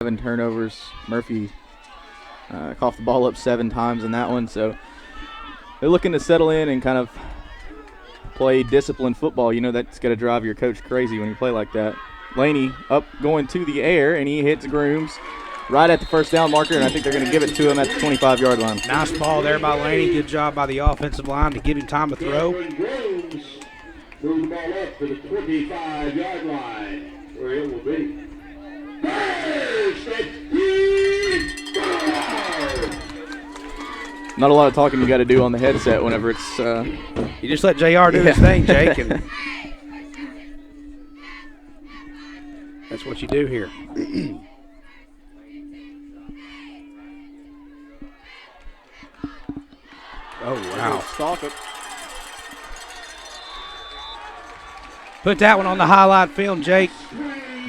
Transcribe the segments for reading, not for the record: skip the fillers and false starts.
7 turnovers. Murphy coughed the ball up 7 times in that one, so they're looking to settle in and kind of play disciplined football. You know that's got to drive your coach crazy when you play like that. Laney up going to the air, and he hits Grooms right at the first down marker, and I think they're going to give it to him at the 25-yard line. Nice ball there by Laney. Good job by the offensive line to give him time to throw. Move the ball up to the 25-yard line, where it will be. Not a lot of talking you got to do on the headset whenever it's. You just let JR do his thing, Jake, and that's what you do here. Oh, wow. Stalkup. Put that one on the highlight film, Jake.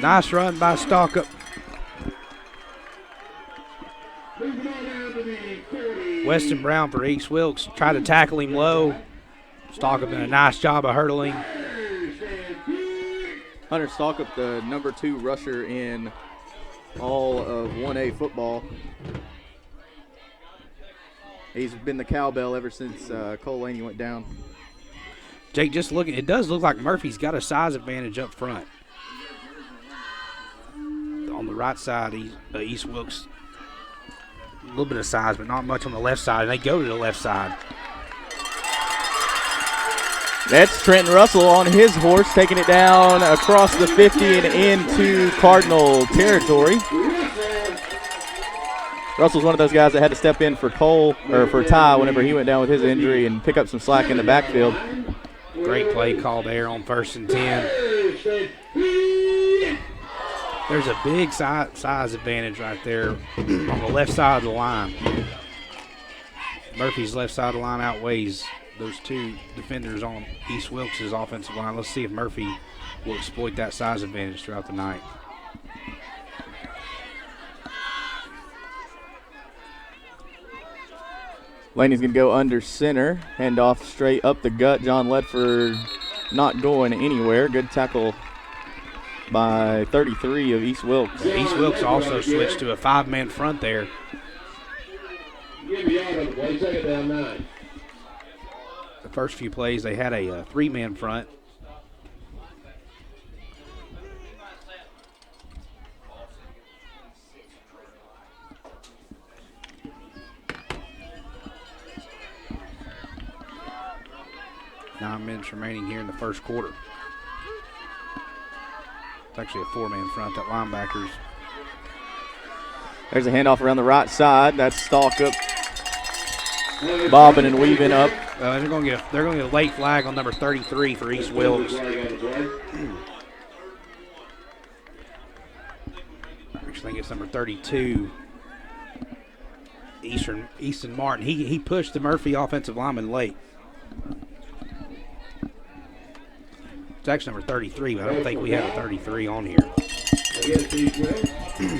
Nice run by Stalkup. Weston Brown for East Wilkes. Tried to tackle him low. Stalkup did a nice job of hurdling. Hunter Stalkup, the number 2 rusher in all of 1A football. He's been the cowbell ever since Cole Laney went down. Jake, just looking, it does look like Murphy's got a size advantage up front. On the right side, East Wilkes, a little bit of size, but not much on the left side. And they go to the left side. That's Trenton Russell on his horse, taking it down across the 50 and into Cardinal territory. Russell's one of those guys that had to step in for Cole, or for Ty, whenever he went down with his injury and pick up some slack in the backfield. Great play call there on 1st and 10. There's a big size advantage right there on the left side of the line. Murphy's left side of the line outweighs those 2 defenders on East Wilkes' offensive line. Let's see if Murphy will exploit that size advantage throughout the night. Laney's going to go under center, hand off straight up the gut. John Ledford not going anywhere. Good tackle by 33 of East Wilkes. East Wilkes also switched to a 5-man front there. The first few plays, they had a 3-man front. Nine minutes remaining here in the first quarter. It's actually a 4-man front, that linebackers. There's a handoff around the right side. That's Stalkup bobbing and weaving up. They're going to get a late flag on number 33 for East Wilkes. Actually, I think it's number 32. Easton Martin. He pushed the Murphy offensive lineman late. It's actually number 33, but I don't think we have a 33 on here.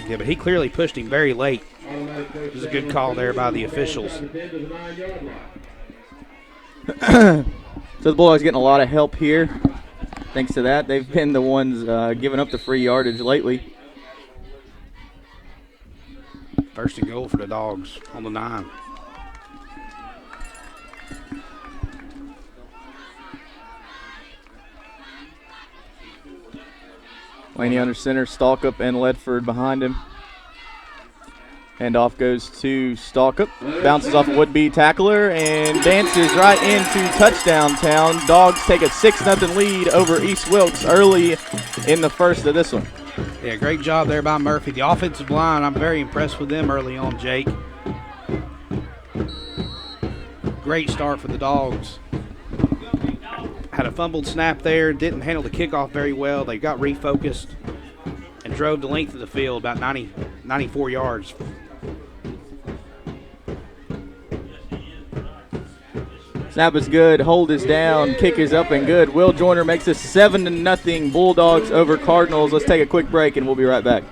Yeah, but he clearly pushed him very late. It was a good call there by the officials. So the Bulldogs getting a lot of help here. Thanks to that, they've been the ones giving up the free yardage lately. 1st and goal for the Dogs on the 9. Laney under center, Stalkup and Ledford behind him. Handoff goes to Stalkup. Bounces off a would-be tackler and dances right into touchdown town. Dogs take a 6-0 lead over East Wilkes early in the first of this one. Yeah, great job there by Murphy. The offensive line, I'm very impressed with them early on, Jake. Great start for the Dogs. Had a fumbled snap there, didn't handle the kickoff very well. They got refocused and drove the length of the field, about 94 yards. Snap is good, hold is down, kick is up and good. Will Joyner makes it 7-0 Bulldogs over Cardinals. Let's take a quick break and we'll be right back.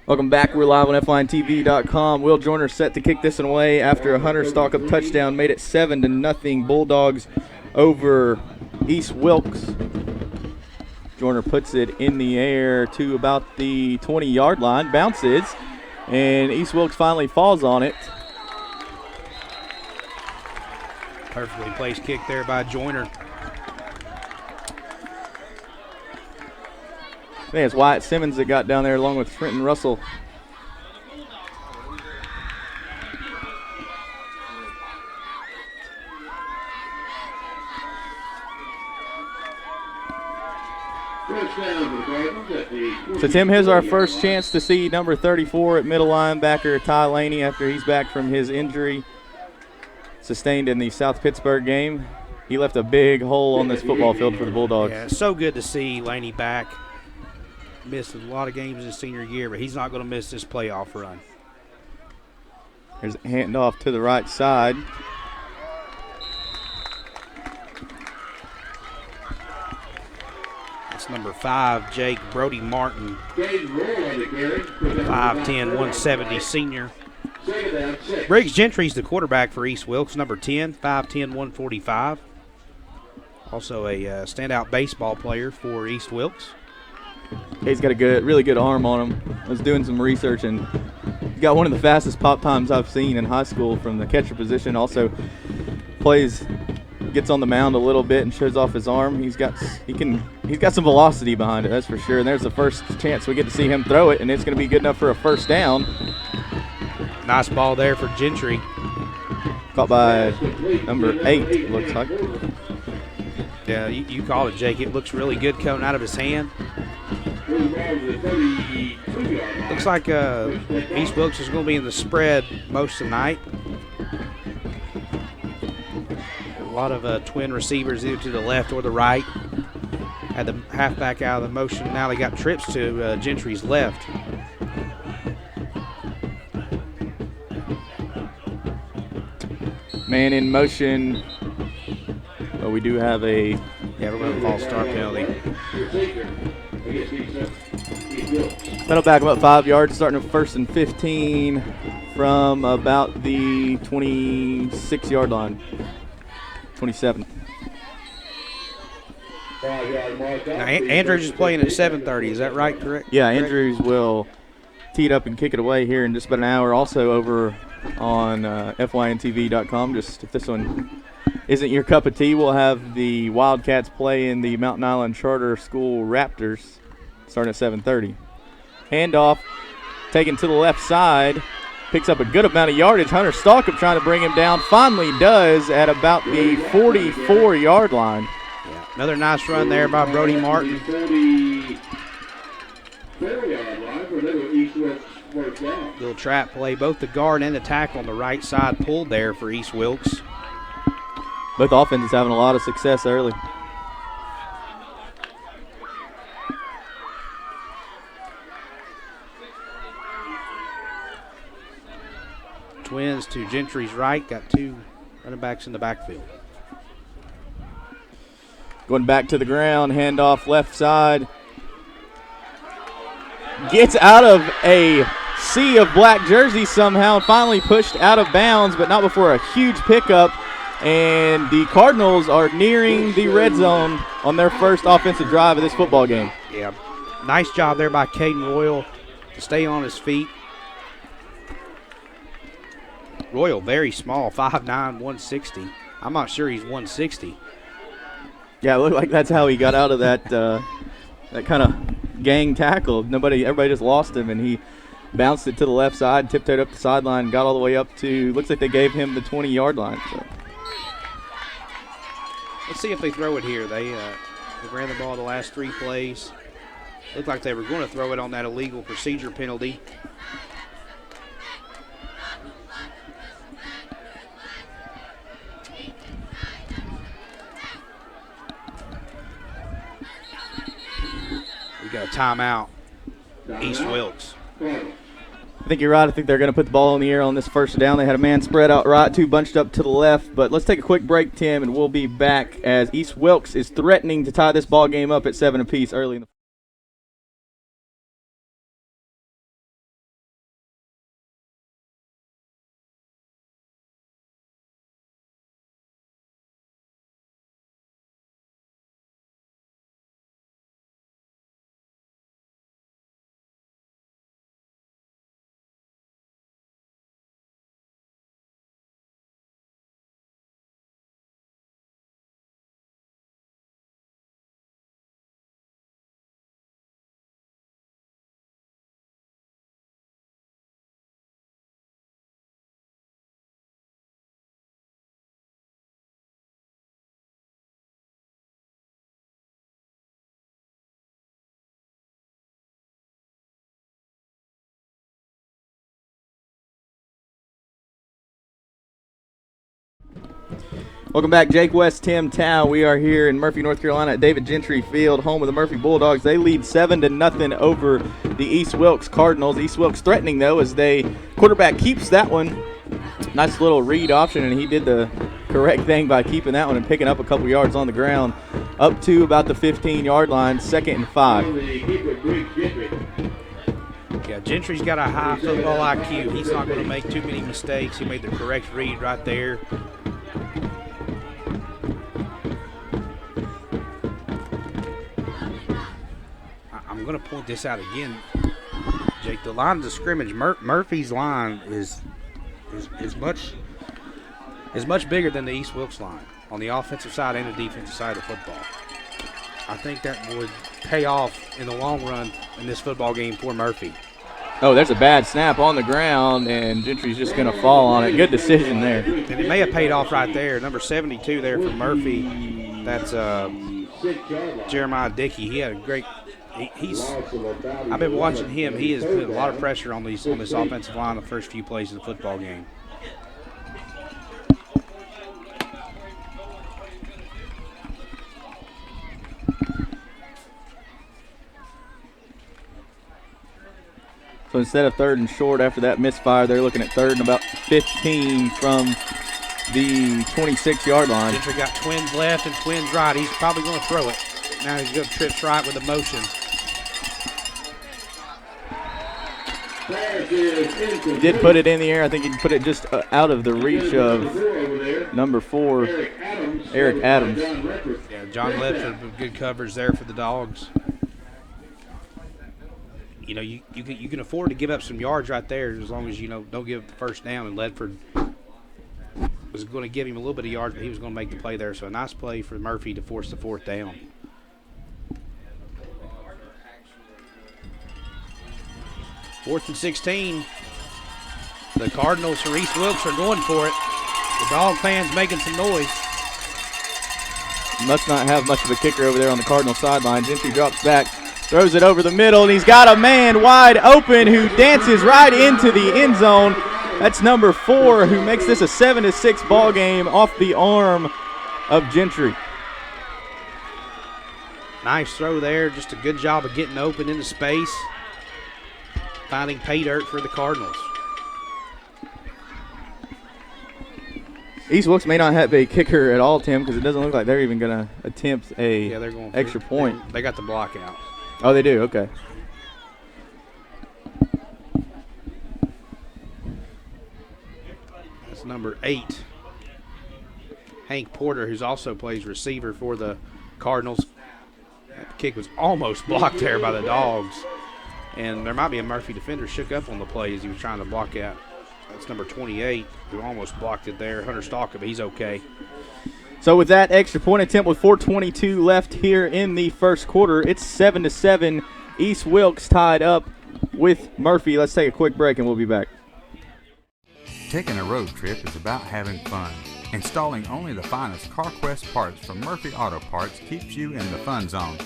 Welcome back. We're live on FLineTV.com. Will Joyner set to kick this one away after a Hunter Stalkup touchdown made it 7-0. Bulldogs over East Wilkes. Joyner puts it in the air to about the 20-yard line, bounces, and East Wilkes finally falls on it. Perfectly placed kick there by Joyner. I think it's Wyatt Simmons that got down there along with Trenton Russell. So, Tim, here's our first chance to see number 34 at middle linebacker Ty Laney after he's back from his injury sustained in the South Pittsburgh game. He left a big hole on this football field for the Bulldogs. Yeah, it's so good to see Laney back. Missed a lot of games his senior year, but he's not going to miss this playoff run. There's a handoff to the right side. That's number 5, Jake Brody Martin. 5'10", 170 senior. Briggs Gentry's the quarterback for East Wilkes, number 10, 5'10", 145. Also a standout baseball player for East Wilkes. He's got a really good arm on him. I was doing some research, and he's got one of the fastest pop times I've seen in high school from the catcher position. Also gets on the mound a little bit and shows off his arm. He's got some velocity behind it, that's for sure. And there's the first chance we get to see him throw it, and it's going to be good enough for a first down. Nice ball there for Gentry. Caught by number 8, looks like. Yeah, you called it, Jake. It looks really good coming out of his hand. Looks like East Wilkes is going to be in the spread most of the night. A lot of twin receivers either to the left or the right. Had the halfback out of the motion. Now they got trips to Gentry's left. Man in motion. But we do have a false start penalty. That'll back him up 5 yards, starting at 1st and 15 from about the 26-yard line. 27. Now, Andrews is playing at 7:30. Is that right? Correct? Yeah, Andrews will tee it up and kick it away here in just about an hour. Also over on FYNTV.com. Just if this one isn't your cup of tea, we'll have the Wildcats play in the Mountain Island Charter School Raptors starting at 7:30. Handoff taken to the left side. Picks up a good amount of yardage. Hunter Stalkup trying to bring him down. Finally does at about the 44-yard line. Yeah, another nice run there by Brody Martin. Little trap play. Both the guard and the tackle on the right side pulled there for East Wilkes. Both offenses having a lot of success early. Twins to Gentry's right. Got 2 running backs in the backfield. Going back to the ground. Handoff left side. Gets out of a sea of black jerseys somehow. Finally pushed out of bounds, but not before a huge pickup. And the Cardinals are nearing the red zone on their first offensive drive of this football game. Yeah, nice job there by Caden Royal to stay on his feet. Royal, very small, 5'9", 160. I'm not sure he's 160. Yeah, it looked like that's how he got out of that that kind of gang tackle. Everybody just lost him, and he bounced it to the left side, tiptoed up the sideline, got all the way up to, looks like they gave him the 20-yard line. So. Let's see if they throw it here. They ran the ball the last 3 plays. Looked like they were going to throw it on that illegal procedure penalty. We got a timeout. East Wilkes. I think you're right. I think they're going to put the ball in the air on this first down. They had a man spread out right, 2 bunched up to the left. But let's take a quick break, Tim, and we'll be back as East Wilkes is threatening to tie this ball game up at 7 apiece early in the Welcome back, Jake West, Tim Tao. We are here in Murphy, North Carolina at David Gentry Field, home of the Murphy Bulldogs. They lead 7-0 over the East Wilkes Cardinals. East Wilkes threatening, though, as quarterback keeps that one. Nice little read option, and he did the correct thing by keeping that one and picking up a couple yards on the ground. Up to about the 15-yard line, 2nd and 5. Yeah, Gentry's got a high football IQ. He's not going to make too many mistakes. He made the correct read right there. I'm going to point this out again, Jake. The line of scrimmage, Murphy's line is much bigger than the East Wilkes line on the offensive side and the defensive side of football. I think that would pay off in the long run in this football game for Murphy. Oh, there's a bad snap on the ground, and Gentry's just going to fall on it. Good decision there. And it may have paid off right there. Number 72 there for Murphy. That's Jeremiah Dickey. He had a great – I've been watching him. He has put a lot of pressure on this offensive line the first few plays of the football game. So instead of 3rd and short after that misfire, they're looking at 3rd and about 15 from the 26-yard line. Gentry got twins left and twins right. He's probably going to throw it. Now he's going to trip right with a motion. He did put it in the air. I think he put it just out of the reach of number 4, Eric Adams. Yeah, John Lepford with good coverage there for the Dogs. You know, you can afford to give up some yards right there as long as, don't give up the first down. And Ledford was going to give him a little bit of yards, but he was going to make the play there. So a nice play for Murphy to force the 4th down. Fourth and 16. The Cardinals for East Wilkes are going for it. The Dog fans making some noise. Must not have much of a kicker over there on the Cardinal sideline. Gentry drops back, throws it over the middle, and he's got a man wide open who dances right into the end zone. That's number 4 who makes this a 7-6 ball game off the arm of Gentry. Nice throw there. Just a good job of getting open into space. Finding pay dirt for the Cardinals. East Wilkes may not have a kicker at all, Tim, because it doesn't look like they're even going to attempt they're going extra point. They got the block out. Oh, they do? Okay. That's number 8. Hank Porter, who also plays receiver for the Cardinals. That kick was almost blocked there by the Dogs. And there might be a Murphy defender shook up on the play as he was trying to block out. That's number 28, who almost blocked it there. Hunter Stalker, but he's okay. So with that extra point attempt with 4:22 left here in the first quarter, it's 7-7. East Wilkes tied up with Murphy. Let's take a quick break and we'll be back. Taking a road trip is about having fun. Installing only the finest CarQuest parts from Murphy Auto Parts keeps you in the fun zone.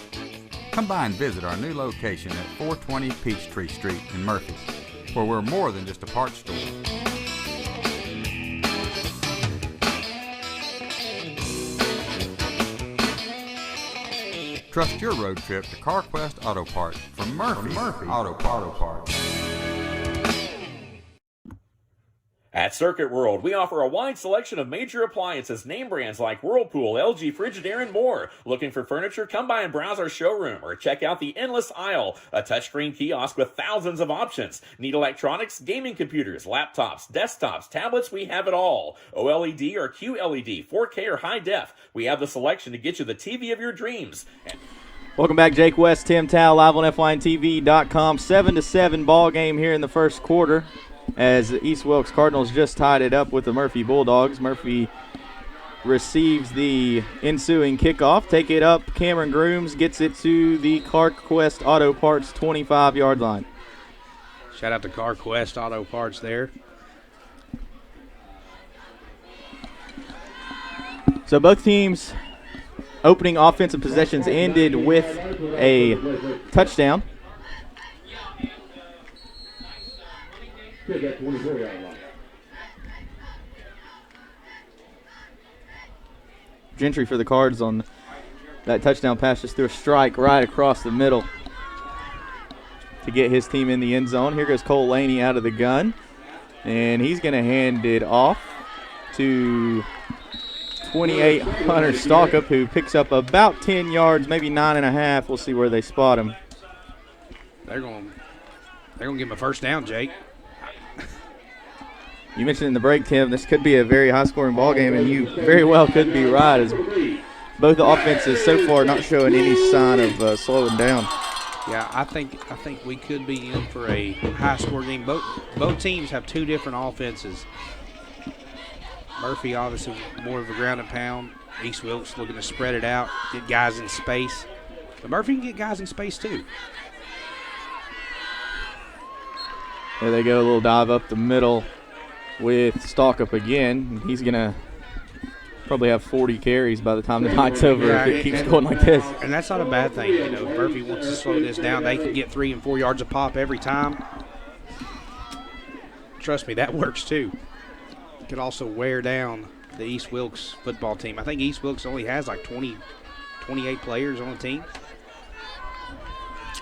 Come by and visit our new location at 420 Peachtree Street in Murphy, where we're more than just a parts store. Trust your road trip to CarQuest Auto Parts from Murphy Auto Parts. At Circuit World, we offer a wide selection of major appliances, name brands like Whirlpool, LG, Frigidaire, and more. Looking for furniture? Come by and browse our showroom or check out the Endless Aisle, a touchscreen kiosk with thousands of options. Need electronics, gaming computers, laptops, desktops, tablets? We have it all. OLED or QLED, 4K or high def. We have the selection to get you the TV of your dreams. Welcome back, Jake West, Tim Tao, live on FYNTV.com. 7-7 ball game here in the first quarter, as the East Wilkes Cardinals just tied it up with the Murphy Bulldogs. Murphy receives the ensuing kickoff. Take it up. Cameron Grooms gets it to the CarQuest Auto Parts 25-yard line. Shout out to CarQuest Auto Parts there. So both teams' opening offensive possessions ended with a touchdown. Gentry for the Cards on that touchdown pass. Just threw a strike right across the middle to get his team in the end zone. Here goes Cole Laney out of the gun, and he's going to hand it off to 28 Hunter Stalkup, who picks up about 10 yards, maybe 9.5. We'll see where they spot him. They're going to give him a first down, Jake. You mentioned in the break, Tim, this could be a very high-scoring ball game, and you very well could be right, as both the offenses so far not showing any sign of slowing down. Yeah, I think we could be in for a high-score game. Both teams have two different offenses. Murphy obviously more of a ground and pound. East Wilkes looking to spread it out, get guys in space. But Murphy can get guys in space too. There they go, a little dive up the middle with Stalkup again. He's going to probably have 40 carries by the time the night's over if it keeps going like this. And that's not a bad thing. You know, if Murphy wants to slow this down, they can get 3 and 4 yards a pop every time. Trust me, that works too. It could also wear down the East Wilkes football team. I think East Wilkes only has like 28 players on the team.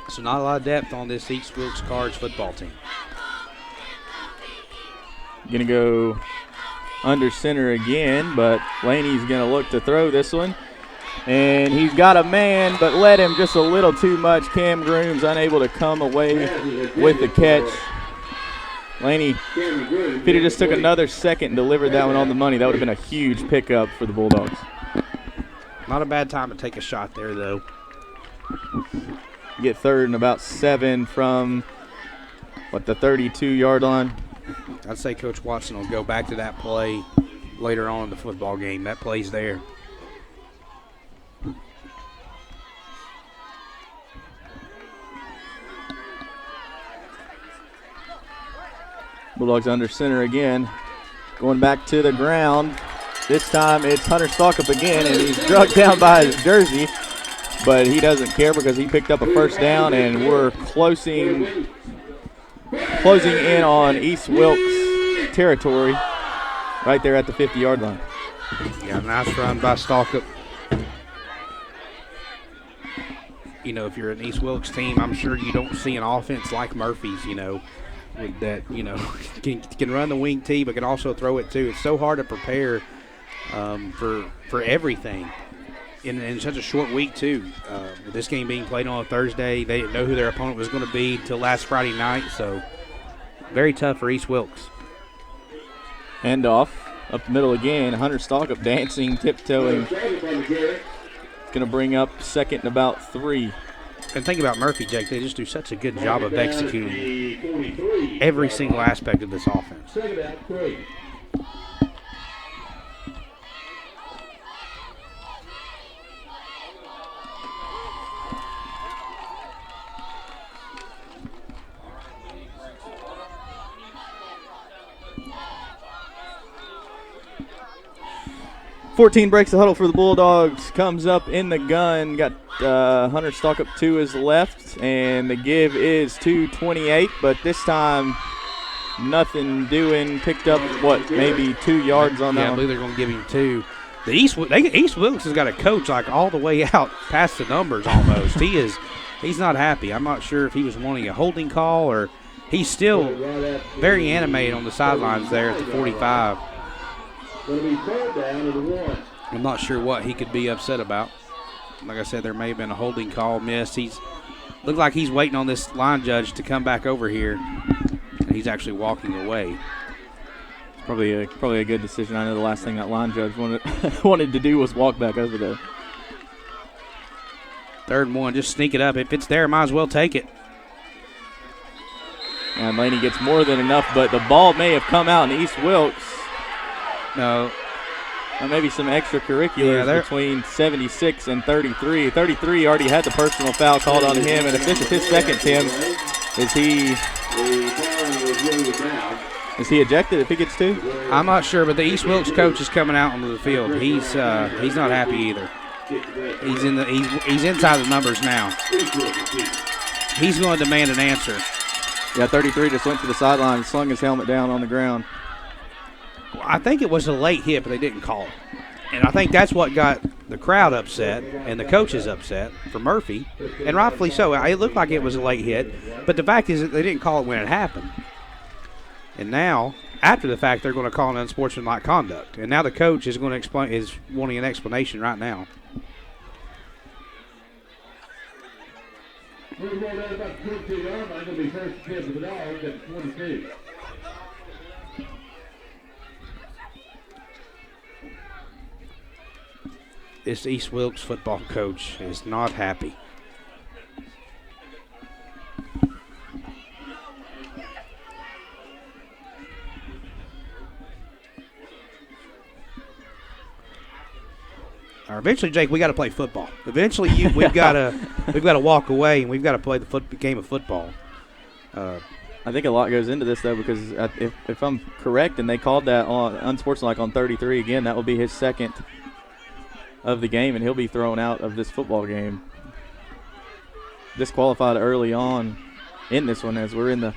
So not a lot of depth on this East Wilkes Cards football team. Going to go under center again, but Laney's going to look to throw this one. And he's got a man, but led him just a little too much. Cam Grooms unable to come away with the catch. Laney, if he'd have just took another second and delivered that one on the money, that would have been a huge pickup for the Bulldogs. Not a bad time to take a shot there, though. Get third and about 7 from, the 32-yard line? I'd say Coach Watson will go back to that play later on in the football game. That play's there. Bulldogs under center again. Going back to the ground. This time it's Hunter Stalkup again, and he's drugged down by his jersey. But he doesn't care because he picked up a first down, and we're closing in on East Wilkes territory right there at the 50-yard line. Yeah, nice run by Stalkup. You know, if you're an East Wilkes team, I'm sure you don't see an offense like Murphy's, you know, with that, you know, can run the wing tee, but can also throw it too. It's so hard to prepare for everything in such a short week too. With this game being played on a Thursday, they didn't know who their opponent was going to be till last Friday night, so very tough for East Wilkes. Hand off up the middle again. Hunter Stalkup dancing, tiptoeing. Going to bring up second and about 3. And think about Murphy, Jake. They just do such a good job of executing every single aspect of this offense. Second down, 3. 14 breaks the huddle for the Bulldogs. Comes up in the gun. Got Hunter Stalkup to his left, and the give is to 28. But this time, nothing doing. Picked up maybe 2 yards on that. Yeah, I believe they're going to give him 2. The East Wilkes has got a coach like all the way out past the numbers almost. He's not happy. I'm not sure if he was wanting a holding call or he's still very animated on the sidelines there at the 45. I'm not sure what he could be upset about. Like I said, there may have been a holding call missed. Looked like he's waiting on this line judge to come back over here, and he's actually walking away. Probably a good decision. I know the last thing that line judge wanted to do was walk back over there. 3rd and 1, just sneak it up. If it's there, might as well take it. And Laney gets more than enough, but the ball may have come out in East Wilkes. No. Maybe some extracurriculars between 76 and 33. 33 already had the personal foul called on him, and if this is his second, Tim, is he ejected if he gets 2? I'm not sure, but the East Wilkes coach is coming out onto the field. He's not happy either. He's inside the numbers now. He's going to demand an answer. Yeah, 33 just went to the sideline and slung his helmet down on the ground. I think it was a late hit, but they didn't call it. And I think that's what got the crowd upset and the coaches upset for Murphy, and rightfully so. It looked like it was a late hit, but the fact is that they didn't call it when it happened. And now, after the fact, they're going to call an unsportsmanlike conduct. And now the coach is going to is wanting an explanation right now. This East Wilkes football coach is not happy. Or eventually, Jake, we got to play football. Eventually, we've got to walk away and we've got to play the game of football. I think a lot goes into this though, because if I'm correct, and they called that unsportsmanlike on 33 again, that will be his second of the game, and he'll be thrown out of this football game. Disqualified early on in this one, as we're in the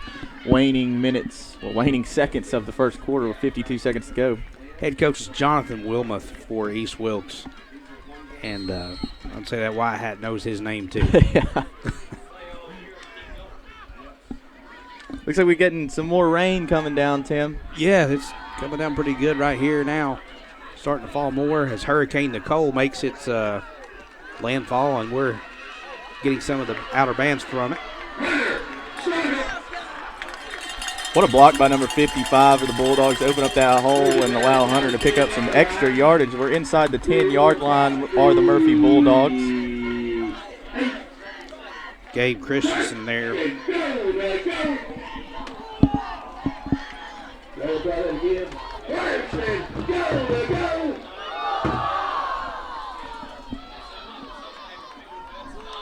waning seconds of the first quarter with 52 seconds to go. Head coach is Jonathan Wilmoth for East Wilkes. And I'd say that white hat knows his name too. Yeah. Looks like we're getting some more rain coming down, Tim. Yeah, it's coming down pretty good right here now. Starting to fall more as Hurricane Nicole makes its landfall, and we're getting some of the outer bands from it. What a block by number 55 for the Bulldogs to open up that hole and allow Hunter to pick up some extra yardage. We're inside the 10-yard line are the Murphy Bulldogs. Gabe Christensen there.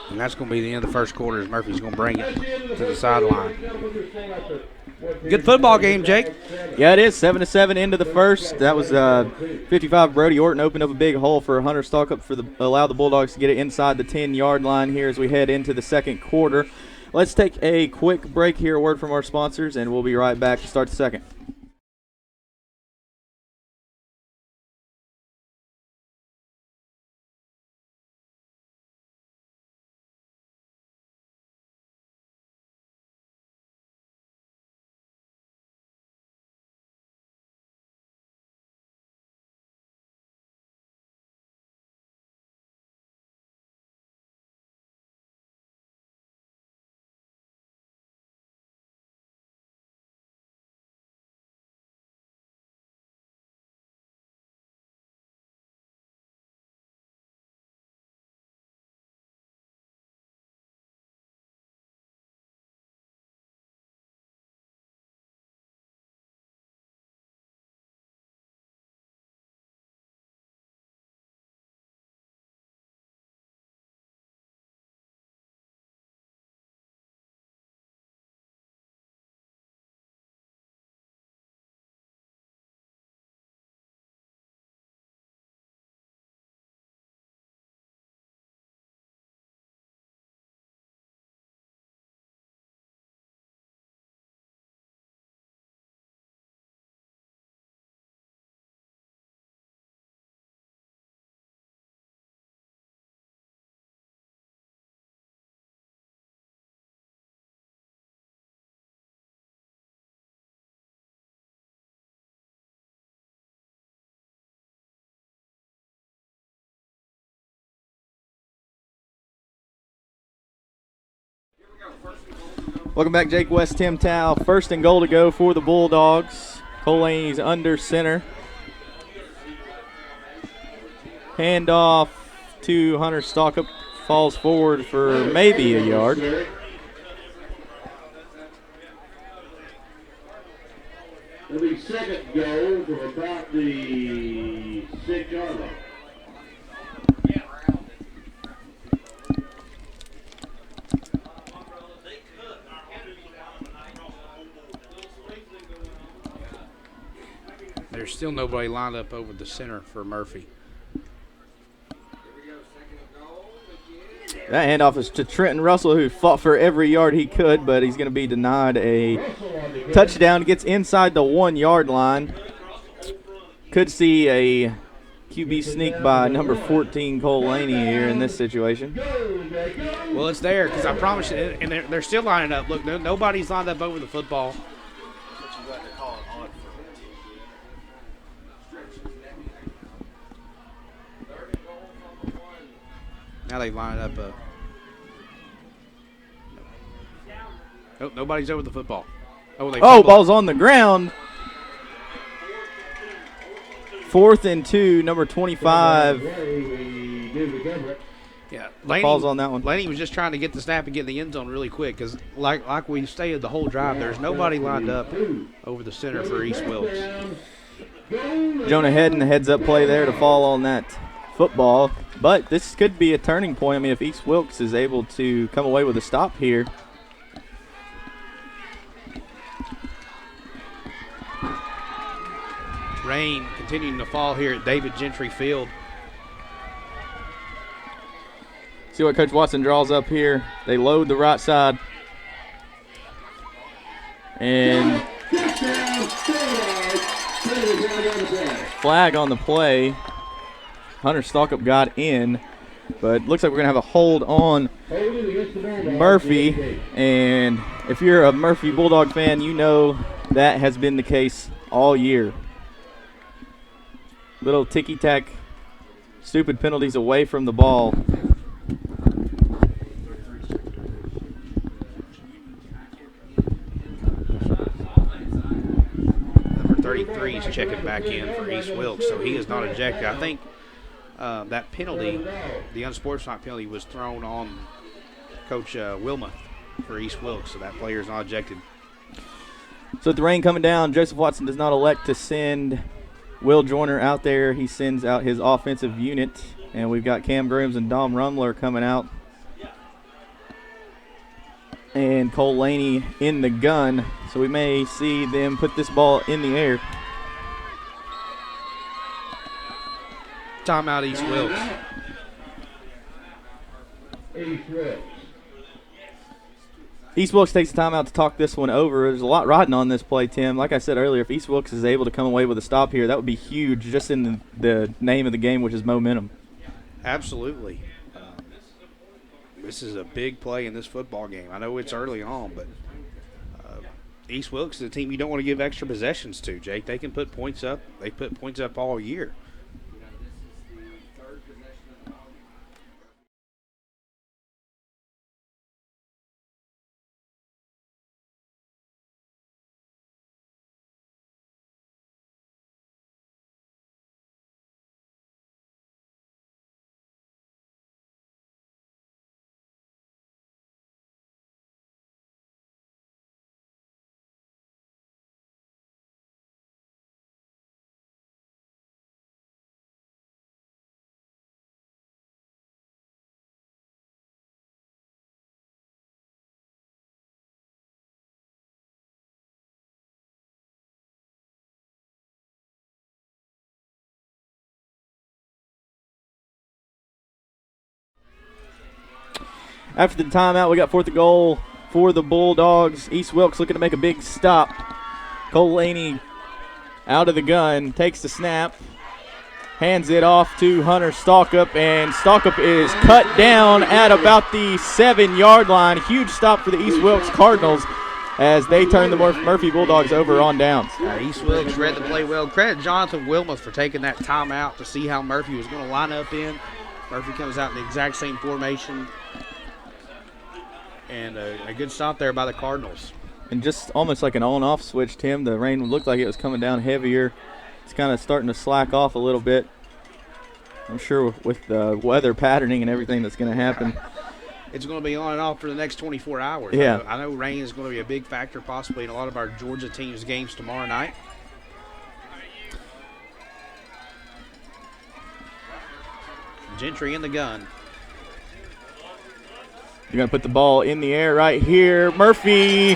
And that's going to be the end of the first quarter as Murphy's going to bring it to the sideline. Good football game, Jake. Yeah, it is. 7-7 into the first. That was 55. Brody Orton opened up a big hole for Hunter Stalkup allow the Bulldogs to get it inside the 10-yard line here as we head into the second quarter. Let's take a quick break here, a word from our sponsors, and we'll be right back to start the second. Welcome back, Jake West, Tim Tao. First and goal to go for the Bulldogs. Cole Laney's under center. Handoff to Hunter Stalkup. Falls forward for maybe a yard. It'll be second goal from about the 6-yard line. There's still nobody lined up over the center for Murphy. That handoff is to Trenton Russell, who fought for every yard he could, but he's going to be denied a touchdown. Gets inside the 1-yard line. Could see a QB sneak by number 14, Cole Laney, here in this situation. Well, it's there because I promise you, and they're still lining up. Look, nobody's lined up over the football. Now they line up. Nope, nobody's over the football. Ball's on the ground. 4th and 2, number 25. Yeah, falls on that one. Laney was just trying to get the snap and get in the end zone really quick because, like we stated the whole drive, there's nobody lined up over the center for East Wilkes. Jonah Hedden, the heads-up play there to fall on that football. But this could be a turning point. I mean, if East Wilkes is able to come away with a stop here. Rain continuing to fall here at David Gentry Field. See what Coach Watson draws up here. They load the right side. And flag on the play. Hunter Stalkup got in, but looks like we're going to have a hold on Murphy. And if you're a Murphy Bulldog fan, you know that has been the case all year. Little ticky-tack, stupid penalties away from the ball. Number 33 is checking back in for East Wilkes, so he is not ejected. I think that penalty, the unsportsmanlike penalty, was thrown on Coach Wilma for East Wilkes, so that player is not ejected. So with the rain coming down, Joseph Watson does not elect to send Will Joyner out there. He sends out his offensive unit, and we've got Cam Grooms and Dom Rumler coming out. And Cole Laney in the gun, so we may see them put this ball in the air. Timeout, East Wilkes. East Wilkes takes the timeout to talk this one over. There's a lot riding on this play, Tim. Like I said earlier, if East Wilkes is able to come away with a stop here, that would be huge just in the name of the game, which is momentum. Absolutely. This is a big play in this football game. I know it's early on, but East Wilkes is a team you don't want to give extra possessions to, Jake. They can put points up. They put points up all year. After the timeout, we got 4th and goal for the Bulldogs. East Wilkes looking to make a big stop. Cole Laney out of the gun, takes the snap, hands it off to Hunter Stalkup, and Stalkup is cut down at about the 7-yard line. Huge stop for the East Wilkes Cardinals as they turn the Murphy Bulldogs over on downs. East Wilkes read the play well. Credit Jonathan Wilmoth for taking that timeout to see how Murphy was going to line up in. Murphy comes out in the exact same formation. And a good stop there by the Cardinals. And just almost like an on-off switch, Tim. The rain looked like it was coming down heavier. It's kind of starting to slack off a little bit. I'm sure with the weather patterning and everything that's going to happen. It's going to be on and off for the next 24 hours. Yeah. I know rain is going to be a big factor possibly in a lot of our Georgia teams' games tomorrow night. Gentry in the gun. You're going to put the ball in the air right here. Murphy,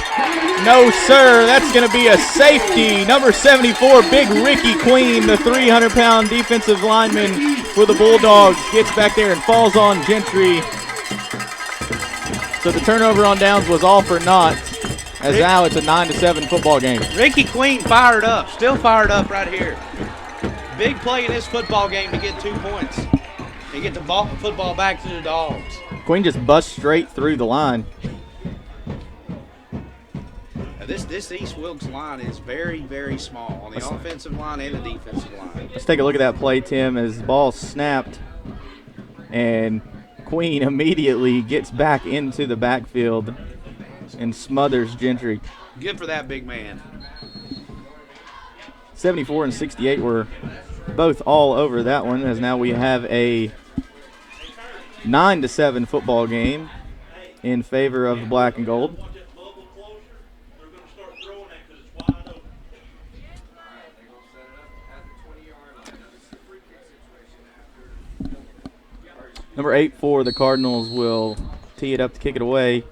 no, sir. That's going to be a safety. Number 74, Big Ricky Queen, the 300-pound defensive lineman for the Bulldogs, gets back there and falls on Gentry. So the turnover on downs was all for naught, as now it's a 9-7 football game. Ricky Queen fired up, still fired up right here. big play in this football game to get 2 points and get the football back to the Dogs. Queen just busts straight through the line. Now this East Wilkes line is very, very small on the offensive line and the defensive line. Let's take a look at that play, Tim, as the ball snapped and Queen immediately gets back into the backfield and smothers Gentry. Good for that big man. 74 and 68 were both all over that one, as now we have a 9-7 football game in favor of the black and gold. Number 8 for the Cardinals will tee it up to kick it away.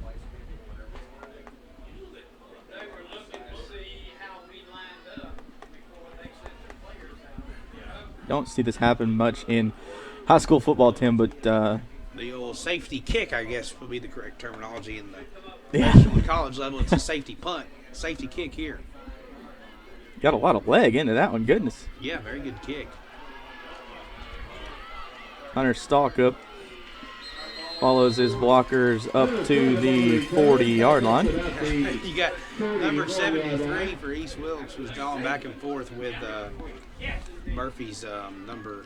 Don't see this happen much in high school football, Tim, but the old safety kick, I guess, would be the correct terminology in the college level. It's a safety punt, safety kick here. Got a lot of leg into that one. Goodness. Yeah, very good kick. Hunter Stalkup follows his blockers up to the 40-yard line. You got number 73 for East Wilkes was going back and forth with Murphy's number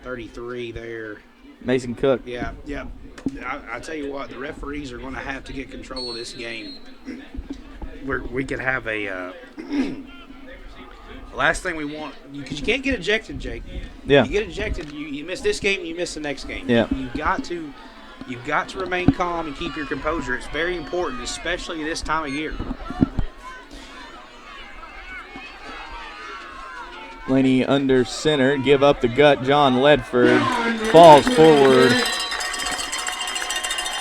33 there. Mason Cook. Yeah. I tell you what, the referees are going to have to get control of this game. We could have a the last thing we want, because you can't get ejected, Jake. Yeah. You get ejected, you miss this game, you miss the next game. Yeah. You've got to remain calm and keep your composure. It's very important, especially this time of year. Laney under center, give up the gut. John Ledford falls forward,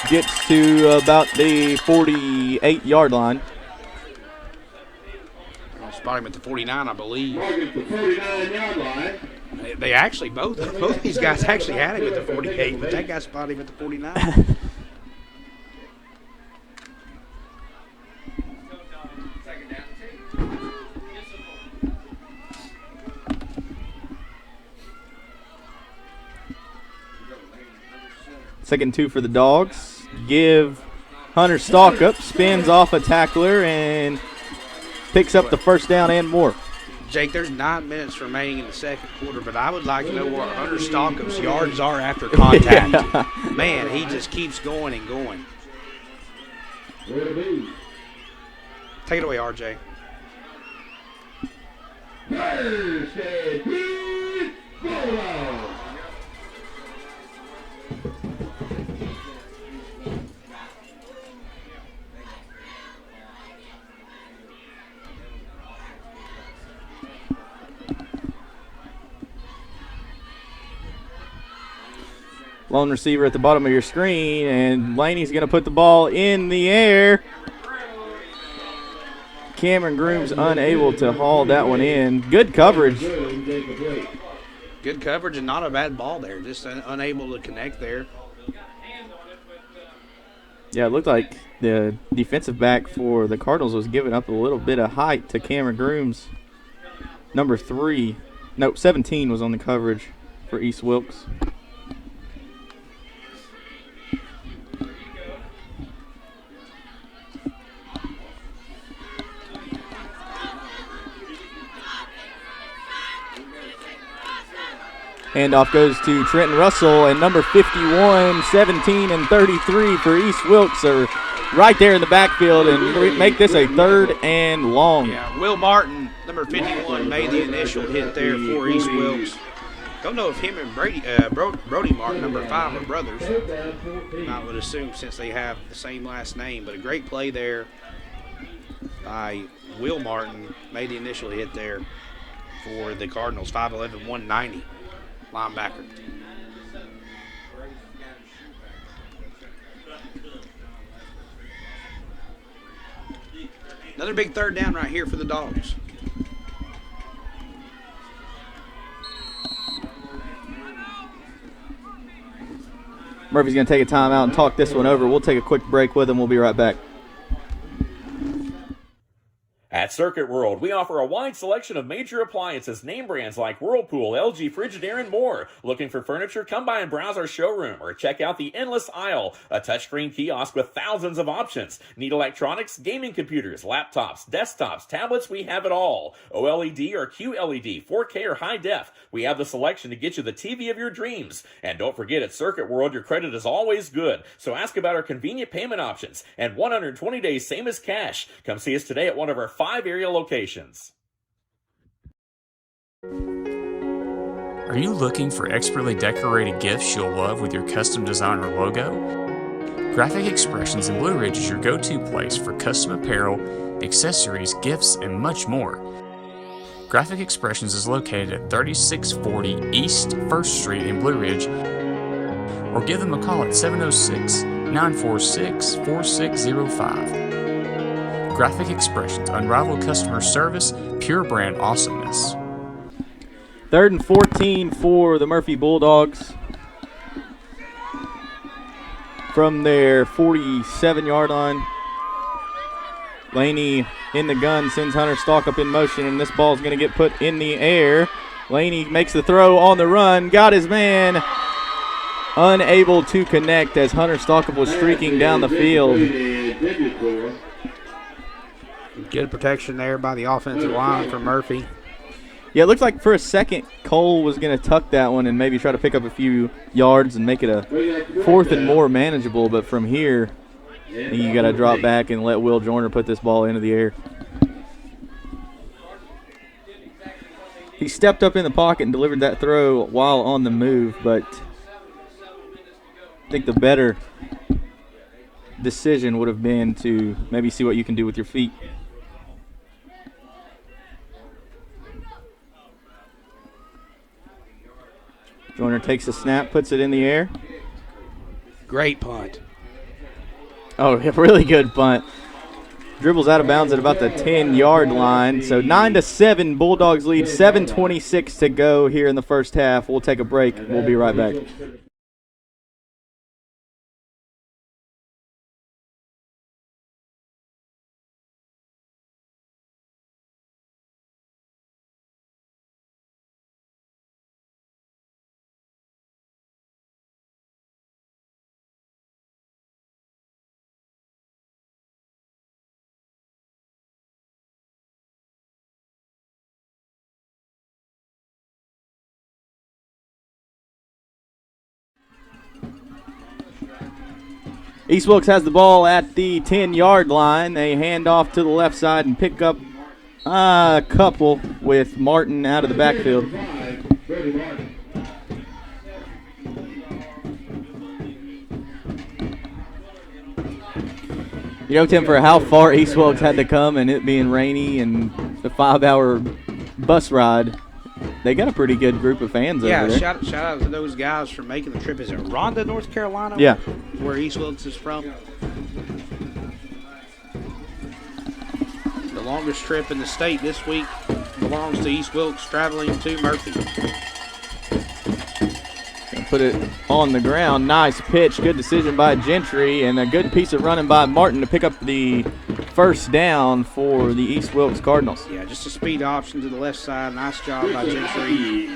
gets to about the 48-yard line. Spot him at the 49, I believe. Target the 49-yard line. They actually, both these guys actually had him at the 48, but that guy spotted him at the 49. Second and 2 for the Dogs. Give Hunter Stalkup, spins off a tackler and picks up the first down and more. Jake, there's 9 minutes remaining in the second quarter, but I would like to know what Hunter Stalkup's yards are after contact. Yeah. Man, he just keeps going and going. Take it away, RJ. First and 10, Bulldogs. Lone receiver at the bottom of your screen, and Laney's going to put the ball in the air. Cameron Groom's unable to haul that one in. Good coverage. Good coverage and not a bad ball there. Just unable to connect there. Yeah, it looked like the defensive back for the Cardinals was giving up a little bit of height to Cameron Groom's number 3. No, 17 was on the coverage for East Wilkes. Handoff goes to Trenton Russell, and number 51, 17, and 33 for East Wilkes are right there in the backfield and make this a 3rd and long. Yeah, Will Martin, number 51, made the initial hit there for East Wilkes. Don't know if him and Brody Martin, number 5, are brothers. I would assume since they have the same last name, but a great play there by Will Martin. Made the initial hit there for the Cardinals, 5'11", 190. Linebacker. Another big 3rd down right here for the Dogs. Murphy's going to take a timeout and talk this one over. We'll take a quick break with him. We'll be right back. At At Circuit World, we offer a wide selection of major appliances, name brands like Whirlpool, LG, Frigidaire, and more. Looking for furniture? Come by and browse our showroom or check out the Endless Aisle, a touchscreen kiosk with thousands of options. Need electronics, gaming computers, laptops, desktops, tablets? We have it all. OLED or QLED, 4K or high def. We have the selection to get you the TV of your dreams. And don't forget, at Circuit World, your credit is always good. So ask about our convenient payment options and 120 days, same as cash. Come see us today at one of our 5 area locations. Are you looking for expertly decorated gifts you'll love with your custom design or logo? Graphic Expressions in Blue Ridge is your go-to place for custom apparel, accessories, gifts, and much more. Graphic Expressions is located at 3640 East 1st Street in Blue Ridge, or give them a call at 706-946-4605. Graphic Expressions, unrivaled customer service, pure brand awesomeness. 3rd and 14 for the Murphy Bulldogs. From their 47-yard line, Laney in the gun sends Hunter Stalk up in motion, and this ball is going to get put in the air. Laney makes the throw on the run, got his man, unable to connect as Hunter Stalk was streaking down the field. Good protection there by the offensive line from Murphy. Yeah, it looked like for a second Cole was going to tuck that one and maybe try to pick up a few yards and make it a 4th and more manageable, but from here, you got to drop back and let Will Joyner put this ball into the air. He stepped up in the pocket and delivered that throw while on the move, but I think the better decision would have been to maybe see what you can do with your feet. Joyner takes a snap, puts it in the air. Great punt. Oh, really good punt. Dribbles out of bounds at about the 10-yard line. So 9-7, Bulldogs lead, 7:26 to go here in the first half. We'll take a break. We'll be right back. East Wilkes has the ball at the 10-yard line. They hand off to the left side and pick up a couple with Martin out of the backfield. You know, Tim, for how far East Wilkes had to come and it being rainy and the 5-hour bus ride, they got a pretty good group of fans over there. Yeah, shout out to those guys for making the trip. Is it Rhonda, North Carolina? Yeah. Where East Wilkes is from. The longest trip in the state this week belongs to East Wilkes traveling to Murphy. Put it on the ground. Nice pitch. Good decision by Gentry, and a good piece of running by Martin to pick up the first down for the East Wilkes Cardinals. Yeah, just a speed option to the left side. Nice job by Gentry.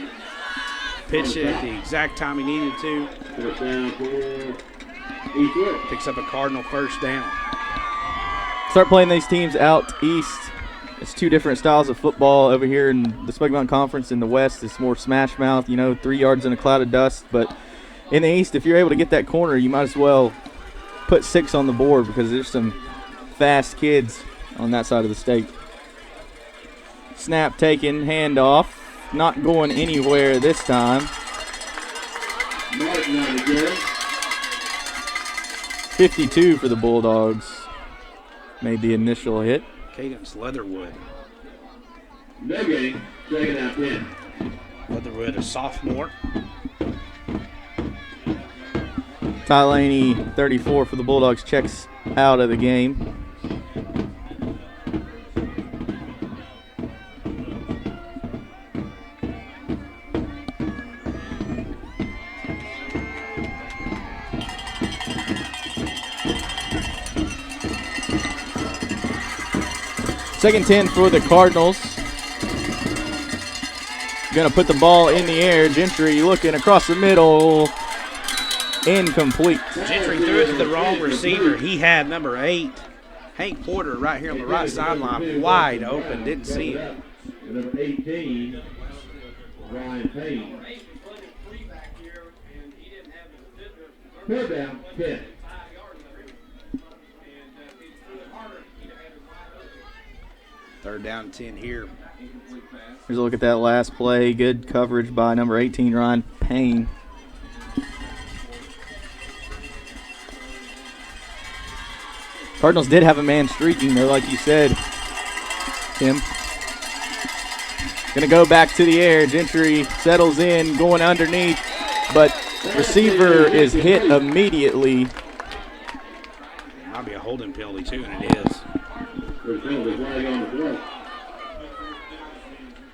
Pitched it at the exact time he needed to. Picks up a Cardinal first down. Start playing these teams out east. It's two different styles of football. Over here in the Smoky Mountain Conference in the west, it's more smash mouth, 3 yards in a cloud of dust. But in the east, if you're able to get that corner, you might as well put 6 on the board because there's some fast kids on that side of the state. Snap taken, handoff, not going anywhere this time. 52 for the Bulldogs. Made the initial hit. Cadence Leatherwood. No game, second down 10. Leatherwood, a sophomore. Ty Laney, 34 for the Bulldogs, checks out of the game. Second 10 for the Cardinals. Going to put the ball in the air. Gentry looking across the middle. Incomplete. Gentry threw it to the wrong receiver. He had number 8, Hank Porter, right here on the right sideline, wide open. Didn't see him. Number 18, Ryan Payne. Third down, 10. Third down, 10 here. Here's a look at that last play. Good coverage by number 18, Ryan Payne. Cardinals did have a man streaking, though, like you said, Tim. Going to go back to the air. Gentry settles in, going underneath, but receiver is hit immediately. Might be a holding penalty, too, and it is. I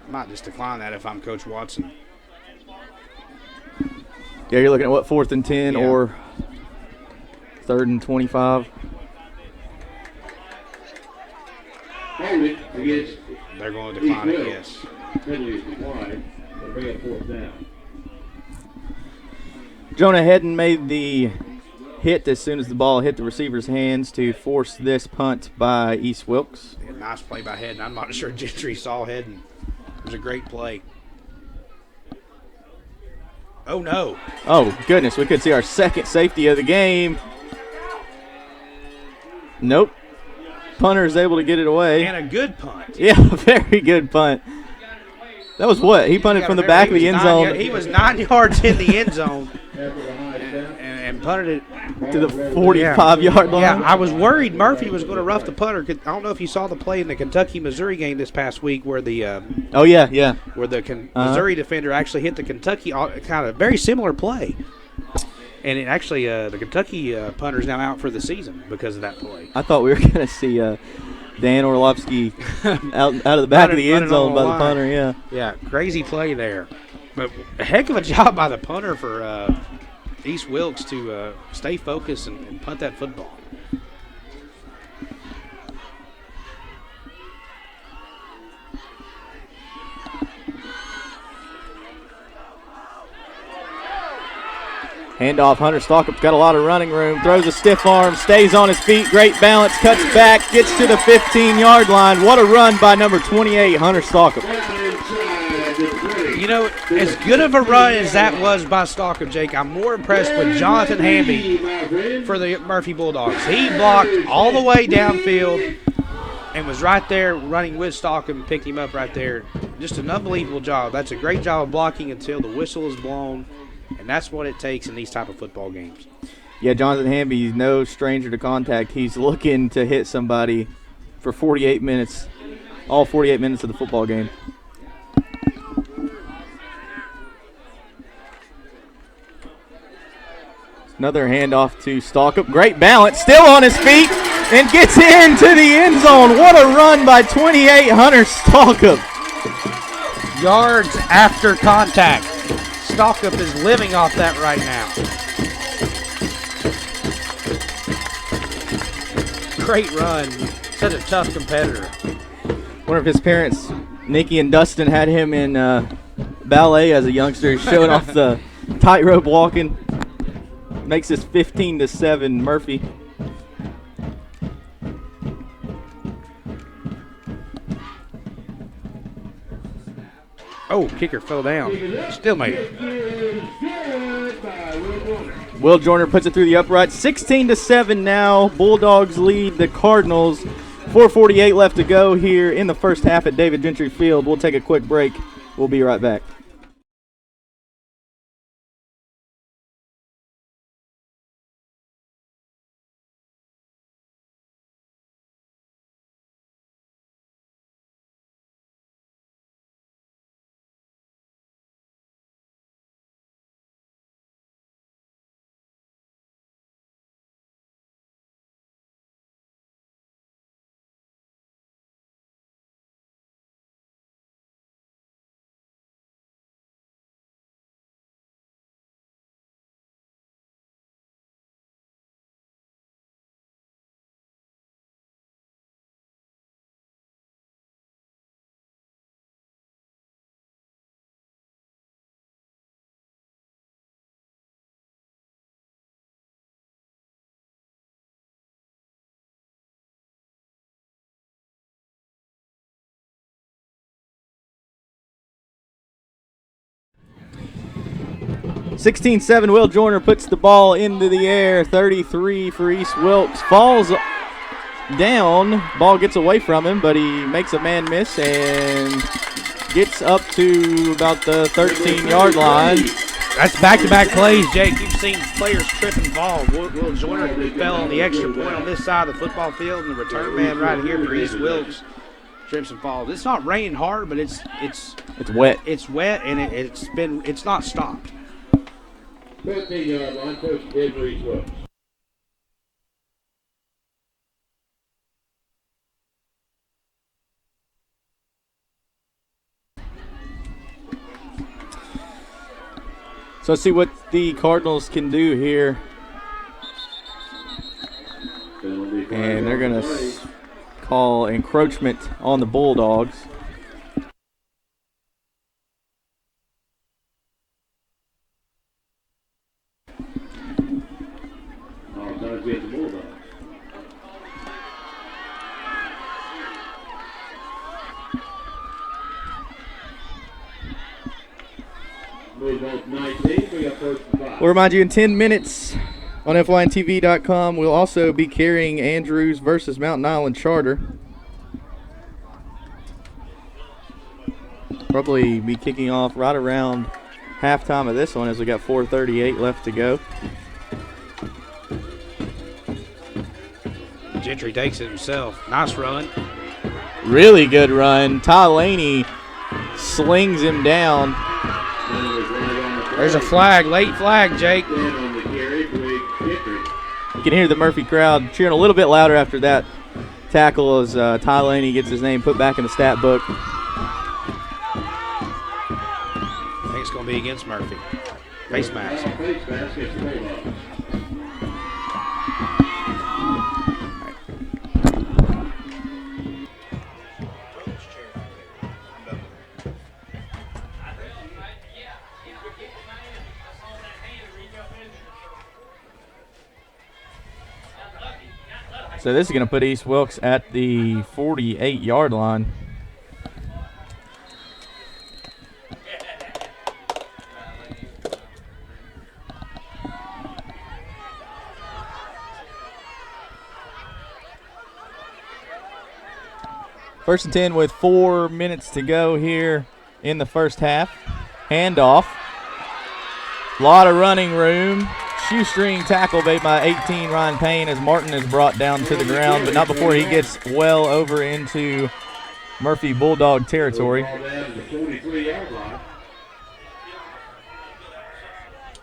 might just decline that if I'm Coach Watson. Yeah, you're looking at what, 4th and 10 Yeah. or 3rd and 25? Holding against They're going to decline it, yes. penalty is declined. They'll bring up 4th down. Jonah Hedden made the hit as soon as the ball hit the receiver's hands to force this punt by East Wilkes. Yeah, nice play by Hedden. I'm not sure Gentry saw Hedden. It was a great play. Oh, no. Oh, goodness, we could see our second safety of the game. Nope. Punter is able to get it away. And a good punt. Yeah, very good punt. That was what? He punted from the back of the end zone. He was 9 yards in the end zone and punted it to the 45-yard line. Yeah, I was worried Murphy was going to rough the punter. I don't know if you saw the play in the Kentucky-Missouri game this past week where the where the Missouri defender actually hit the Kentucky kind of very similar play. And it actually the Kentucky punter is now out for the season because of that play. I thought we were going to see Dan Orlovsky out of the back of the end zone by the punter, yeah. Yeah, crazy play there. But a heck of a job by the punter for East Wilkes to stay focused and punt that football. Handoff, Hunter Stockup's got a lot of running room, throws a stiff arm, stays on his feet, great balance, cuts back, gets to the 15-yard line. What a run by number 28, Hunter Stockup. You know, as good of a run as that was by Stockup, Jake, I'm more impressed with Jonathan Hamby for the Murphy Bulldogs. He blocked all the way downfield and was right there running with Stockup and picked him up right there. Just an unbelievable job. That's a great job of blocking until the whistle is blown. And that's what it takes in these type of football games. Yeah, Jonathan Hamby is no stranger to contact. He's looking to hit somebody for 48 minutes, all 48 minutes of the football game. Another handoff to Stockup. Great balance, still on his feet, and gets into the end zone. What a run by 28, Hunter Stockup. Yards after contact. Stockup is living off that right now. Great run. Such a tough competitor. One of his parents, Nikki and Dustin, had him in ballet as a youngster. He's showing off the tightrope walking. Makes this 15-7 Murphy. Oh, kicker fell down. Still made it. Will Joyner puts it through the upright. 16-7 now. Bulldogs lead the Cardinals. 4:48 left to go here in the first half at David Gentry Field. We'll take a quick break. We'll be right back. 16-7, Will Joyner puts the ball into the air. 33 for East Wilkes. Falls down. Ball gets away from him, but he makes a man miss and gets up to about the 13-yard line. That's back-to-back plays, Jake. You've seen players trip and fall. Will Joyner fell on the extra point on this side of the football field, and the return man right here for East Wilkes trips and falls. It's not raining hard, but it's wet. It's wet, and it's not stopped. 15-yard line, Coach Ted for East Wilkes. So let's see what the Cardinals can do here. And they're going to call encroachment on the Bulldogs. We'll remind you in 10 minutes on FYNTV.com, we'll also be carrying Andrews versus Mountain Island Charter. Probably be kicking off right around halftime of this one as we got 4:38 left to go. Gentry takes it himself. Nice run. Really good run. Ty Laney slings him down. There's a flag, late flag, Jake. You can hear the Murphy crowd cheering a little bit louder after that tackle as Ty Laney gets his name put back in the stat book. I think it's going to be against Murphy. Face mask. So this is going to put East Wilkes at the 48-yard line. First and 10 with 4 minutes to go here in the first half. Handoff. A lot of running room. Shoestring tackle made by 18 Ryan Payne as Martin is brought down to the ground, but not before he gets well over into Murphy Bulldog territory. 43-yard line.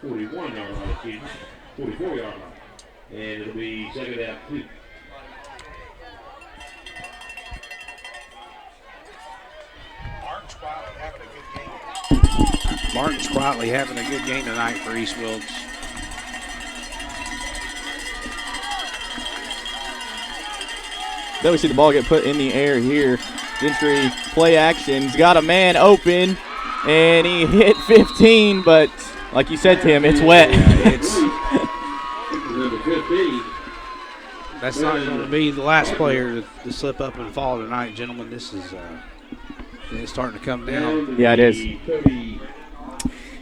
41-yard line, excuse me. 44-yard line. And it'll be second half 2. Martin's quietly having a good game tonight for East Wilkes. Then we see the ball get put in the air here. Gentry play action. He's got a man open, and he hit 15, but like you said, Tim, it's wet. That's not going to be the last player to slip up and fall tonight, gentlemen. This is it's starting to come down. Yeah, it is.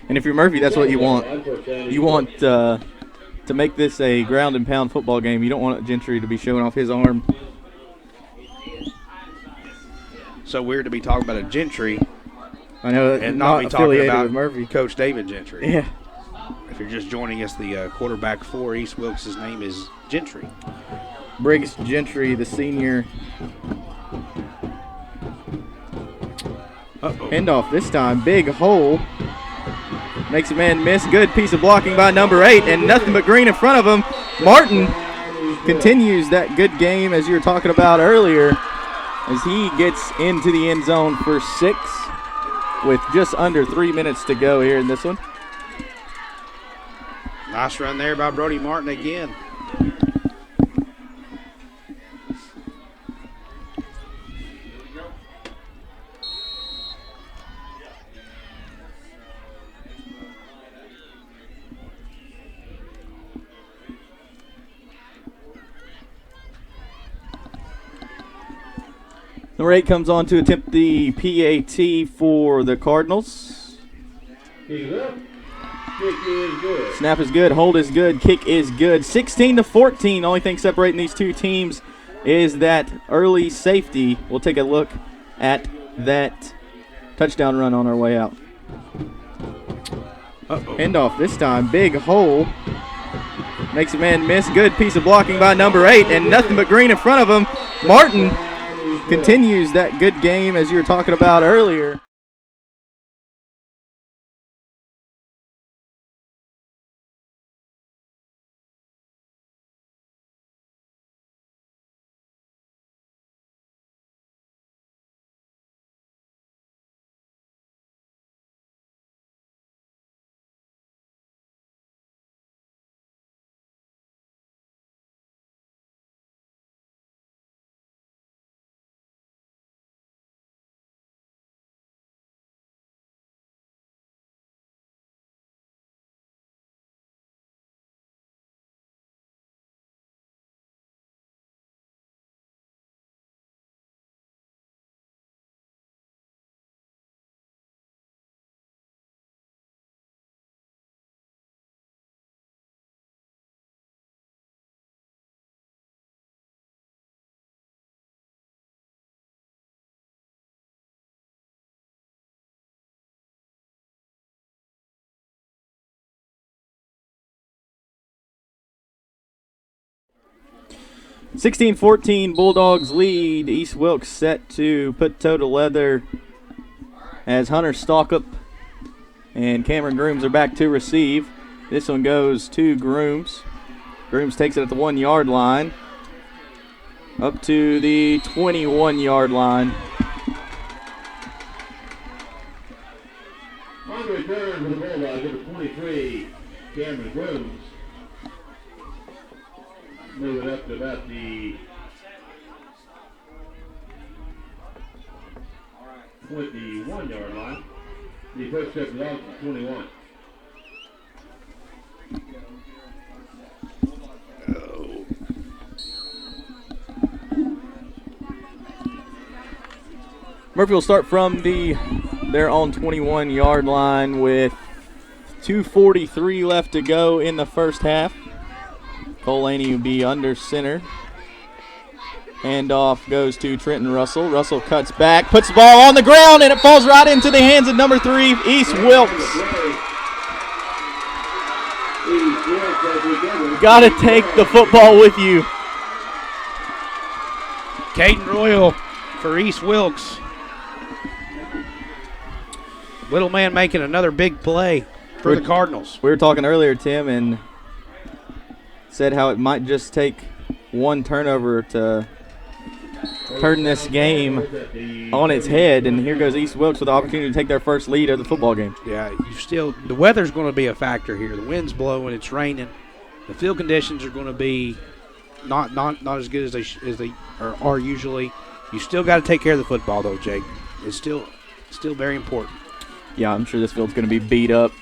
And if you're Murphy, that's what you want. You want to make this a ground and pound football game. You don't want Gentry to be showing off his arm. So weird to be talking about a Gentry, I know, and not be talking about Murphy. Coach David Gentry. Yeah. If you're just joining us, the quarterback for East Wilkes' name is Gentry. Briggs Gentry, the senior. Handoff this time, big hole. Makes a man miss. Good piece of blocking by number 8, and nothing but green in front of him. Martin continues that good game as you were talking about earlier, as he gets into the end zone for 6 with just under 3 minutes to go here in this one. Nice run there by Brody Martin again. Number 8 comes on to attempt the PAT for the Cardinals. Kick is good. Snap is good. Hold is good. Kick is good. 16-14. Only thing separating these two teams is that early safety. We'll take a look at that touchdown run on our way out. Handoff this time. Big hole. Makes a man miss. Good piece of blocking by number 8, and nothing but green in front of him. Martin continues that good game as you were talking about earlier. (16-14) Bulldogs lead. East Wilkes set to put toe to leather as Hunter Stalkup and Cameron Grooms are back to receive. This one goes to Grooms. Grooms takes it at the 1-yard line up to the 21-yard line. On the return for the Bulldogs, number 23, Cameron Grooms. Moving up to about the 21-yard line. The first step belongs to 21. Murphy will start from their own 21-yard line with 2:43 left to go in the first half. Cole Laney will be under center. Handoff goes to Trenton Russell. Russell cuts back, puts the ball on the ground, and it falls right into the hands of number 3, East Wilkes. Got to take the football with you. Caden Royal for East Wilkes. Little man making another big play for the Cardinals. We were talking earlier, Tim, and said how it might just take one turnover to turn this game on its head, and here goes East Wilkes with the opportunity to take their first lead of the football game. Yeah, the weather's going to be a factor here. The wind's blowing, it's raining. The field conditions are going to be not as good as they are usually. You still got to take care of the football, though, Jake. It's still very important. Yeah, I'm sure this field's going to be beat up.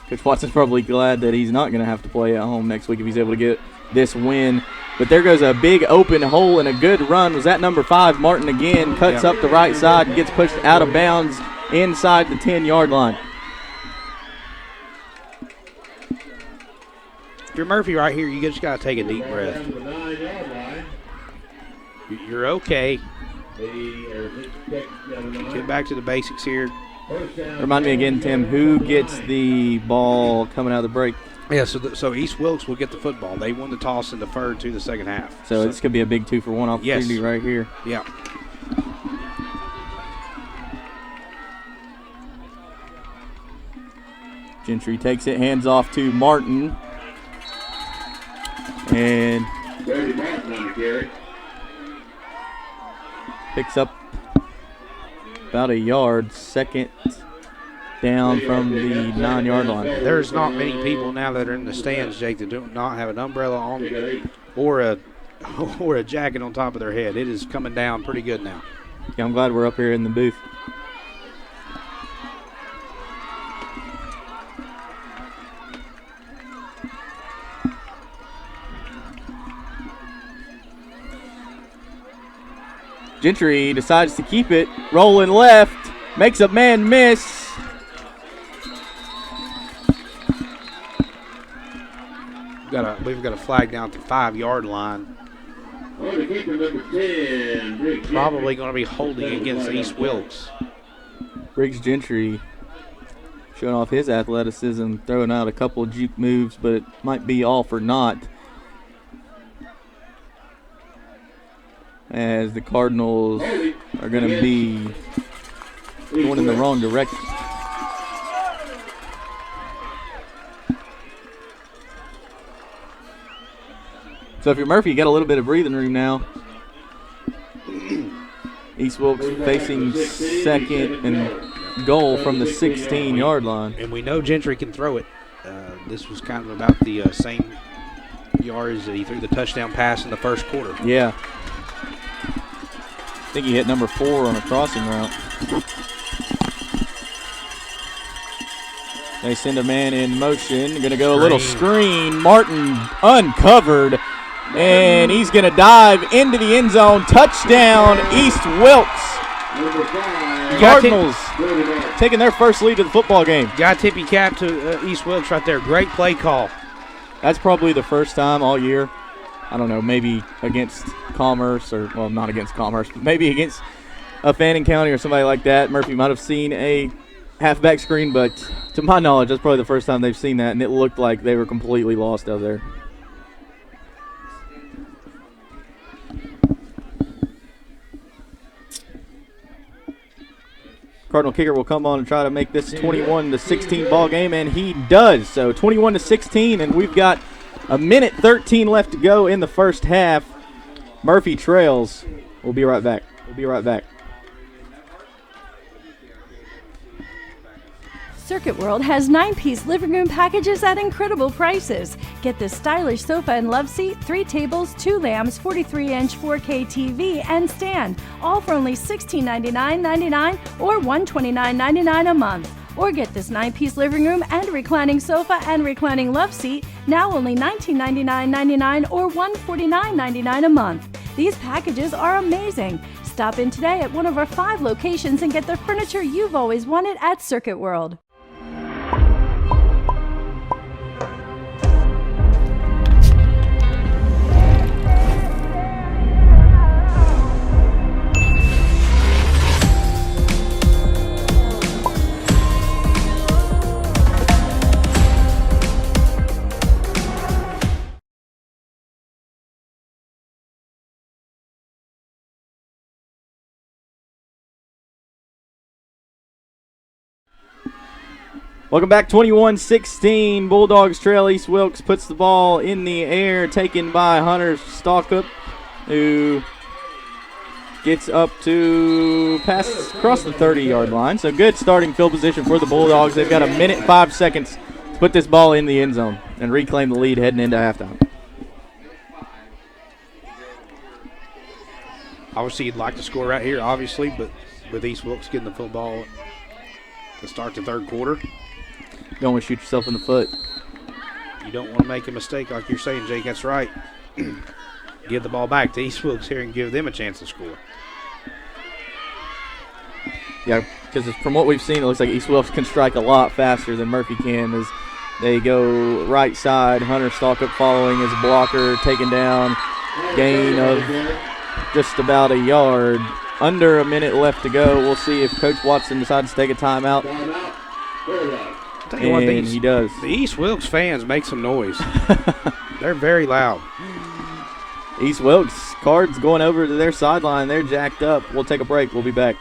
Coach Watson's probably glad that he's not going to have to play at home next week if he's able to get this win. But there goes a big open hole and a good run. Was that number 5, Martin again, cuts up the right side and gets pushed out of bounds inside the 10-yard line. If you're Murphy right here, you just got to take a deep breath. You're okay. Get back to the basics here. Remind me again, Tim, who gets the ball coming out of the break? Yeah, so East Wilkes will get the football. They won the toss and deferred to the second half. So this could be a big 2-for-1 opportunity right here. Yeah. Gentry takes it, hands off to Martin. And picks up about a yard, second down from the 9-yard line. There's not many people now that are in the stands, Jake, that do not have an umbrella on or a jacket on top of their head. It is coming down pretty good now. Yeah, I'm glad we're up here in the booth. Gentry decides to keep it, rolling left, makes a man miss. got a flag down at the 5-yard line. On the keeper, number 10, Briggs Probably going to be holding against East Wilkes. Briggs Gentry showing off his athleticism, throwing out a couple of juke moves, but it might be all for naught. As the Cardinals are going to be going in the wrong direction. So if you're Murphy, you got a little bit of breathing room now. East Wilkes facing second and goal from the 16-yard line. And we know Gentry can throw it. This was kind of about the same yards that he threw the touchdown pass in the first quarter. Yeah. I think he hit number 4 on a crossing route. They send a man in motion. Going to go a little screen. Martin uncovered. And he's going to dive into the end zone. Touchdown, East Wilkes. Cardinals taking their first lead of the football game. Got tip your cap to East Wilkes right there. Great play call. That's probably the first time all year. I don't know, maybe against Commerce or, well, not against Commerce, but maybe against Fannin County or somebody like that. Murphy might have seen a halfback screen, but to my knowledge, that's probably the first time they've seen that, and it looked like they were completely lost out there. Cardinal kicker will come on and try to make this 21-16 ball game, and he does. So 21-16, and we've got a minute 13 left to go in the first half. Murphy trails. We'll be right back. Circuit World has 9-piece living room packages at incredible prices. Get this stylish sofa and love seat, 3 tables, 2 lamps, 43-inch 4K TV, and stand, all for only $1699.99 or $129.99 a month. Or get this 9-piece living room and reclining sofa and reclining love seat, now only $1999.99 or $149.99 a month. These packages are amazing. Stop in today at one of our 5 locations and get the furniture you've always wanted at Circuit World. Welcome back, 21-16. Bulldogs trail. East Wilkes puts the ball in the air, taken by Hunter Stalkup, who gets up to pass across the 30-yard line. So good starting field position for the Bulldogs. They've got a minute 5 seconds to put this ball in the end zone and reclaim the lead heading into halftime. Obviously, you'd like to score right here, obviously, but with East Wilkes getting the football to start the third quarter, you don't want to shoot yourself in the foot. You don't want to make a mistake like you're saying, Jake. That's right. Give the ball back to East Wilkes here and give them a chance to score. Yeah, because from what we've seen, it looks like East Wilkes can strike a lot faster than Murphy can as they go right side. Hunter Stalkup following his blocker, taken down. Gain of just about a yard. Under a minute left to go. We'll see if Coach Watson decides to take a timeout. Tell you what, he does. The East Wilkes fans make some noise. They're very loud. East Wilkes, Cards going over to their sideline. They're jacked up. We'll take a break. We'll be back.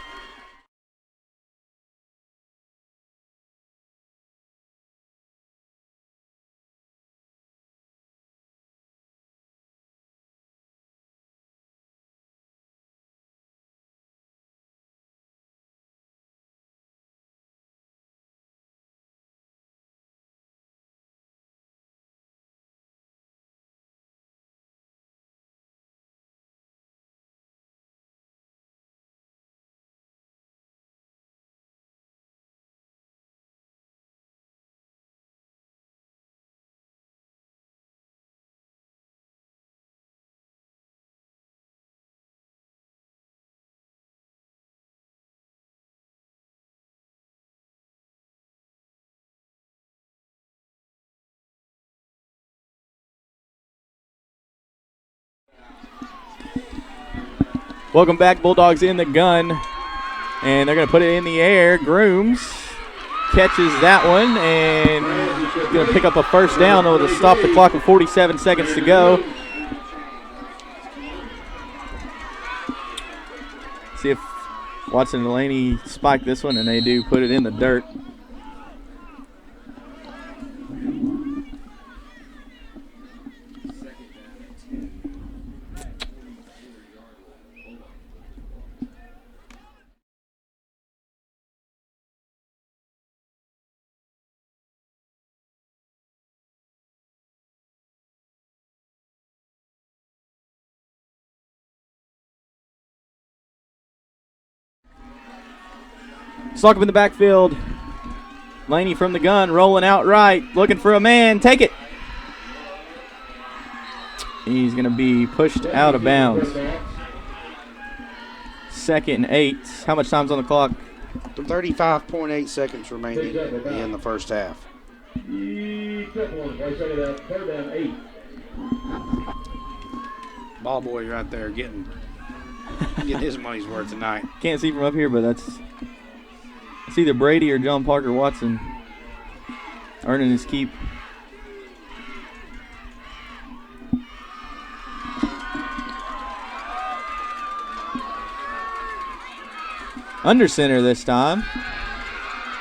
Welcome back, Bulldogs in the gun. And they're going to put it in the air. Grooms catches that one and going to pick up a first down. It'll stop the clock with 47 seconds to go. See if Watson and Delaney spike this one, and they do put it in the dirt. Stock up in the backfield. Laney from the gun, rolling out right, looking for a man. Take it. He's going to be pushed out of bounds. 2nd and 8. How much time's on the clock? 35.8 seconds remaining in the first half. Ball boy right there getting his money's worth tonight. Can't see from up here, but it's either Brady or John Parker Watson earning his keep. Under center this time.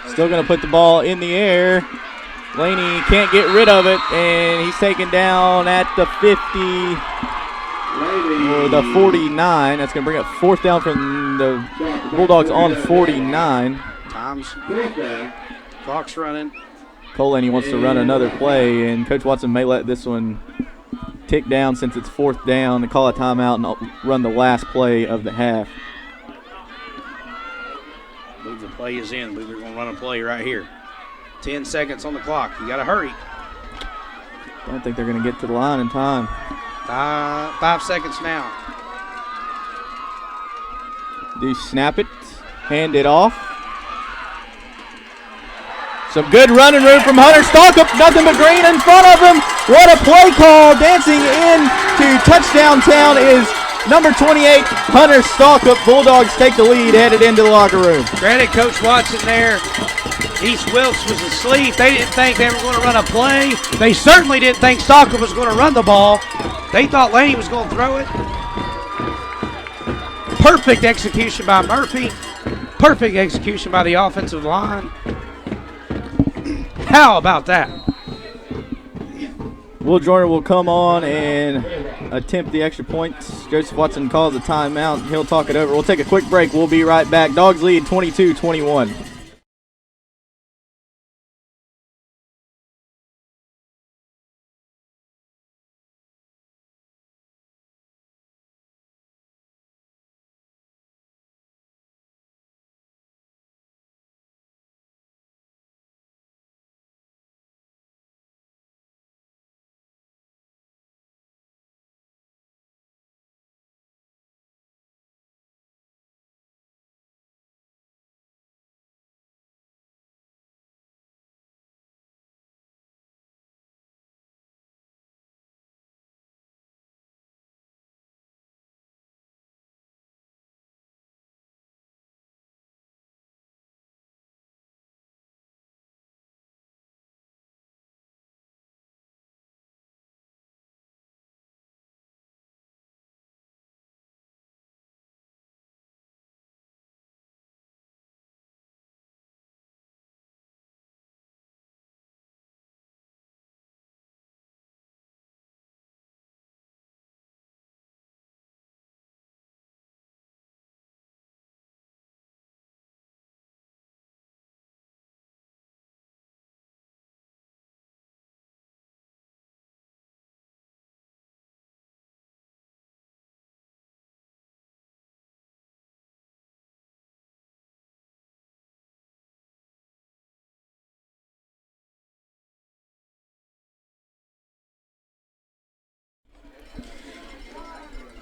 Still going to put the ball in the air. Laney can't get rid of it, and he's taken down at the 50 or the 49. That's going to bring up 4th down from the Bulldogs on 49. Clock's running. Cole Laney wants to run another play, and Coach Watson may let this one tick down since it's 4th down, and call a timeout and run the last play of the half. I believe the play is in. I believe they're going to run a play right here. 10 seconds on the clock. You got to hurry. Don't think they're going to get to the line in time. 5 seconds now. Do snap it, hand it off. Some good running room from Hunter Stalkup. Nothing but green in front of him. What a play call. Dancing in to touchdown town is number 28, Hunter Stalkup. Bulldogs take the lead, headed into the locker room. Credit Coach Watson there. East Wilkes was asleep. They didn't think they were going to run a play. They certainly didn't think Stalkup was going to run the ball. They thought Laney was going to throw it. Perfect execution by Murphy. Perfect execution by the offensive line. How about that? Will Joyner will come on and attempt the extra points. Joseph Watson calls a timeout. He'll talk it over. We'll take a quick break. We'll be right back. Dogs lead 22-21.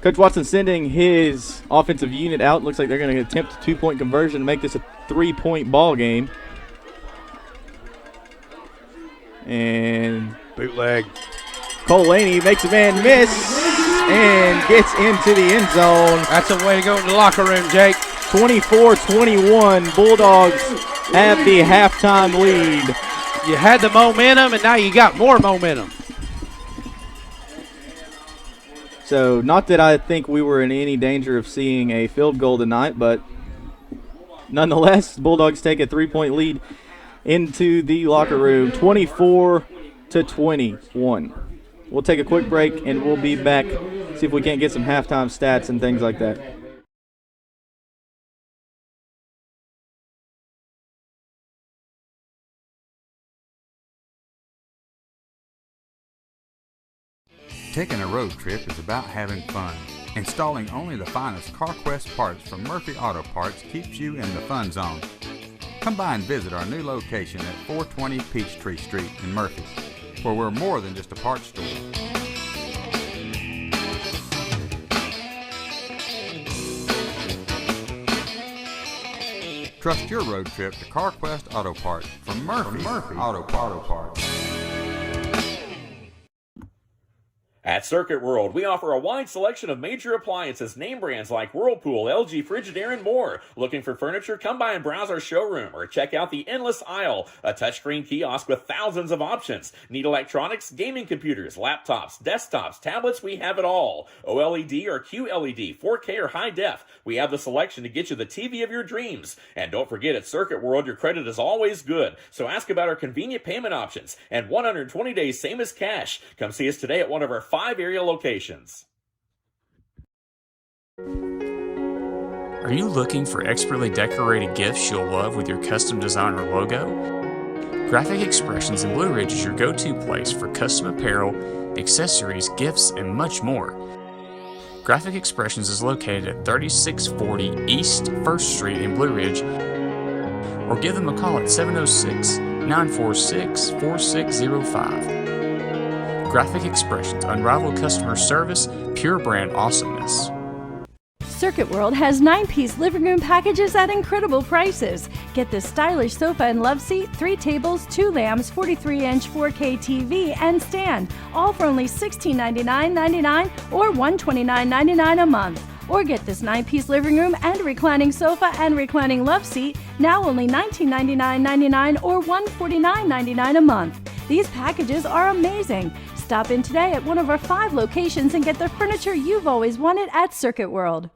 Coach Watson sending his offensive unit out. Looks like they're going to attempt a 2-point conversion to make this a 3-point ball game. And bootleg. Cole Laney makes a man miss. and gets into the end zone. That's a way to go in the locker room, Jake. 24-21. Bulldogs have the halftime lead. You had the momentum, and now you got more momentum. So not that I think we were in any danger of seeing a field goal tonight, but nonetheless, Bulldogs take a 3-point lead into the locker room, 24-21. We'll take a quick break, and we'll be back, see if we can't get some halftime stats and things like that. Taking a road trip is about having fun. Installing only the finest CarQuest parts from Murphy Auto Parts keeps you in the fun zone. Come by and visit our new location at 420 Peachtree Street in Murphy, where we're more than just a parts store. Trust your road trip to CarQuest Auto Parts from Murphy Auto Parts. At Circuit World, we offer a wide selection of major appliances, name brands like Whirlpool, LG, Frigidaire, and more. Looking for furniture? Come by and browse our showroom or check out the endless aisle, a touchscreen kiosk with thousands of options. Need electronics, gaming computers, laptops, desktops, tablets? We have it all. OLED or QLED, 4K or high def. We have the selection to get you the TV of your dreams. And don't forget, at Circuit World, your credit is always good. So ask about our convenient payment options and 120 days same as cash. Come see us today at one of our 5 area locations. Are you looking for expertly decorated gifts you'll love with your custom design or logo? Graphic Expressions in Blue Ridge is your go-to place for custom apparel, accessories, gifts, and much more. Graphic Expressions is located at 3640 East 1st Street in Blue Ridge, or give them a call at 706-946-4605. Graphic Expressions, unrivaled customer service, pure brand awesomeness. Circuit World has 9-piece living room packages at incredible prices. Get this stylish sofa and love seat, 3 tables, 2 lamps, 43-inch 4K TV, and stand, all for only $1699.99 or $129.99 a month. Or get this 9-piece living room and reclining sofa and reclining love seat, now only $1999.99 or $149.99 a month. These packages are amazing. Stop in today at one of our 5 locations and get the furniture you've always wanted at Circuit World.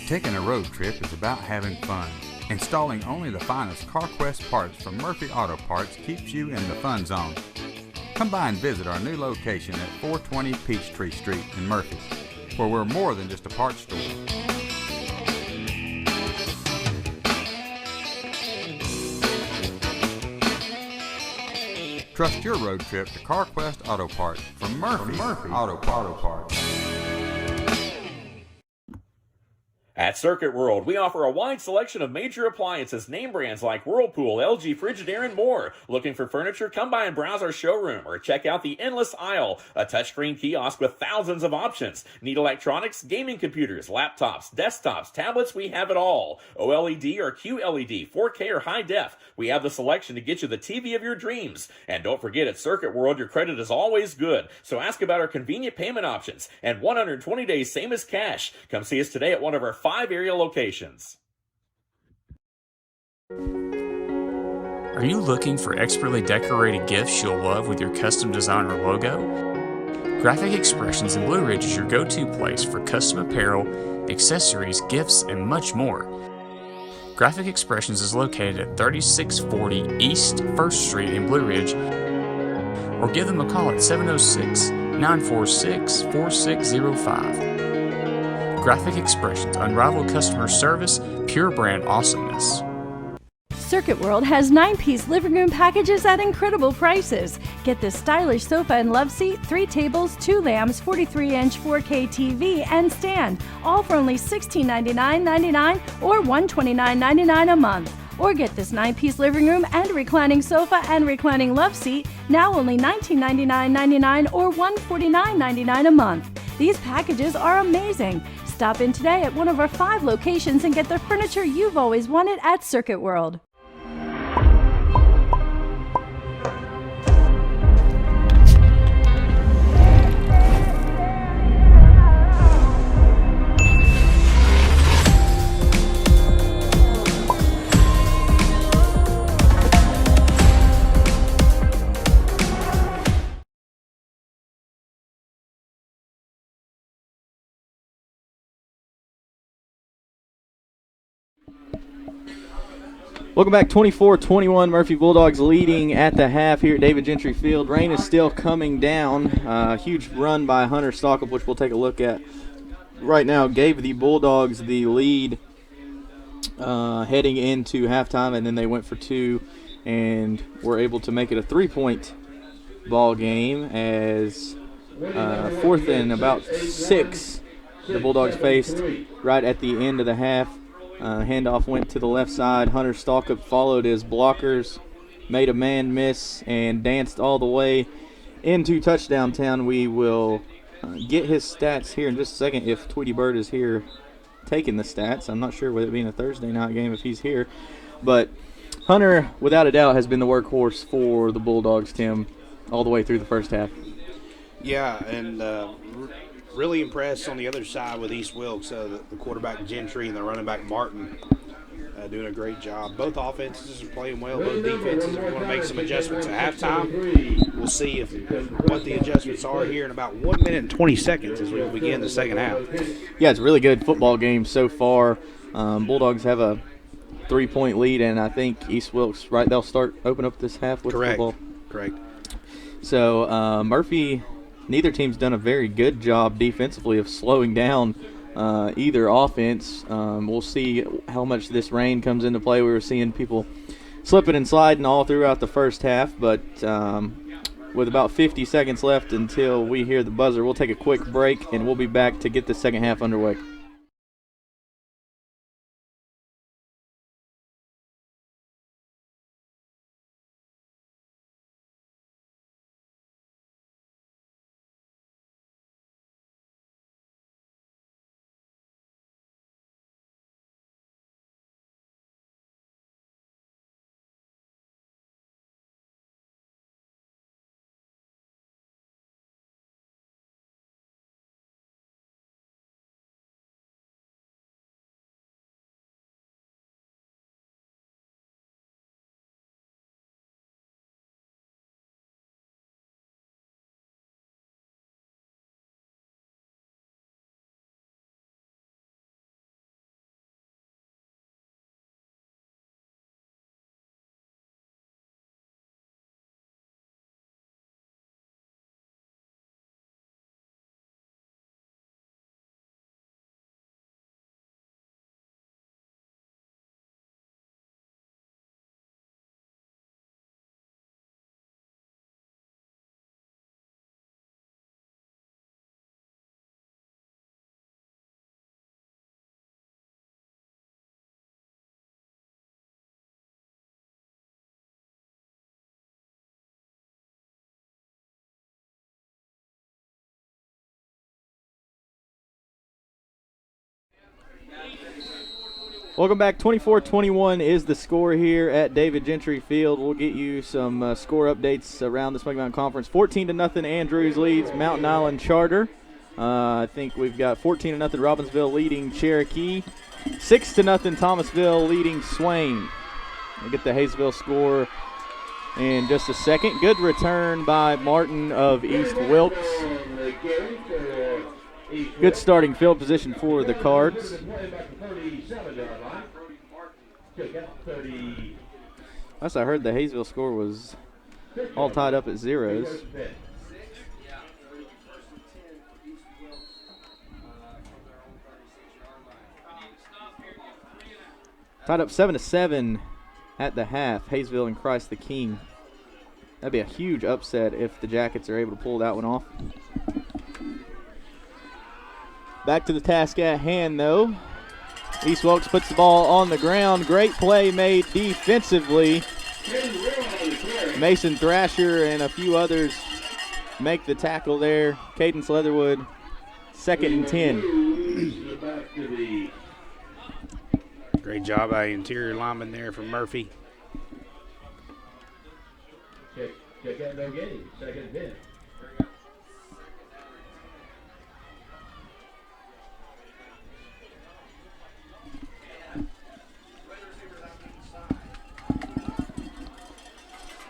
Taking a road trip is about having fun. Installing only the finest CarQuest parts from Murphy Auto Parts keeps you in the fun zone. Come by and visit our new location at 420 Peachtree Street in Murphy, where we're more than just a parts store. Trust your road trip to CarQuest Auto Parts from Murphy Auto Parts. At Circuit World, we offer a wide selection of major appliances, name brands like Whirlpool, LG, Frigidaire, and more. Looking for furniture? Come by and browse our showroom or check out the endless aisle, a touchscreen kiosk with thousands of options. Need electronics, gaming computers, laptops, desktops, tablets? We have it all. OLED or QLED, 4K or high def. We have the selection to get you the TV of your dreams. And don't forget, at Circuit World, your credit is always good. So ask about our convenient payment options and 120 days same as cash. Come see us today at one of our 5 area locations. Are you looking for expertly decorated gifts you'll love with your custom design or logo? Graphic Expressions in Blue Ridge is your go-to place for custom apparel, accessories, gifts, and much more. Graphic Expressions is located at 3640 East 1st Street in Blue Ridge, or give them a call at 706-946-4605. Graphic Expressions, unrivaled customer service, pure brand awesomeness. Circuit World has 9-piece living room packages at incredible prices. Get this stylish sofa and love seat, 3 tables, 2 lamps, 43-inch 4K TV, and stand, all for only $1699.99 or $129.99 a month. Or get this 9-piece living room and reclining sofa and reclining love seat, now only $1999.99 or $149.99 a month. These packages are amazing. Stop in today at one of our 5 locations and get the furniture you've always wanted at Circuit World. Welcome back. 24-21 Murphy Bulldogs leading at the half here at David Gentry Field. Rain is still coming down. Huge run by Hunter Stockup, which we'll take a look at right now, gave the Bulldogs the lead heading into halftime, and then they went for 2 and were able to make it a 3-point ball game as 4th and about 6 the Bulldogs faced right at the end of the half. Handoff went to the left side. Hunter Stockup followed his blockers, made a man miss, and danced all the way into touchdown town. We will get his stats here in just a second if Tweety Bird is here taking the stats. I'm not sure with it being a Thursday night game if he's here. But Hunter, without a doubt, has been the workhorse for the Bulldogs, Tim, all the way through the first half. Yeah, and really impressed on the other side with East Wilkes, the quarterback Gentry and the running back Martin doing a great job. Both offenses are playing well, both defenses. If we want to make some adjustments at halftime, we'll see what the adjustments are here in about 1 minute and 20 seconds as we begin the second half. Yeah, it's a really good football game so far. Bulldogs have a 3-point lead, and I think East Wilkes, right, they'll open up this half with football. Correct. So Murphy, neither team's done a very good job defensively of slowing down either offense. We'll see how much this rain comes into play. We were seeing people slipping and sliding all throughout the first half, but with about 50 seconds left until we hear the buzzer, we'll take a quick break, and we'll be back to get the second half underway. Welcome back. 24-21 is the score here at David Gentry Field. We'll get you some score updates around the Smoky Mountain Conference. 14-0 Andrews leads Mountain Island Charter. I think we've got 14-0 Robbinsville leading Cherokee. 6-0 Thomasville leading Swain. We'll get the Hayesville score in just a second. Good return by Martin of East Wilkes. Good starting field position for the Cards. Last I heard, the Hayesville score was all tied up at zeros. Tied up 7-7 at the half, Hayesville and Christ the King. That'd be a huge upset if the Jackets are able to pull that one off. Back to the task at hand, though. East Wilkes puts the ball on the ground. Great play made defensively. Mason Thrasher and a few others make the tackle there. Cadence Leatherwood, 2nd and 10. Great job by interior lineman there from Murphy. Check out no gain. 2nd and 10.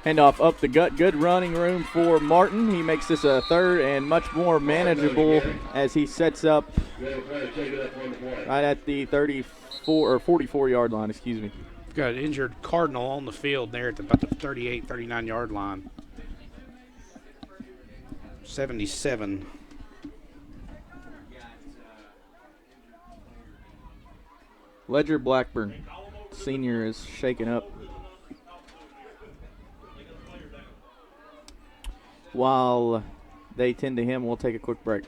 Handoff up the gut. Good running room for Martin. He makes this a 3rd and much more manageable as he sets up right at the 34 or 44-yard line, excuse me. We've got an injured Cardinal on the field there at about the 38, 39-yard line. 77. Ledger Blackburn, senior, is shaken up. While they tend to him, we'll take a quick break.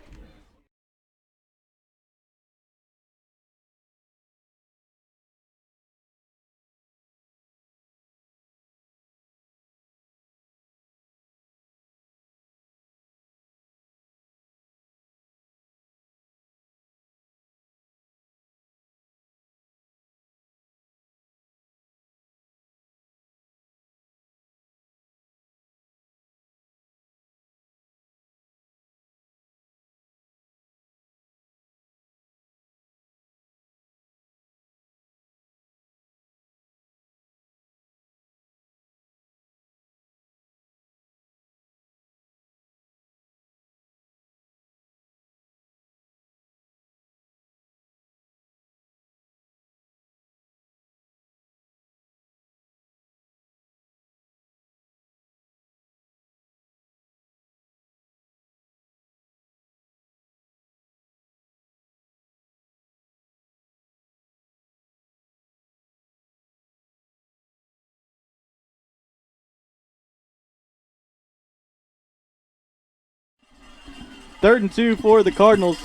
Third and 2 for the Cardinals.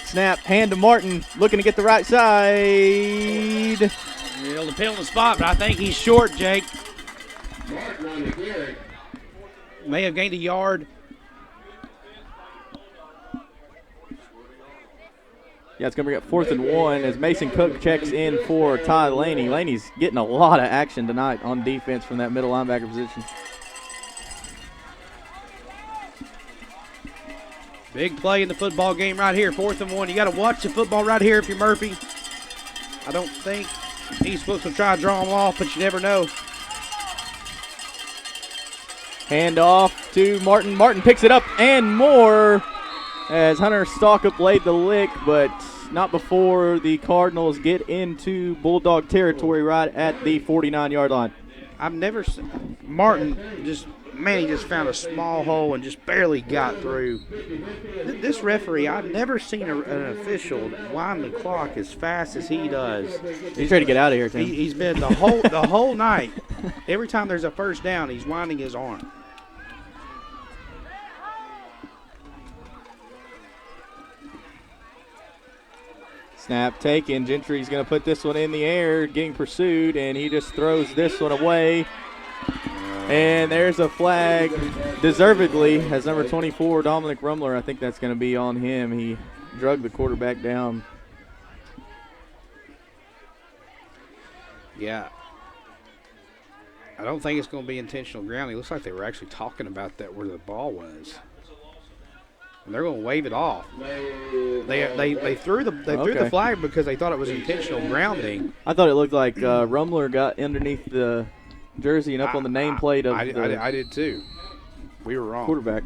Snap, hand to Martin, looking to get the right side. He'll depend on the spot, but I think he's short, Jake. Martin on the carry. May have gained a yard. Yeah, it's going to bring up 4th and 1 as Mason Cook checks in for Ty Laney. Laney's getting a lot of action tonight on defense from that middle linebacker position. Big play in the football game right here, 4th and 1. You got to watch the football right here if you're Murphy. I don't think East Wilkes will try to draw them off, but you never know. Hand off to Martin. Martin picks it up and more as Hunter Stalkup laid the lick, but not before the Cardinals get into Bulldog territory right at the 49-yard line. I've never seen Martin he just found a small hole and just barely got through. This referee, I've never seen an official wind the clock as fast as he does. He's trying to get out of here, Tim. He's been the whole night. Every time there's a first down, he's winding his arm. Snap taken. Gentry's going to put this one in the air, getting pursued, and he just throws this one away. And there's a flag, deservedly, as number 24, Dominic Rumler. I think that's going to be on him. He drug the quarterback down. Yeah. I don't think it's going to be intentional grounding. It looks like they were actually talking about that where the ball was. And they're going to wave it off. They threw the flag because they thought it was intentional grounding. I thought it looked like Rumler got underneath the jersey and up on the nameplate of I did too. We were wrong. Quarterback.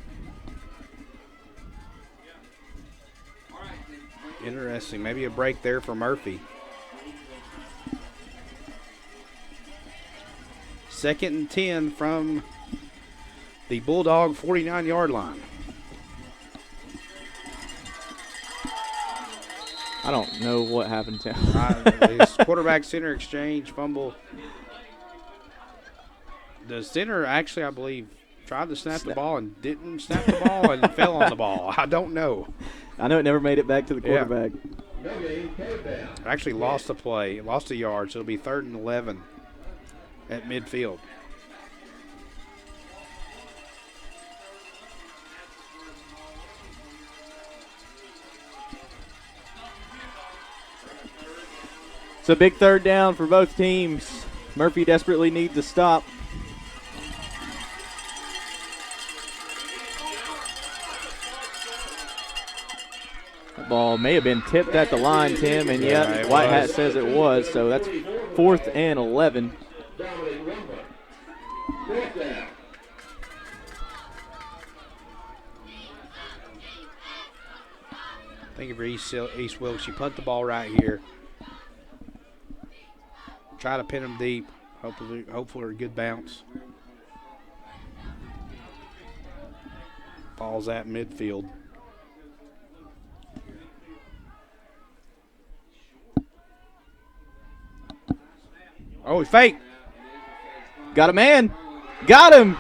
Interesting. Maybe a break there for Murphy. 2nd and 10 from the Bulldog 49-yard line. I don't know what happened to him. This quarterback center exchange fumble. The center actually, I believe, tried to snap the ball and didn't snap the ball and fell on the ball. I don't know. I know it never made it back to the quarterback. Yeah. Actually lost a play, lost a yard, so it'll be 3rd and 11 at midfield. It's a big 3rd down for both teams. Murphy desperately needs a stop. The ball may have been tipped at the line, Tim, and yet White Hat says it was. So that's 4th and 11. Thank you for East Wilkes. You punt the ball right here. Try to pin them deep. Hopefully a good bounce. Ball's at midfield. Oh, he faked. Got a man. Got him.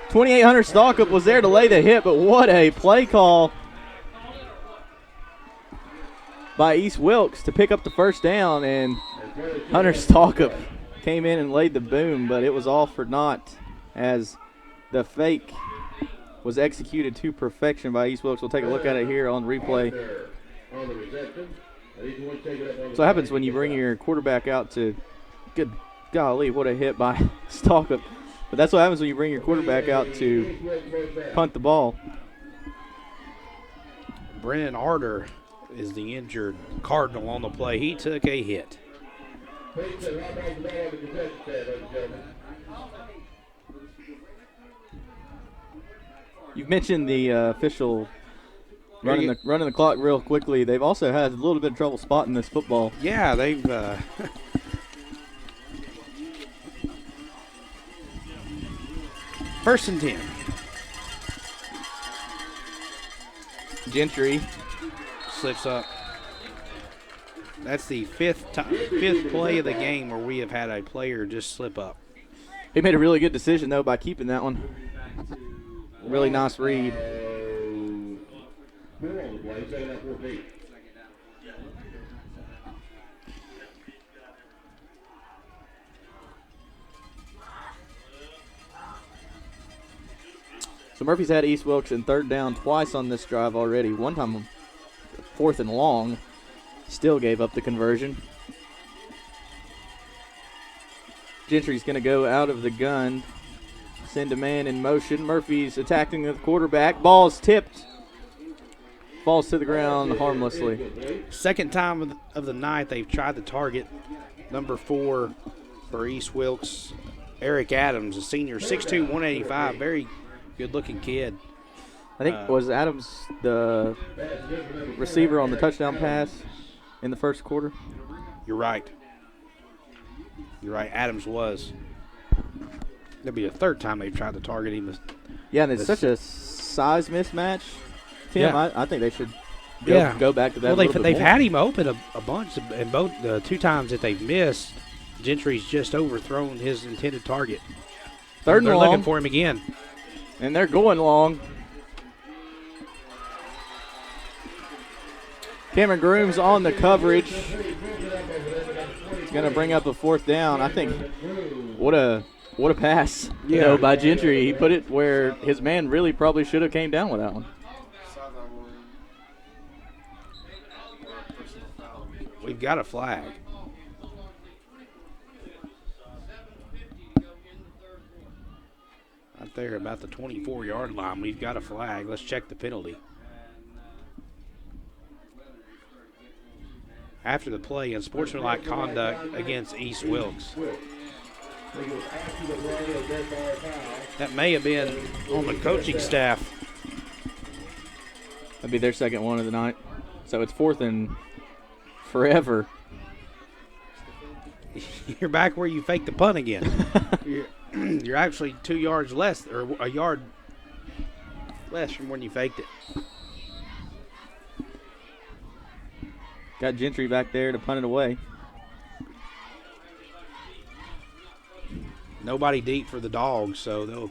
2800 Stalkup was there to lay the hit, but what a play call by East Wilkes to pick up the 1st down, and Hunter Stalkup came in and laid the boom, but it was all for naught as the fake was executed to perfection by East Wilkes. We'll take a look at it here on replay. So what happens when you bring your quarterback out to, good golly, what a hit by Stalkup. But that's what happens when you bring your quarterback out to punt the ball. Brennan Arter is the injured Cardinal on the play. He took a hit. You've mentioned the official running the clock real quickly. They've also had a little bit of trouble spotting this football. Yeah, they've First and 10. Gentry slips up. That's the fifth play of the game where we have had a player just slip up. He made a really good decision, though, by keeping that one. Really nice read. So Murphy's had East Wilkes in 3rd down twice on this drive already. One time 4th and long. Still gave up the conversion. Gentry's going to go out of the gun. Send a man in motion. Murphy's attacking the quarterback. Ball's tipped. Falls to the ground harmlessly. 2nd time of the night they've tried to target number 4 for East Wilkes, Eric Adams, a senior, 6'2", 185, very good-looking kid. I think was Adams the receiver on the touchdown pass in the 1st quarter? You're right. Adams was. That'll be the 3rd time they've tried to target him. Yeah, and it's such a size mismatch. Tim, Yeah. I think they should go back to that. Well, they've they've had him open a bunch, and both the 2 times that they've missed, Gentry's just overthrown his intended target. 3rd and They're long. looking for him again. And they're going long. Cameron Grooms on the coverage. It's going to bring up a 4th down. I think what a pass by Gentry. He put it where his man really probably should have came down with that one. We've got a flag. right there about the 24-yard line. We've got a flag. Let's check the penalty. After the play, unsportsmanlike conduct against East Wilkes. That may have been on the coaching staff. That'd be their second one of the night. So it's 4th and forever. You're back where you faked the punt again. You're actually 2 yards less, or a yard less from when you faked it. Got Gentry back there to punt it away. Nobody deep for the Dogs, so they'll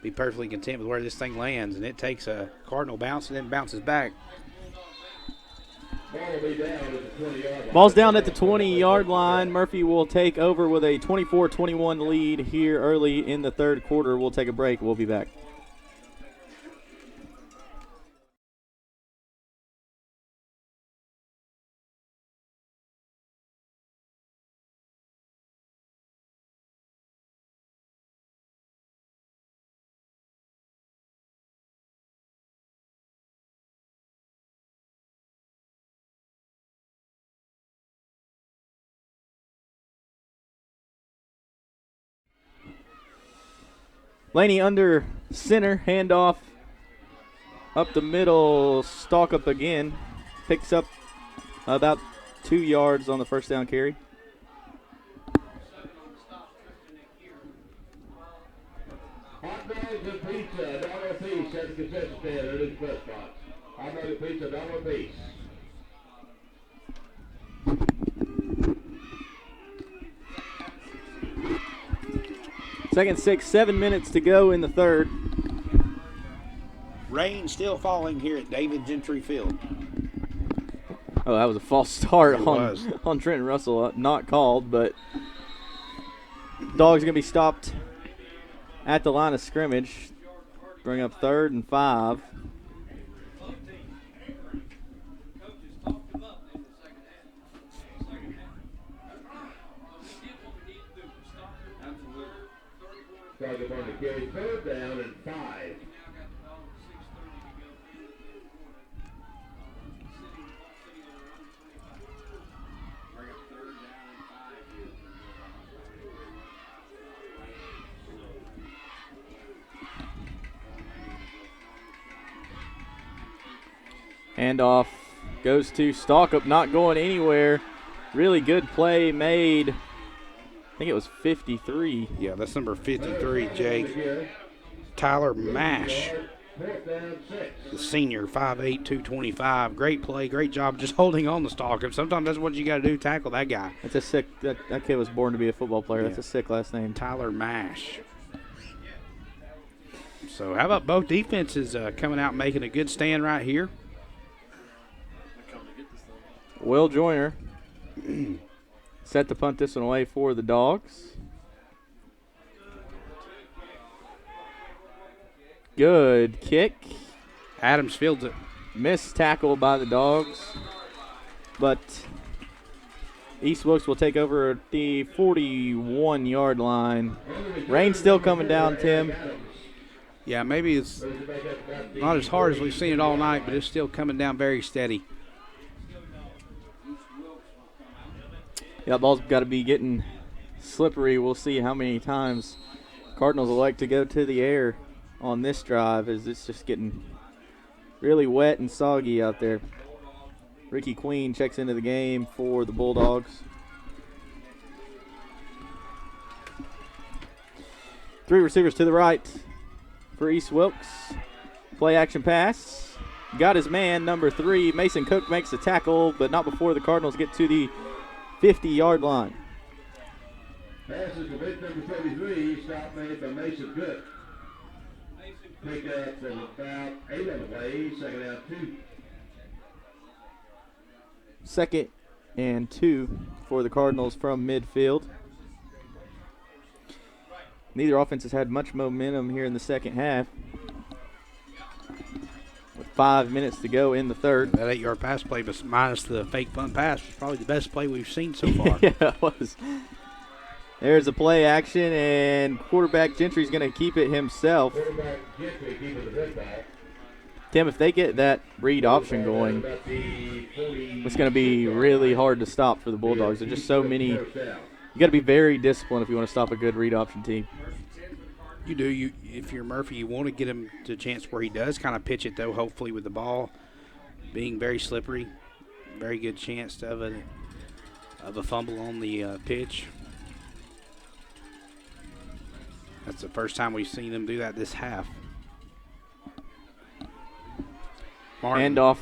be perfectly content with where this thing lands. And it takes a Cardinal bounce and then bounces back. Ball's down at the 20-yard line. Murphy will take over with a 24-21 lead here early in the third quarter. We'll take a break. We'll be back. Laney under center, handoff up the middle, stalk up again. Picks up about 2 yards on the first down carry. Hot dogs and pizza, $1 a piece at the concession stand or the express box. Hot dog and pizza, $1 a piece. Second 6, 7 minutes to go in the third. Rain still falling here at David Gentry Field. Oh, that was a false start It on was. on Trenton Russell. Not called, but Dogs going to be stopped at the line of scrimmage. Bring up 3rd and 5. Target on the carry, 3rd down and 5. Handoff goes to Stalkup, not going anywhere. Really good play made. I think it was 53. Yeah, that's number 53, Jake. Tyler Mash, the senior, 5'8", 225. Great play, great job just holding on the Stalkup. Sometimes that's what you got to do, tackle that guy. That's a sick. That kid was born to be a football player. Yeah. That's a sick last name. Tyler Mash. So how about both defenses coming out and making a good stand right here? Will Joyner set to punt this one away for the Dogs. Good kick. Adams fields it. Missed tackle by the Dogs. But East Wilkes will take over at the 41-yard line. Rain still coming down, Tim. Yeah, maybe it's not as hard as we've seen it all night, but it's still coming down very steady. Yeah, ball's got to be getting slippery. We'll see how many times Cardinals will like to go to the air on this drive, as it's just getting really wet and soggy out there. Ricky Queen checks into the game for the Bulldogs. 3 receivers to the right for East Wilkes. Play action pass. Got his man, number 3. Mason Cook makes the tackle, but not before the Cardinals get to the 50-yard line. Passes to big number 33, stop made by Mason Cook. Pick up from about 8 on the play, second out 2. 2nd and 2 for the Cardinals from midfield. Neither offense has had much momentum here in the second half. With 5 minutes to go in the third. That 8-yard pass play, but minus the fake punt pass, was probably the best play we've seen so far. Yeah, it was. There's a play action, and quarterback Gentry's going to keep it himself. Quarterback Gentry keeping the football. Tim, if they get that read option going, it's going to be really hard to stop for the Bulldogs. There's just so many. You got to be very disciplined if you want to stop a good read option team. You do. If you're Murphy, you want to get him to a chance where he does kind of pitch it, though, hopefully with the ball being very slippery. Very good chance of a fumble on the pitch. That's the first time we've seen them do that this half. Martin. Handoff.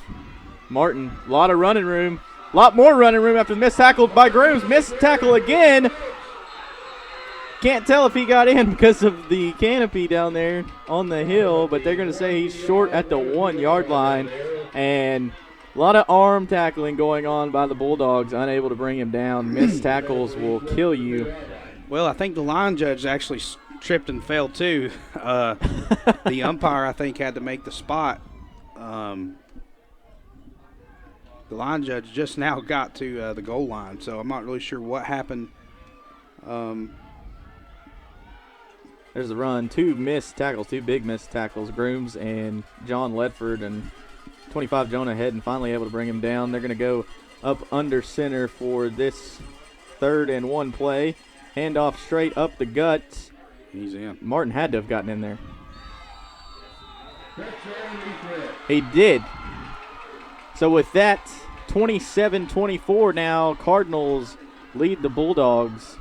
Martin, a lot of running room. A lot more running room after the missed tackle by Grooms. Missed tackle again. Can't tell if he got in because of the canopy down there on the hill, but they're going to say he's short at the 1 yard line. And a lot of arm tackling going on by the Bulldogs, unable to bring him down. Missed tackles will kill you. Well, I think the line judge actually tripped and fell too. The umpire, I think, had to make the spot. The line judge just now got to the goal line, so I'm not really sure what happened. There's the run. Two big missed tackles. Grooms and John Ledford, and 25 Jonah Head, and finally able to bring him down. They're going to go up under center for this 3rd and 1 play. Handoff straight up the gut. He's in. Martin had to have gotten in there. He did. So with that, 27-24 now, Cardinals lead the Bulldogs.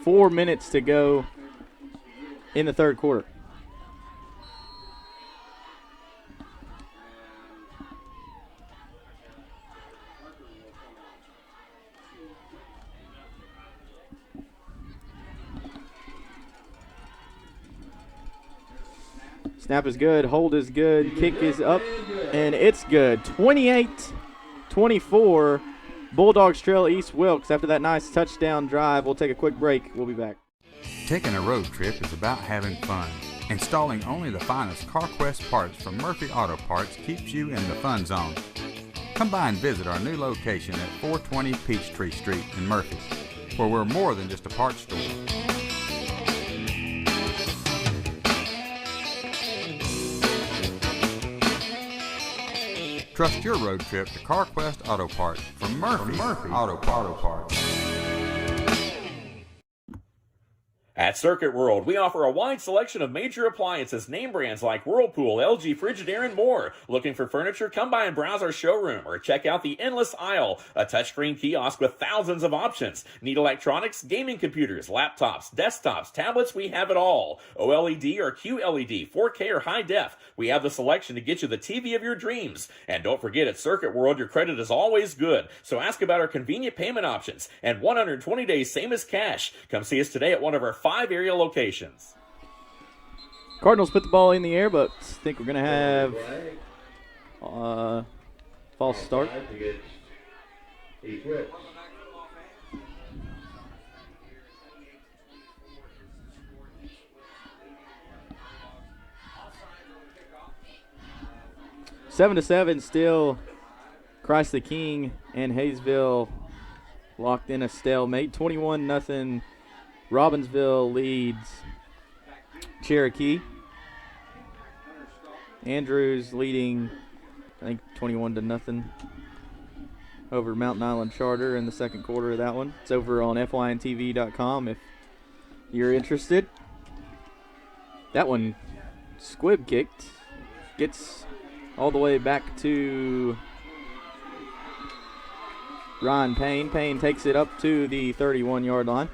4 minutes to go in the 3rd quarter. Snap is good, hold is good, kick is up, and it's good. 28-24, Bulldogs trail East Wilkes after that nice touchdown drive. We'll take a quick break. We'll be back. Taking a road trip is about having fun. Installing only the finest CarQuest parts from Murphy Auto Parts keeps you in the fun zone. Come by and visit our new location at 420 Peachtree Street in Murphy, where we're more than just a parts store. Trust your road trip to CarQuest Auto Parts from Murphy Auto Parts. At Circuit World, we offer a wide selection of major appliances, name brands like Whirlpool, LG, Frigidaire, and more. Looking for furniture? Come by and browse our showroom or check out the Endless Aisle, a touchscreen kiosk with thousands of options. Need electronics, gaming computers, laptops, desktops, tablets? We have it all. OLED or QLED, 4K or high def. We have the selection to get you the TV of your dreams. And don't forget, at Circuit World, your credit is always good. So ask about our convenient payment options and 120 days, same as cash. Come see us today at one of our 5 area locations. Cardinals put the ball in the air, but I think we're going to have false start. 7-7 still. Christ the King and Hayesville locked in a stalemate. 21-0. Robbinsville leads Cherokee. Andrews leading, I think, 21-0 over Mountain Island Charter in the 2nd quarter of that one. It's over on fyntv.com if you're interested. That one, squib kicked, gets all the way back to Ryan Payne. Payne takes it up to the 31-yard line.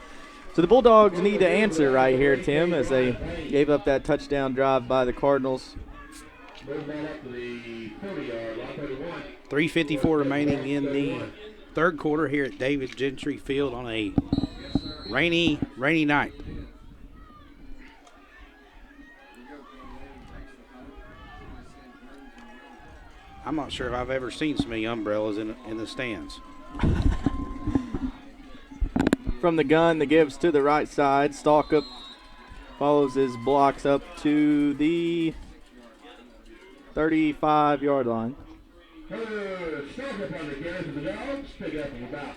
So the Bulldogs need to answer right here, Tim, as they gave up that touchdown drive by the Cardinals. 3:54 remaining in the 3rd quarter here at David Gentry Field on a rainy night. I'm not sure if I've ever seen so many umbrellas in the stands. From the gun, the gives to the right side. Stalkup follows his blocks up to the 35-yard line. Stalkup on the carry for the Dogs. Pick up about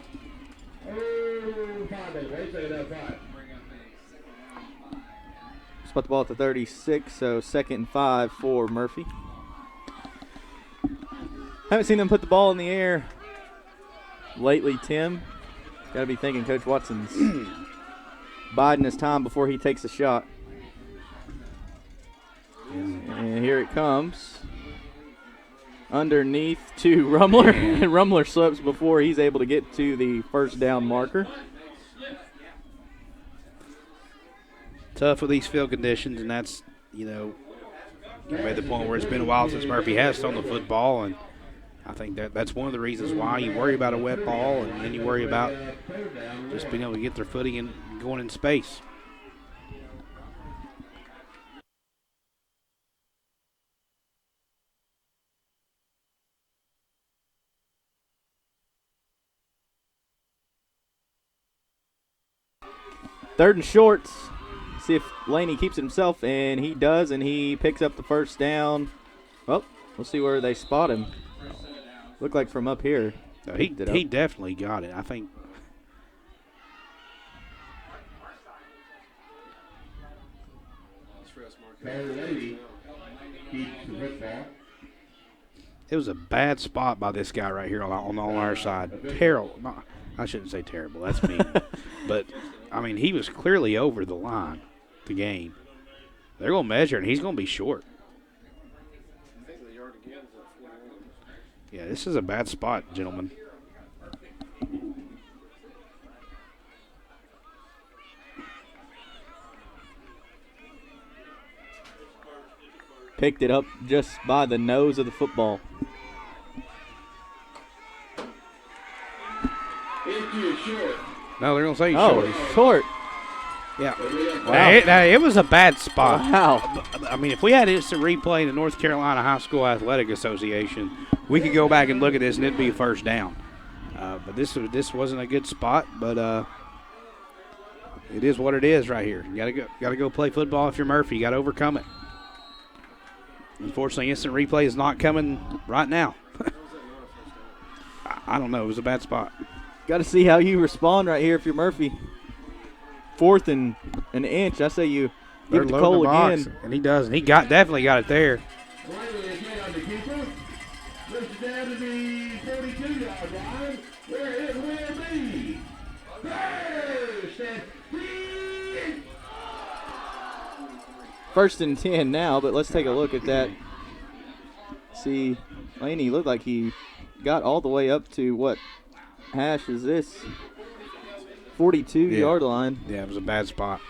Oh, 5 on the play, second down 5. Spot the ball at the 36, so 2nd and 5 for Murphy. Haven't seen them put the ball in the air lately, Tim. Got to be thinking Coach Watson's biding his time before he takes a shot. And here it comes. Underneath to Rumler. And Rumler slips before he's able to get to the first down marker. Tough with these field conditions, and that's, you made the point where it's been a while since Murphy has thrown the football, and I think that's one of the reasons why you worry about a wet ball, and then you worry about just being able to get their footing and going in space. Third and short. See if Laney keeps it himself, and he does, and he picks up the first down. Well, we'll see where they spot him. Look like from up here. No, he definitely got it. I think. It was a bad spot by this guy right here on our side. Terrible. I shouldn't say terrible. That's mean. But, I mean, he was clearly over the line, the game. They're going to measure, and he's going to be short. Yeah, this is a bad spot, gentlemen. Picked it up just by the nose of the football. No, they're going to say he's short. Short. Yeah. Wow. Now, it was a bad spot. Wow. I mean, if we had instant replay in the North Carolina High School Athletic Association, we could go back and look at this, and it'd be a first down. But this wasn't a good spot, but it is what it is right here. You gotta go play football if you're Murphy. You got to overcome it. Unfortunately, instant replay is not coming right now. I don't know. It was a bad spot. Got to see how you respond right here if you're Murphy. 4th and an inch. I say you give it to Cole again. And he does. And he definitely got it there. Down to the 42-yard line, where it will be. First and 10 now, but let's take a look at that. See, Laney looked like he got all the way up to what hash is this? 42-yard line. Yeah, it was a bad spot.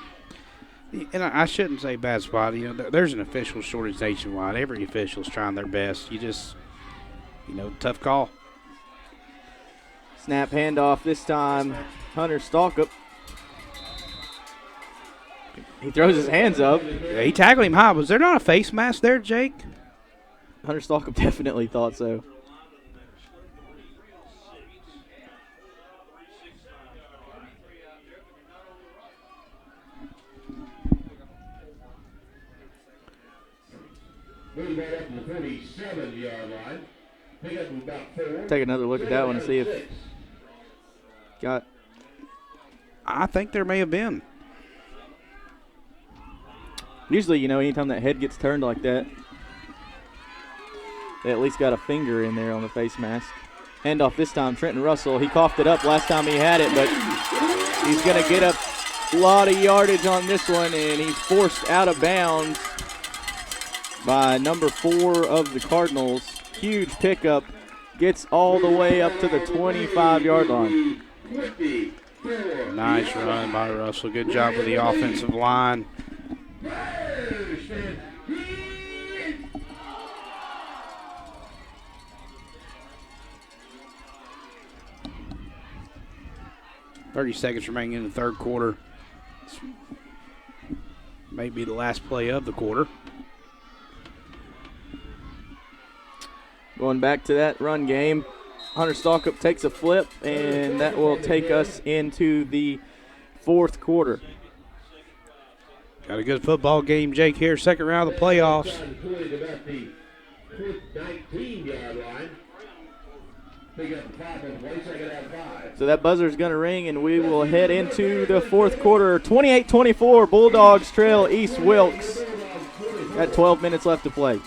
And I shouldn't say bad spot. There's an official shortage nationwide. Every official's trying their best. You just, tough call. Snap handoff this time. Hunter Stalkup. He throws his hands up. Yeah, he tackled him high. Was there not a face mask there, Jake? Hunter Stalkup definitely thought so. Moving back up to the 47-yard line. Pick up about 4. Take another look at that one and see if got. I think there may have been. Usually, anytime that head gets turned like that, they at least got a finger in there on the face mask. Handoff this time, Trenton Russell. He coughed it up last time he had it, but he's going to get a lot of yardage on this one, and he's forced out of bounds by number 4 of the Cardinals. Huge pickup. Gets all the way up to the 25-yard line. Nice run by Russell. Good job with the offensive line. .30 seconds remaining in the third quarter. This may be the last play of the quarter. Going back to that run game, Hunter Stalkup takes a flip, and that will take us into the fourth quarter. Got a good football game, Jake, here. Second round of the playoffs. Pick up the 5 on the play, second down 5. So that buzzer's going to ring, and we will head into the fourth quarter. 28-24, Bulldogs trail East Wilkes. Got 12 minutes left to play.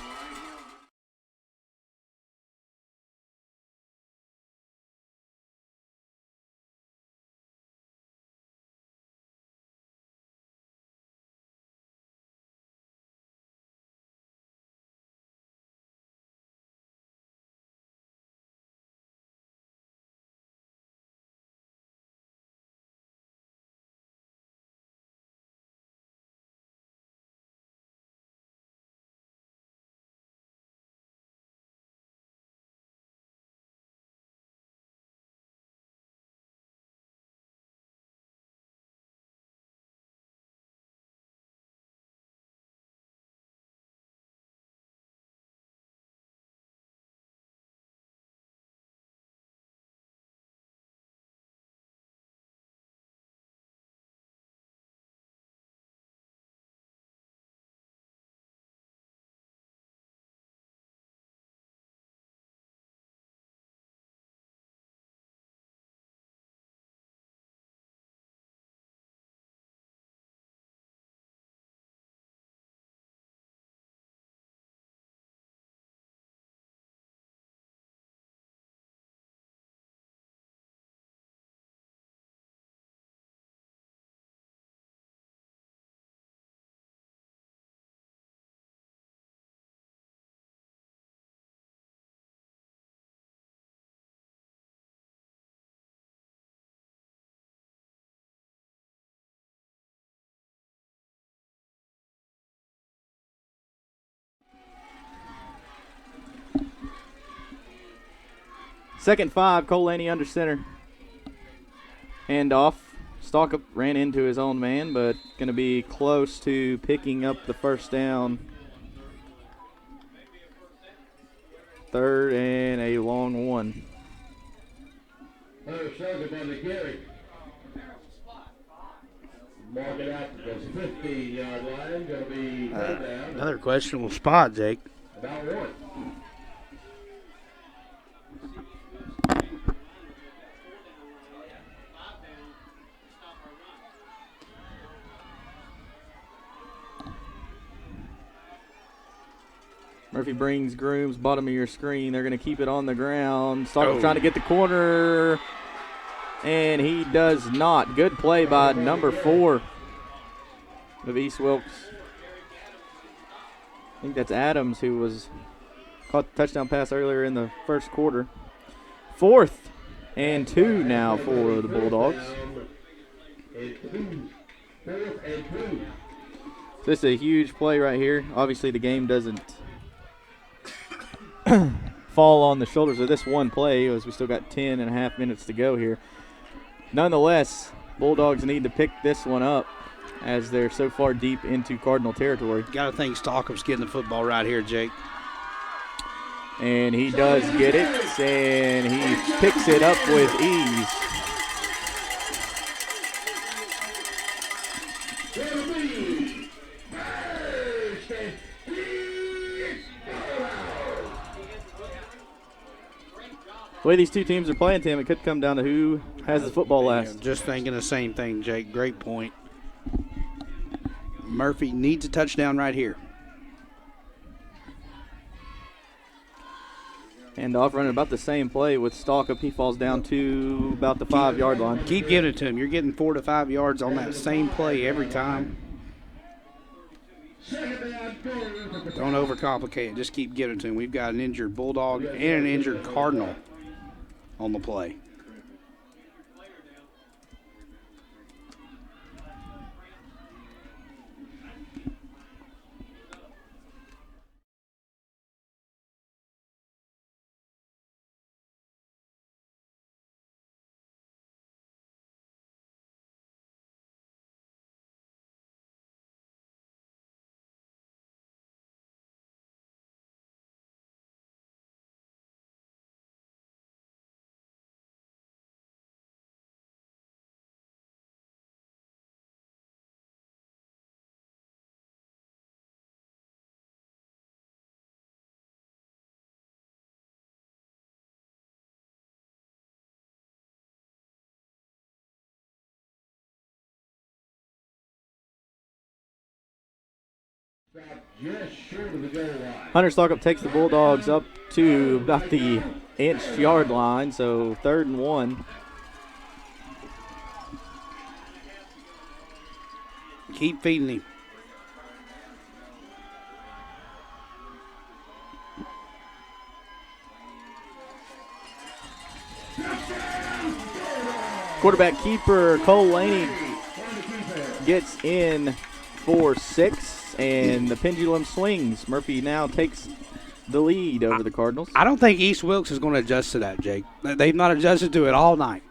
Second 5, Cole Laney under center. Hand off. Stalkup ran into his own man, but going to be close to picking up the first down. Third and a long one. Stalkup on the carry. Mark it out to the 15-yard line. Going to be third down. Another questionable spot, Jake. About one. Murphy brings Grooms, bottom of your screen. They're going to keep it on the ground. Stalkup trying to get the corner, and he does not. Good play by number 4 of East Wilkes. I think that's Adams, who was caught the touchdown pass earlier in the first quarter. 4th and 2 now for the Bulldogs. This is a huge play right here. Obviously, the game doesn't fall on the shoulders of this one play, as we still got 10.5 minutes to go here. Nonetheless, Bulldogs need to pick this one up as they're so far deep into Cardinal territory. Got to think Stalkup's getting the football right here, Jake. And he does get it, and he picks it up with ease. The way these two teams are playing, Tim, it could come down to who has the football last. Just thinking the same thing, Jake. Great point. Murphy needs a touchdown right here. And off running about the same play with Stalkup. He falls down to about the 5-yard line. Keep giving it to him. You're getting 4 to 5 yards on that same play every time. Don't overcomplicate it. Just keep giving it to him. We've got an injured Bulldog and an injured Cardinal on the play. Just short of the goal line. Hunter Slocum takes the Bulldogs up to about the inch-yard line, so 3rd and 1. Keep feeding him. Quarterback keeper Cole Laney gets in for 6, and the pendulum swings. Murphy now takes the lead over the Cardinals. I don't think East Wilkes is going to adjust to that, Jake. They've not adjusted to it all night.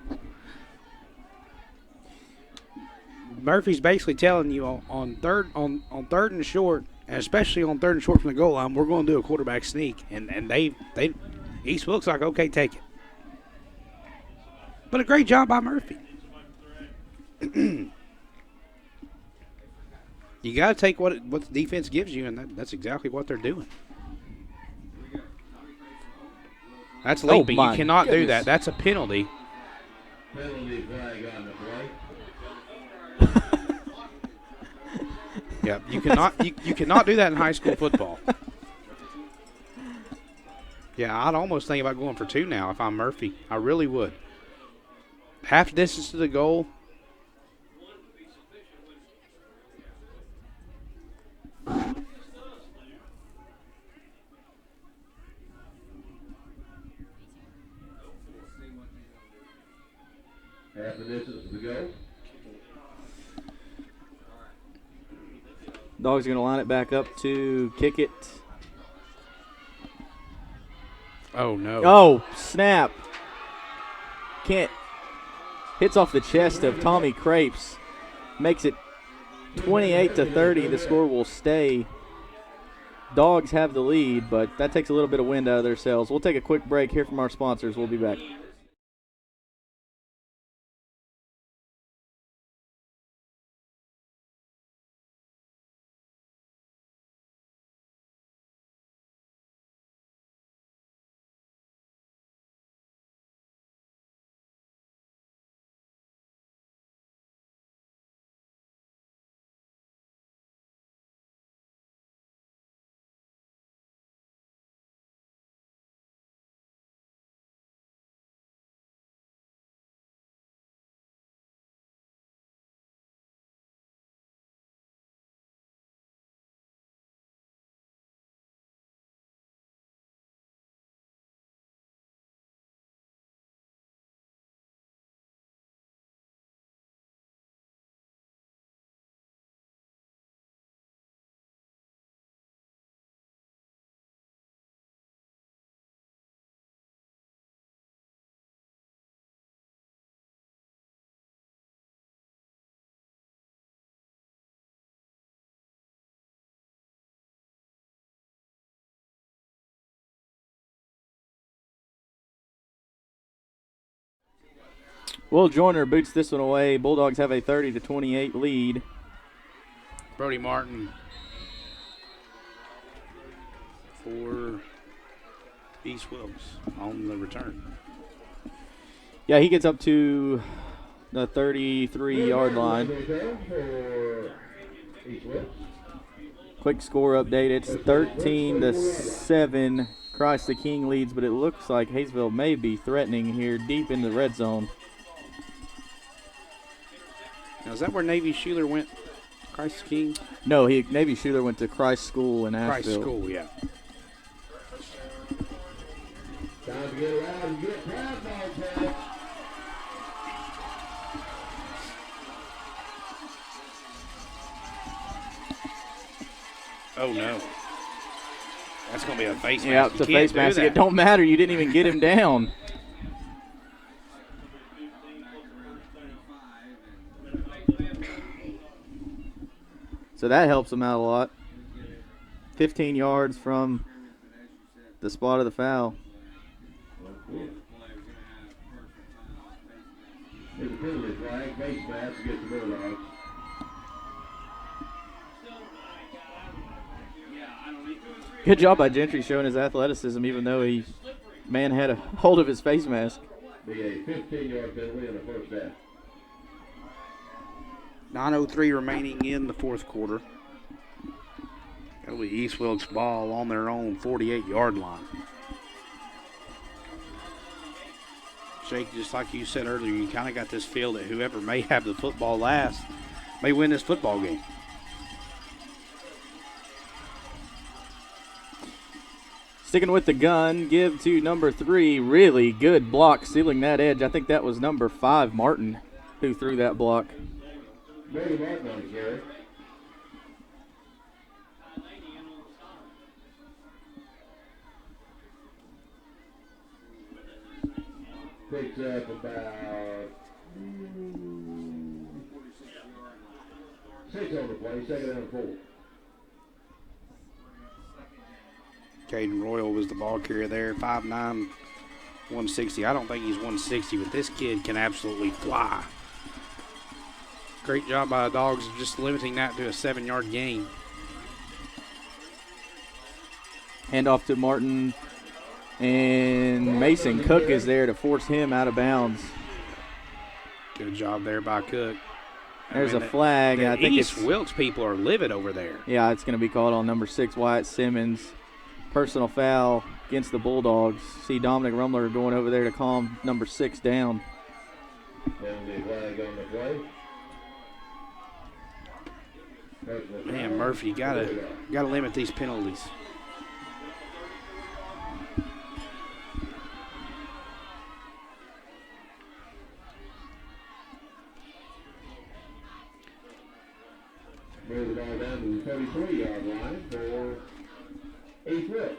Murphy's basically telling you on third and short, and especially on 3rd and short from the goal line, we're going to do a quarterback sneak, and they East Wilkes like, okay, take it. But a great job by Murphy. You got to take what the defense gives you, and that's exactly what they're doing. That's leaping. You cannot do that. That's a penalty. Penalty flag on the play. Yeah, you cannot do that in high school football. Yeah, I'd almost think about going for 2 now if I'm Murphy. I really would. Half distance to the goal. Half the distance to go. Dogs are going to line it back up to kick it. Oh, no. Oh, snap. Can't. Hits off the chest of Tommy Crapes. Makes it 28-30. The score will stay. Dogs have the lead, but that takes a little bit of wind out of their sails. We'll take a quick break here from our sponsors. We'll be back. Will Joyner boots this one away. Bulldogs have a 30-28 lead. Brody Martin for East Wilkes on the return. Yeah, he gets up to the 33-yard line. Quick score update. It's 13-7. Christ the King leads, but it looks like Hayesville may be threatening here deep in the red zone. Now, is that where Navy Schuler went? Christ the King? No, Navy Schuler went to Christ School in Asheville. Christ School, yeah. Time to get around and get proud ball catch. Oh, no. That's going to be a face mask. Yeah, it's a face mask. It don't matter. You didn't even get him down. So that helps him out a lot. 15 yards from the spot of the foul. There's a penalty flag, face mask against the Bulldogs. Good job by Gentry showing his athleticism, even though he had a hold of his face mask. Be a 15-yard penalty in the first half. 9:03 remaining in the fourth quarter. It'll be East Wilkes ball on their own 48-yard line. Jake, just like you said earlier, you kind of got this feel that whoever may have the football last may win this football game. Sticking with the gun, give to number 3. Really good block, sealing that edge. I think that was number 5, Martin, who threw that block. Brady Martin on the carry. Picks up about 6 on the play, 2nd down and 4. Caden Royal was the ball carrier there, 5'9", 160. I don't think he's 160, but this kid can absolutely fly. Great job by the Dogs of just limiting that to a 7-yard gain. Handoff to Martin, and Mason Cook is there to force him out of bounds. Good job there by Cook. There's a flag. I think East Wilkes people are livid over there. Yeah, it's going to be called on number 6, Wyatt Simmons. Personal foul against the Bulldogs. See Dominic Rumler going over there to calm number 6 down. Penalty flag on the play. Man, Murphy, gotta limit these penalties. Move the ball down to the 33-yard line for East Wilkes.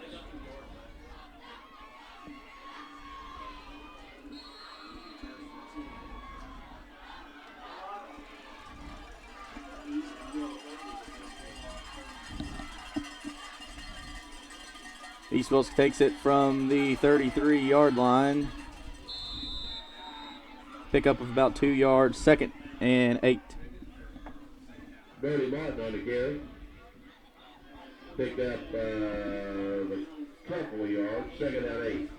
East Wilkes takes it from the 33-yard line. Pickup of about 2 yards, 2nd and 8. Brady Martin on the carry. Picked up a couple of yards, 2nd and 8.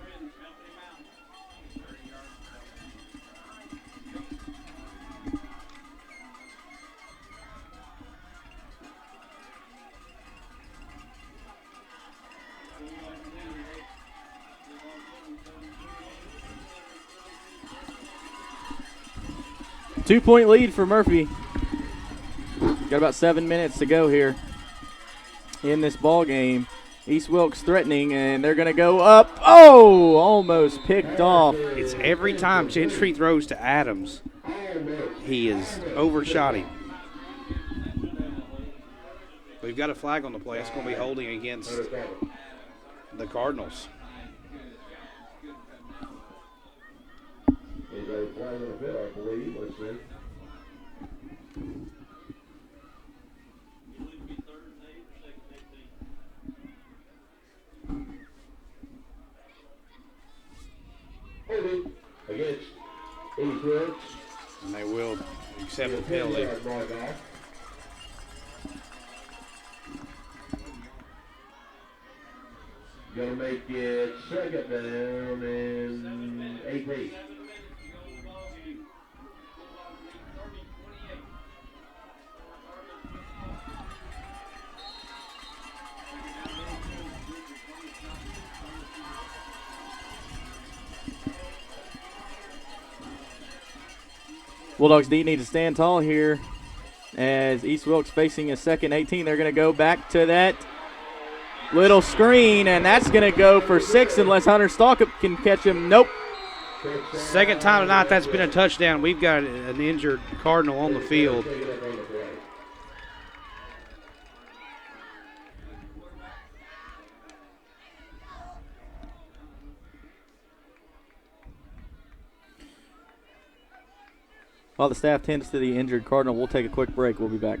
Two-point lead for Murphy. Got about 7 minutes to go here in this ball game. East Wilkes threatening, and they're going to go up. Oh, almost picked off. It's every time Gentry throws to Adams, he is overshot him. We've got a flag on the play. It's going to be holding against the Cardinals. He's a flag on the field, I believe. Let's see. Holding against East Wilkes. And they will accept the penalty. Gonna make it 2nd down and 18. Bulldogs D need to stand tall here as East Wilkes facing a 2nd 18. They're going to go back to that little screen, and that's going to go for 6 unless Hunter Stalkup can catch him. Nope. Second time tonight that's been a touchdown. We've got an injured Cardinal on the field. While the staff tends to the injured Cardinal, we'll take a quick break. We'll be back.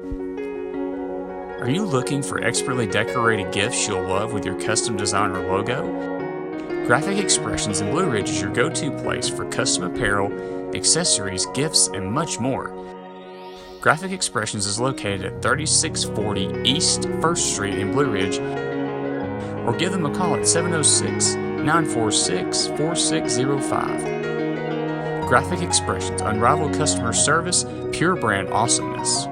Are you looking for expertly decorated gifts you'll love with your custom design or logo? Graphic Expressions in Blue Ridge is your go-to place for custom apparel, accessories, gifts, and much more. Graphic Expressions is located at 3640 East 1st Street in Blue Ridge, or give them a call at 706-946-4605. Graphic Expressions, unrivaled customer service, pure brand awesomeness.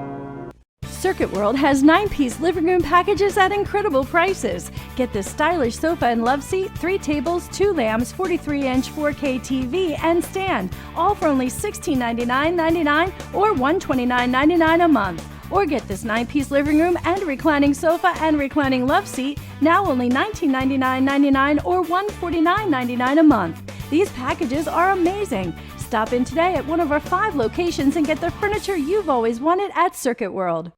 Circuit World has 9-piece living room packages at incredible prices. Get this stylish sofa and love seat, 3 tables, 2 lamps, 43-inch 4K TV, and stand, all for only $1699.99 or $129.99 a month. Or get this 9-piece living room and reclining sofa and reclining love seat, now only $1999.99 or $149.99 a month. These packages are amazing. Stop in today at one of our 5 locations and get the furniture you've always wanted at Circuit World.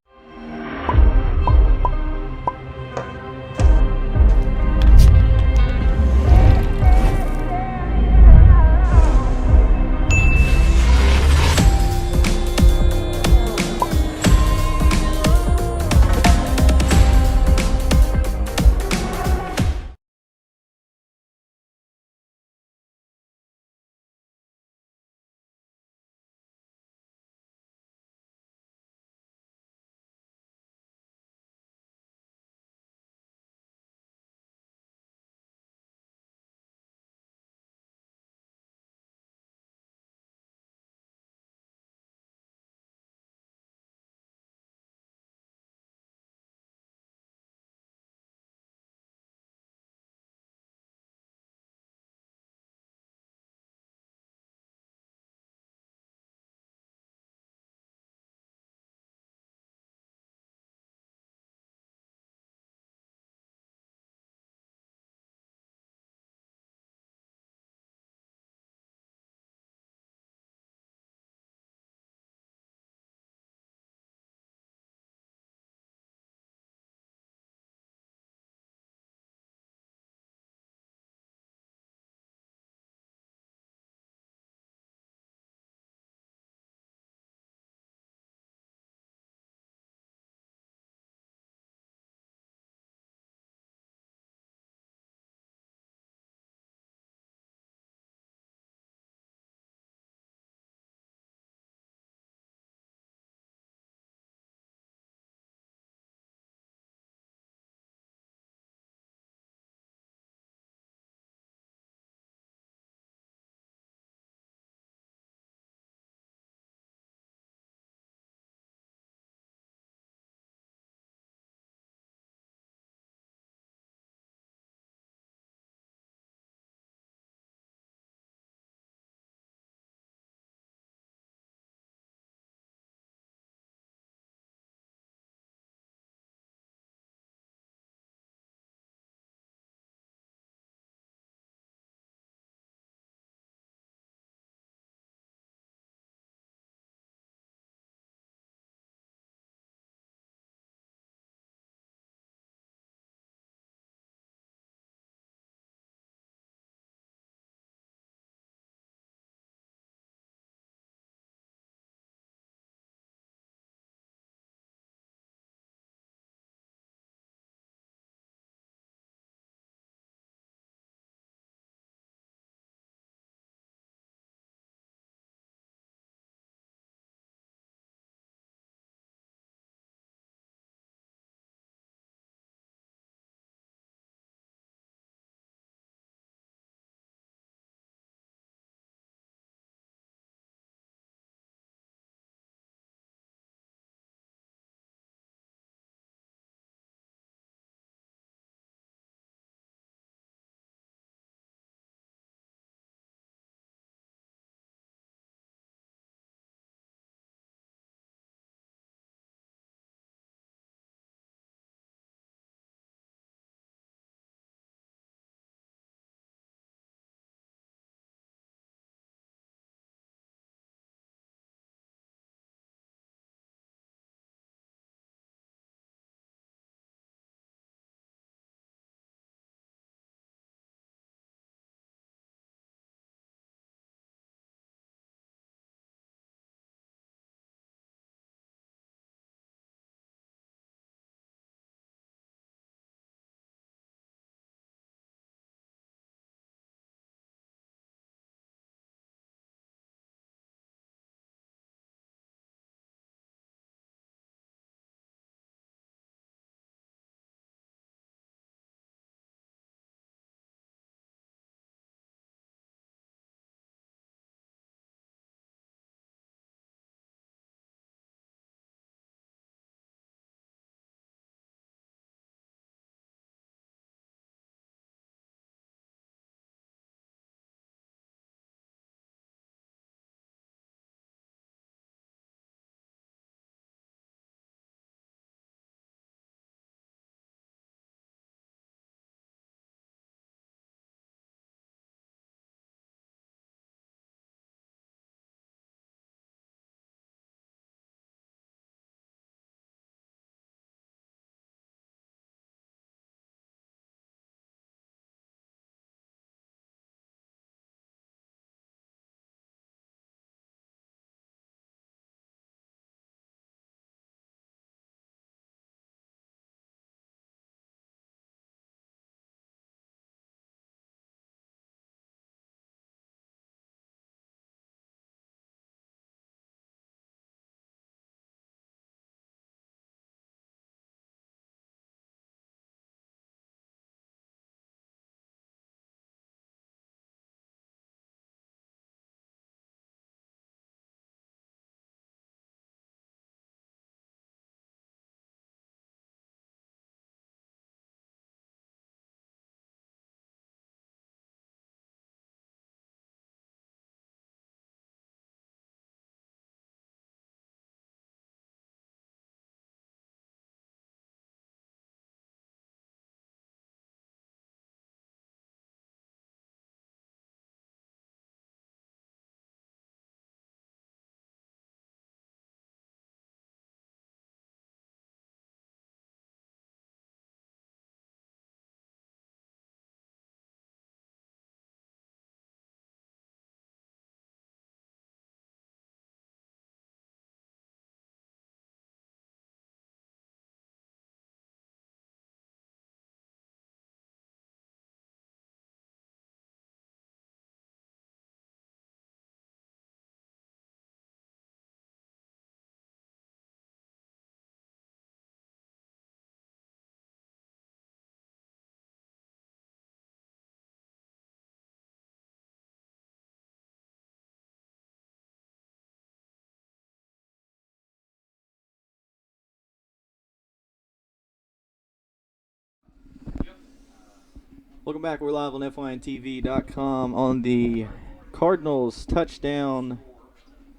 Welcome back. We're live on FYNTV.com on the Cardinals touchdown,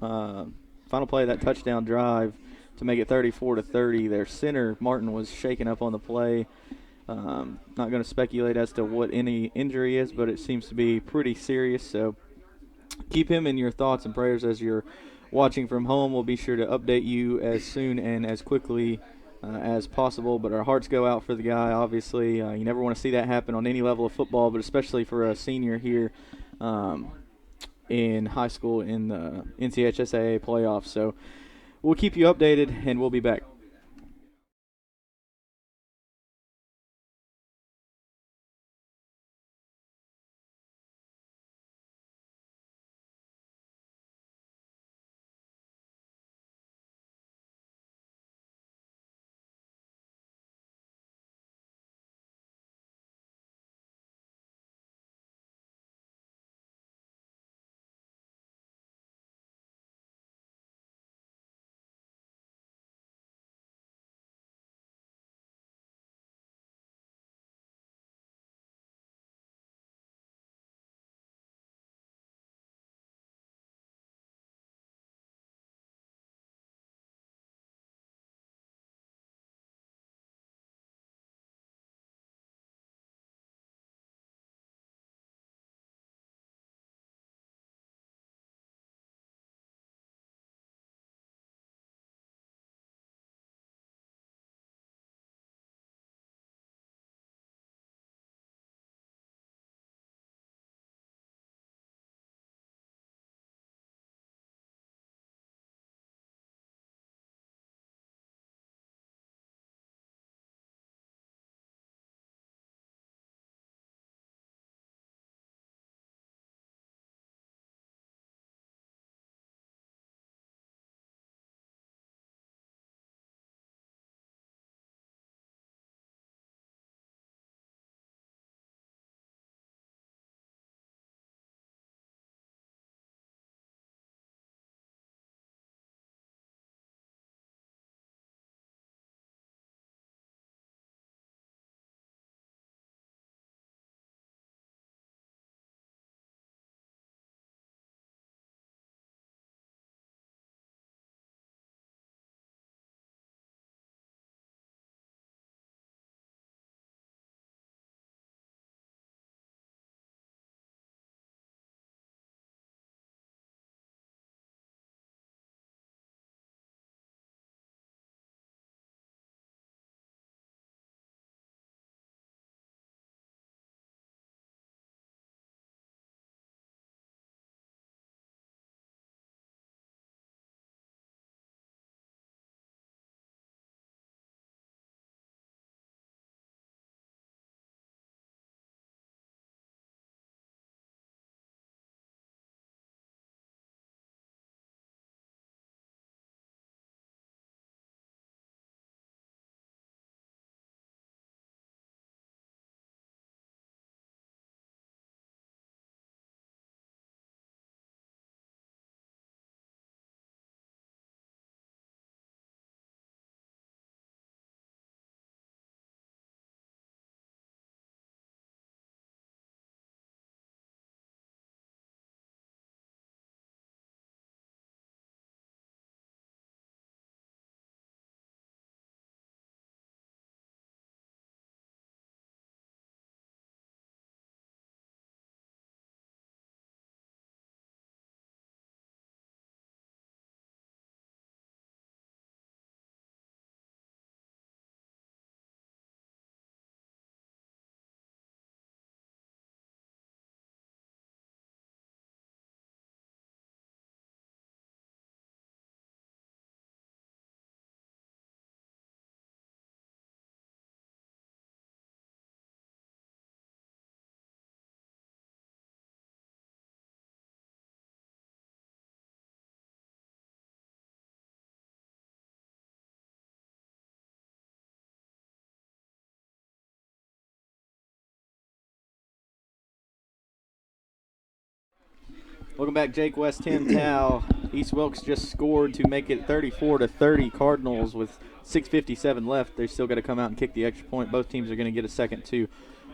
final play of that touchdown drive to make it 34-30. Their center, Martin, was shaken up on the play. Not going to speculate as to what any injury is, but it seems to be pretty serious. So keep him in your thoughts and prayers as you're watching from home. We'll be sure to update you as soon and as quickly as possible, but our hearts go out for the guy. Obviously, you never want to see that happen on any level of football, but especially for a senior here in high school in the NCHSAA playoffs. So we'll keep you updated, and we'll be back. Welcome back, Jake West, Tim Tao. East Wilkes just scored to make it 34-30 Cardinals with 6:57 left. They're still got to come out and kick the extra point. Both teams are going to get a second to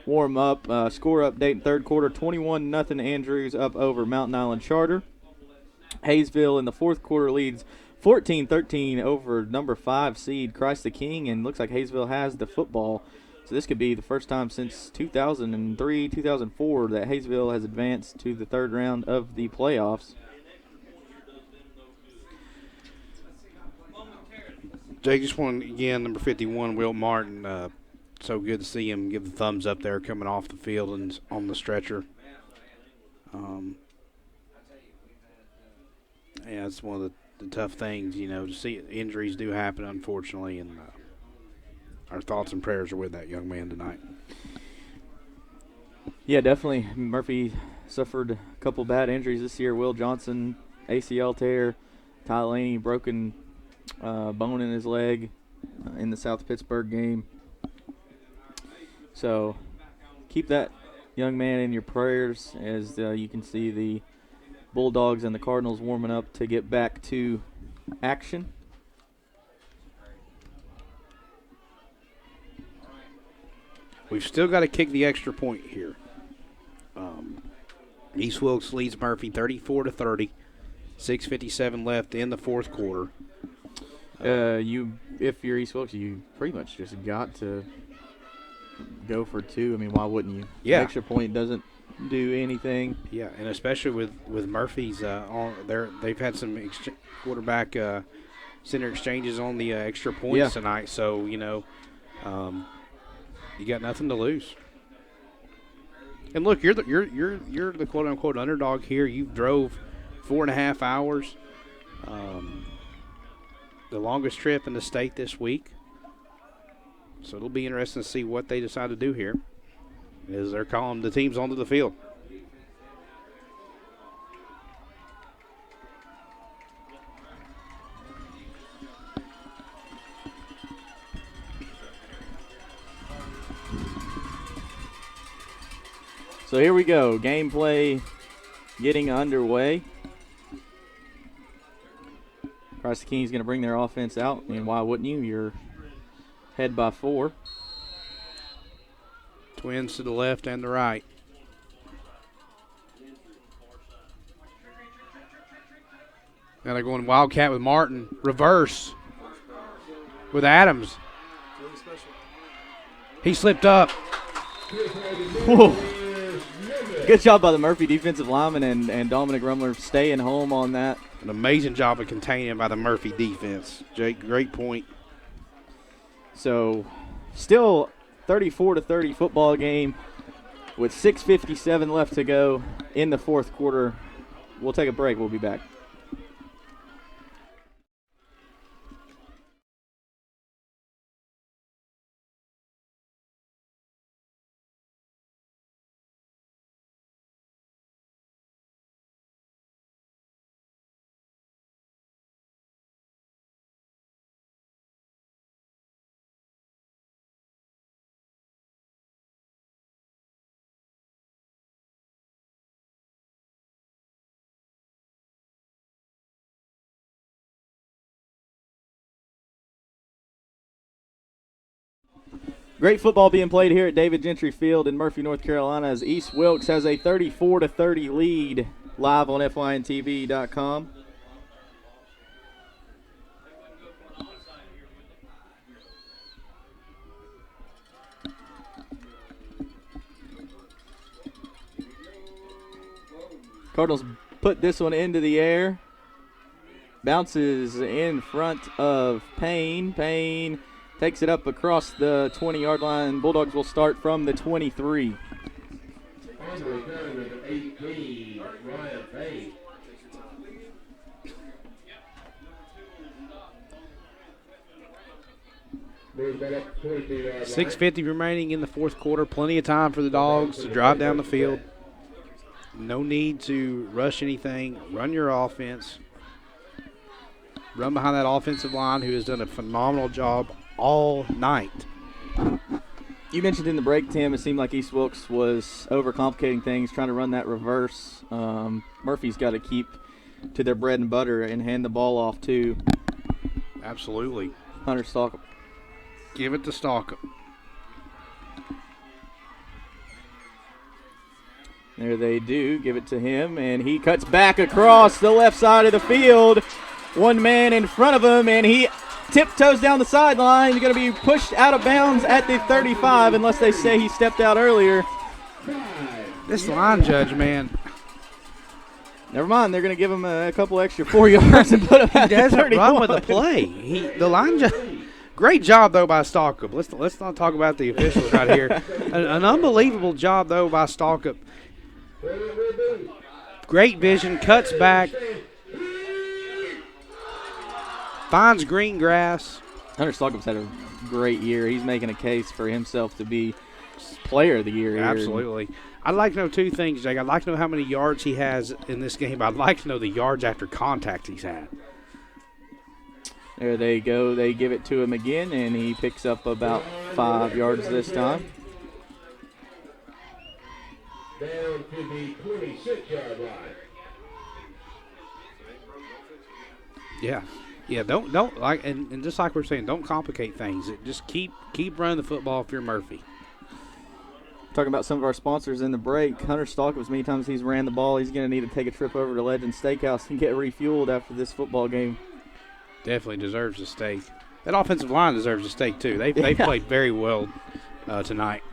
warm up. Score update in third quarter, 21-0 Andrews up over Mountain Island Charter. Hayesville in the fourth quarter leads 14-13 over number 5 seed Christ the King, and looks like Hayesville has the football. So this could be the first time since 2003, 2004 that Hayesville has advanced to the third round of the playoffs. Jake, just one again, number 51, Will Martin. So good to see him give the thumbs up there coming off the field and on the stretcher. Yeah, it's one of the tough things, to see injuries do happen, unfortunately, and our thoughts and prayers are with that young man tonight. Yeah, definitely. Murphy suffered a couple bad injuries this year. Will Johnson, ACL tear. Ty Laney, broken bone in his leg in the South Pittsburgh game. So keep that young man in your prayers as you can see the Bulldogs and the Cardinals warming up to get back to action. We've still got to kick the extra point here. East Wilkes leads Murphy 34-30. 6:57 left in the fourth quarter. If you're East Wilkes, you pretty much just got to go for two. I mean, why wouldn't you? Yeah. The extra point doesn't do anything. Yeah, and especially with Murphy's they've had some quarterback center exchanges on the extra points tonight. So you got nothing to lose. And look, you're the quote unquote underdog here. You drove 4.5 hours, the longest trip in the state this week. So it'll be interesting to see what they decide to do here as they're calling the teams onto the field. So here we go. Gameplay getting underway. Christ the King's going to bring their offense out. I mean, why wouldn't you? You're ahead by 4. Twins to the left and the right. Now they're going Wildcat with Martin. Reverse with Adams. He slipped up. Whoa. Good job by the Murphy defensive lineman and Dominic Rumler staying home on that. An amazing job of containing by the Murphy defense. Jake, great point. So still 34-30 football game with 6:57 left to go in the fourth quarter. We'll take a break. We'll be back. Great football being played here at David Gentry Field in Murphy, North Carolina, as East Wilkes has a 34-30 lead live on FYNTV.com. Cardinals put this one into the air. Bounces in front of Payne. Payne takes it up across the 20-yard line. Bulldogs will start from the 23. On the return with 18, Ryan Payne. Moves back up to 22-yard line. 6:50 remaining in the fourth quarter. Plenty of time for the Dogs to drive down the field. No need to rush anything. Run your offense. Run behind that offensive line who has done a phenomenal job all night. You mentioned in the break, Tim, it seemed like East Wilkes was overcomplicating things, trying to run that reverse. Murphy's got to keep to their bread and butter and hand the ball off to Absolutely. Hunter Stalkup. Give it to Stalkup. There they do. Give it to him, and he cuts back across the left side of the field. One man in front of him, and he tiptoes down the sideline. He's going to be pushed out of bounds at the 35 unless they say he stepped out earlier. This line judge, man. Never mind. They're going to give him a couple extra 4 yards and put him at He the doesn't 31. run with the play. The line judge. Great job, though, by Stalkup. Let's not talk about the officials right here. An unbelievable job, though, by Stalkup. Great vision, cuts back, finds green grass. Hunter Stalkup's had a great year. He's making a case for himself to be player of the year. Absolutely. I'd like to know two things, Jake. I'd like to know how many yards he has in this game. I'd like to know the yards after contact he's had. There they go. They give it to him again, and he picks up about 5 yards this time. Down to the 26-yard line. Yeah. Don't like, and just like we're saying, don't complicate things. Just keep running the football if you're Murphy. Talking about some of our sponsors in the break, Hunter Stalkup, as many times he's ran the ball, he's going to need to take a trip over to Legend Steakhouse and get refueled after this football game. Definitely deserves a steak. That offensive line deserves a steak too. They played very well tonight.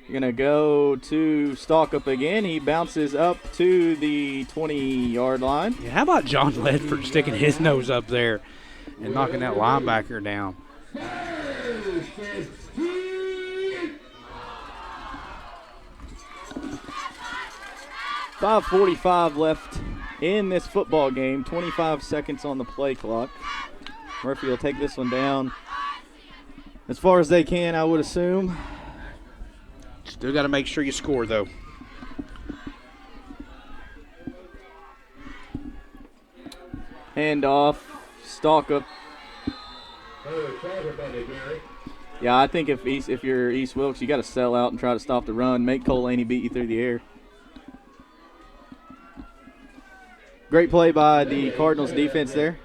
You're going to go to Stalkup again. He bounces up to the 20-yard line. Yeah, how about John Ledford sticking his nose up there and knocking that linebacker down? 5:45 left in this football game. 25 seconds on the play clock. Murphy will take this one down as far as they can, I would assume. Still got to make sure you score, though. Hand off, Stalkup. Yeah, I think if you're East Wilkes, you got to sell out and try to stop the run. Make Cole Laney beat you through the air. Great play by the Cardinals defense there.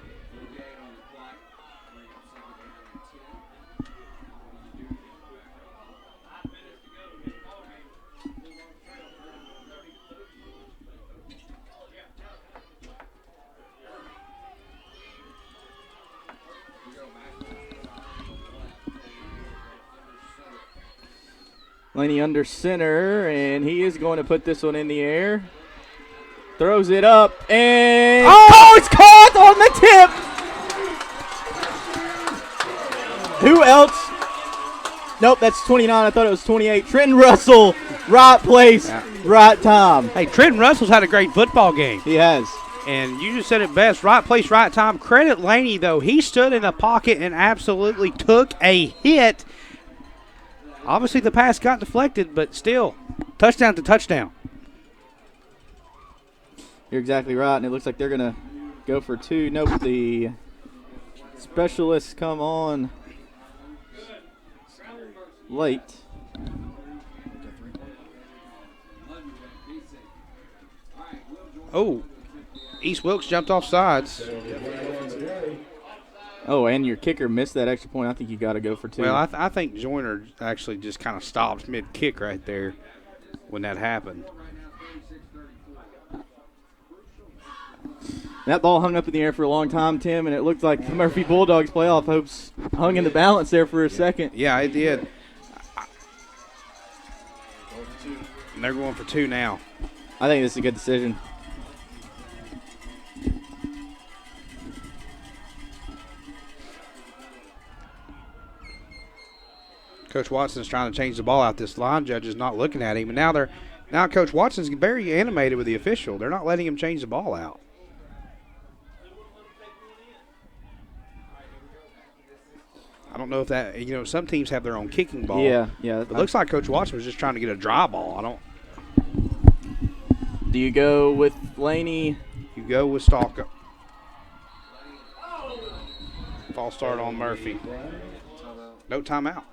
Laney under center, and he is going to put this one in the air. Throws it up, and it's caught on the tip. Who else? Nope, that's 29. I thought it was 28. Trenton Russell, right place, right time. Hey, Trenton Russell's had a great football game. He has. And you just said it best, right place, right time. Credit Laney, though. He stood in the pocket and absolutely took a hit. Obviously, the pass got deflected, but still, touchdown to touchdown. You're exactly right, and it looks like they're going to go for two. Nope, the specialists come on late. Oh, East Wilkes jumped off sides. Oh, and your kicker missed that extra point. I think you got to go for two. Well, I think Joyner actually just kind of stopped mid-kick right there when that happened. That ball hung up in the air for a long time, Tim, and it looked like the Murphy Bulldogs playoff hopes hung in the balance there for a second. Yeah, it did. And they're going for two now. I think this is a good decision. Coach Watson's trying to change the ball out. This line judge is not looking at him. And now Coach Watson's very animated with the official. They're not letting him change the ball out. I don't know if that, some teams have their own kicking ball. Yeah. It looks like Coach Watson was just trying to get a dry ball. Do you go with Laney? You go with Stalkup. False start on Murphy. No timeout.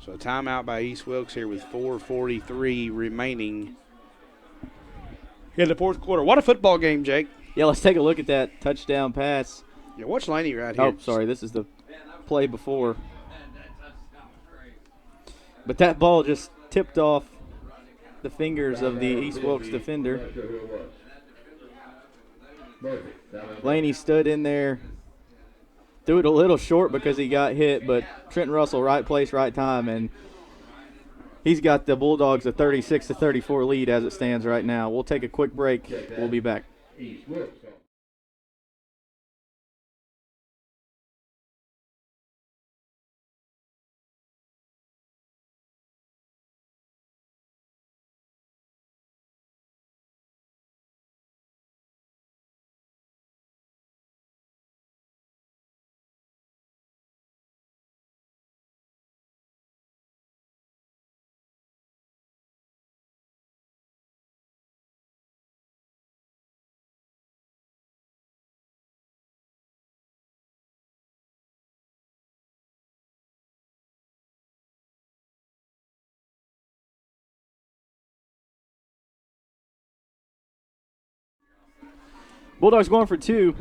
So a timeout by East Wilkes here with 4:43 remaining in the fourth quarter. What a football game, Jake. Yeah, let's take a look at that touchdown pass. Yeah, watch Laney right here. Oh, sorry, this is the play before. But that ball just tipped off the fingers of the East Wilkes defender. Laney stood in there, threw it a little short because he got hit, but Trenton Russell, right place, right time, and he's got the Bulldogs a 36-34 lead as it stands right now. We'll take a quick break. We'll be back. Bulldogs going for two,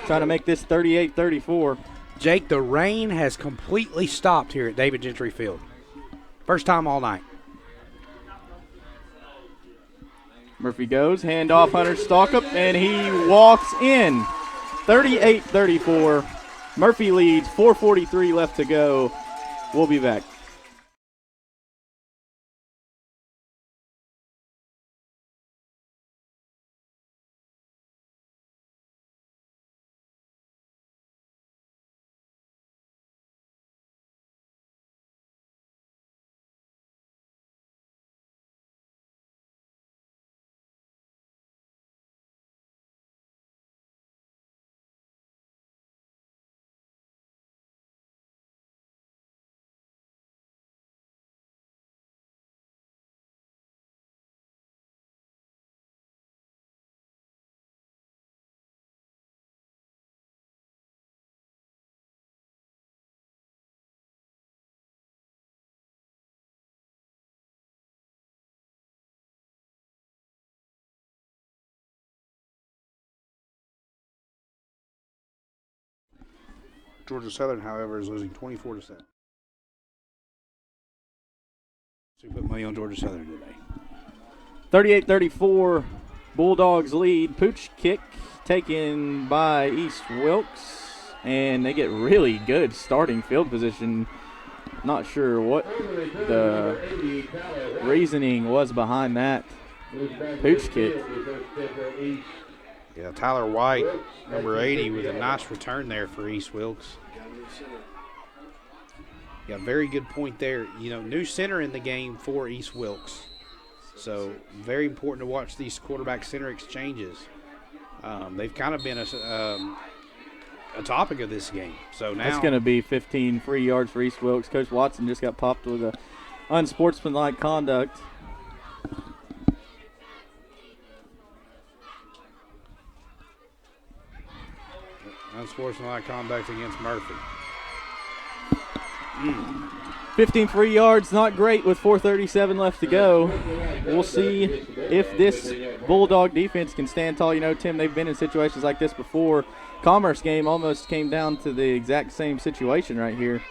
trying to make this 38-34. Jake, the rain has completely stopped here at David Gentry Field. First time all night. Murphy goes, handoff, Hunter Stalkup, and he walks in. 38-34. Murphy leads, 4:43 left to go. We'll be back. Georgia Southern, however, is losing 24-7. So we put money on Georgia Southern today. 38-34, Bulldogs lead. Pooch kick taken by East Wilkes, and they get really good starting field position. Not sure what the reasoning was behind that Pooch kick. Yeah, Tyler White, number 80, with a nice return there for East Wilkes. Yeah, very good point there. You know, new center in the game for East Wilkes. So very important to watch these quarterback-center exchanges. They've kind of been a topic of this game. So now it's going to be 15 free yards for East Wilkes. Coach Watson just got popped with a unsportsmanlike conduct. Unsportsmanlike conduct against Murphy. 15 free yards, not great with 4:37 left to go. We'll see if this Bulldog defense can stand tall. You know, Tim, they've been in situations like this before. Commerce game almost came down to the exact same situation right here.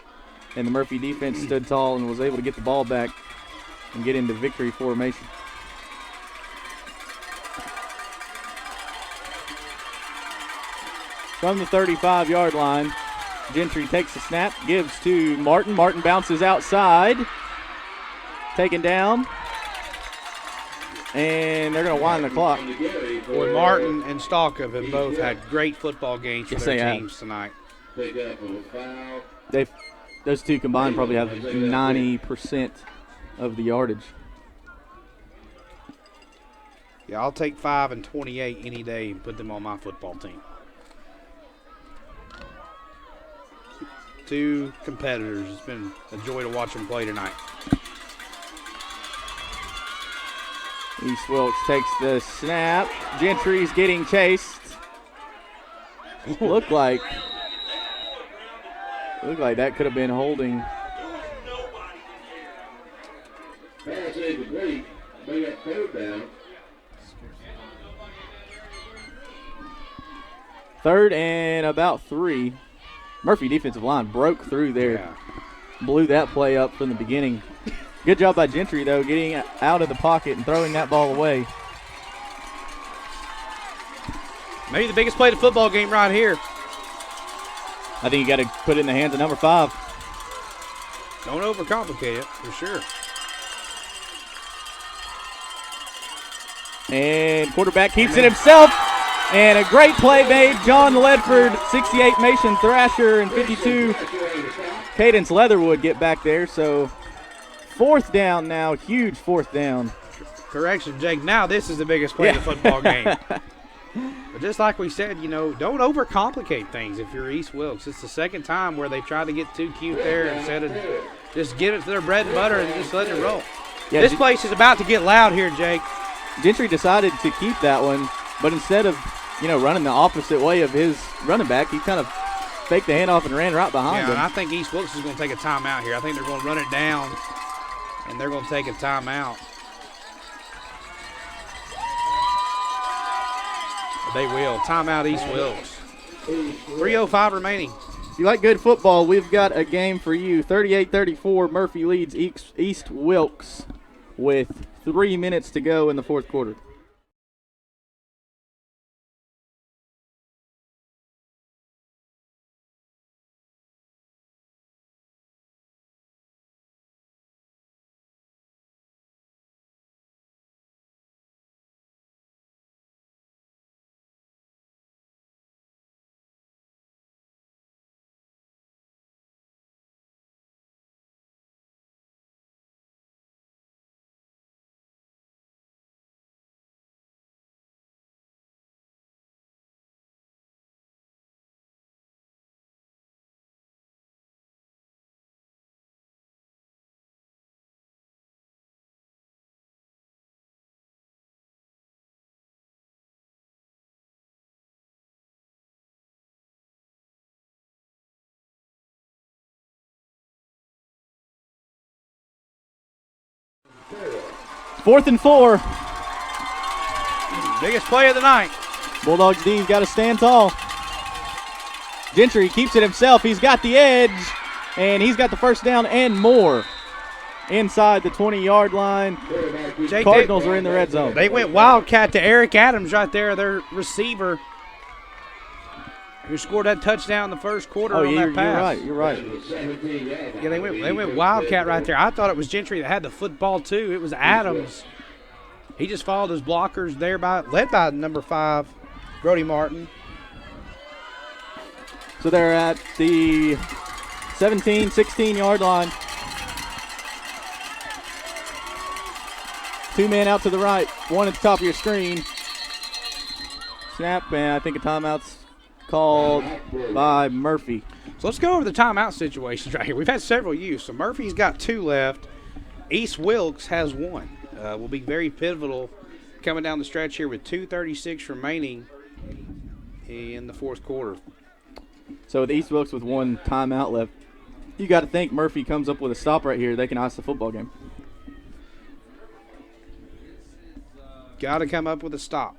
And the Murphy defense stood tall and was able to get the ball back and get into victory formation. From the 35-yard line, Gentry takes the snap, gives to Martin. Martin bounces outside, taken down, and they're going to wind the clock. Boy, Martin and Stalkup have both had great football games for their teams tonight. Those two combined probably have 90% of the yardage. Yeah, I'll take 5 and 28 any day and put them on my football team. Two competitors. It's been a joy to watch them play tonight. East Wilkes takes the snap. Gentry's getting chased. Looked like that could have been holding. Pass incomplete. Bring up third down. Third and about 3. Murphy defensive line broke through there. Yeah. Blew that play up from the beginning. Good job by Gentry, though, getting out of the pocket and throwing that ball away. Maybe the biggest play of the football game right here. I think you got to put it in the hands of number 5. Don't overcomplicate it, for sure. And quarterback keeps it himself. And a great play made. John Ledford, 68, Mason Thrasher, and 52, Cadence Leatherwood get back there. So 4th down now, huge 4th down. Correction, Jake. Now this is the biggest play of the football game. But just like we said, you know, don't overcomplicate things if you're East Wilkes. It's the second time where they tried to get too cute there instead of just get it to their bread and butter and just let it roll. Yeah, this place is about to get loud here, Jake. Gentry decided to keep that one, but instead of, you know, running the opposite way of his running back, he kind of faked the handoff and ran right behind him. And I think East Wilkes is going to take a timeout here. I think they're going to run it down, and they're going to take a timeout. They will. Timeout East Wilkes. 3:05 remaining. If you like good football, we've got a game for you. 38-34, Murphy leads East Wilkes with 3 minutes to go in the 4th quarter. Fourth and 4. Biggest play of the night. Bulldogs D's got to stand tall. Gentry keeps it himself. He's got the edge, and he's got the first down and more inside the 20-yard line. Jake, Cardinals are in the red zone. They went Wildcat to Eric Adams right there, their receiver, who scored that touchdown in the first quarter on that pass. You're right. Yeah, they went Wildcat right there. I thought it was Gentry that had the football too. It was Adams. He just followed his blockers there led by number 5, Brody Martin. So they're at the 17, 16-yard line. 2 men out to the right, 1 at the top of your screen. Snap, and I think a timeout's called by Murphy. So let's go over the timeout situations right here. We've had several used. So Murphy's got 2 left. East Wilkes has 1. Will be very pivotal coming down the stretch here with 2:36 remaining in the 4th quarter. So with East Wilkes with 1 timeout left, you got to think Murphy comes up with a stop right here. They can ice the football game. Got to come up with a stop.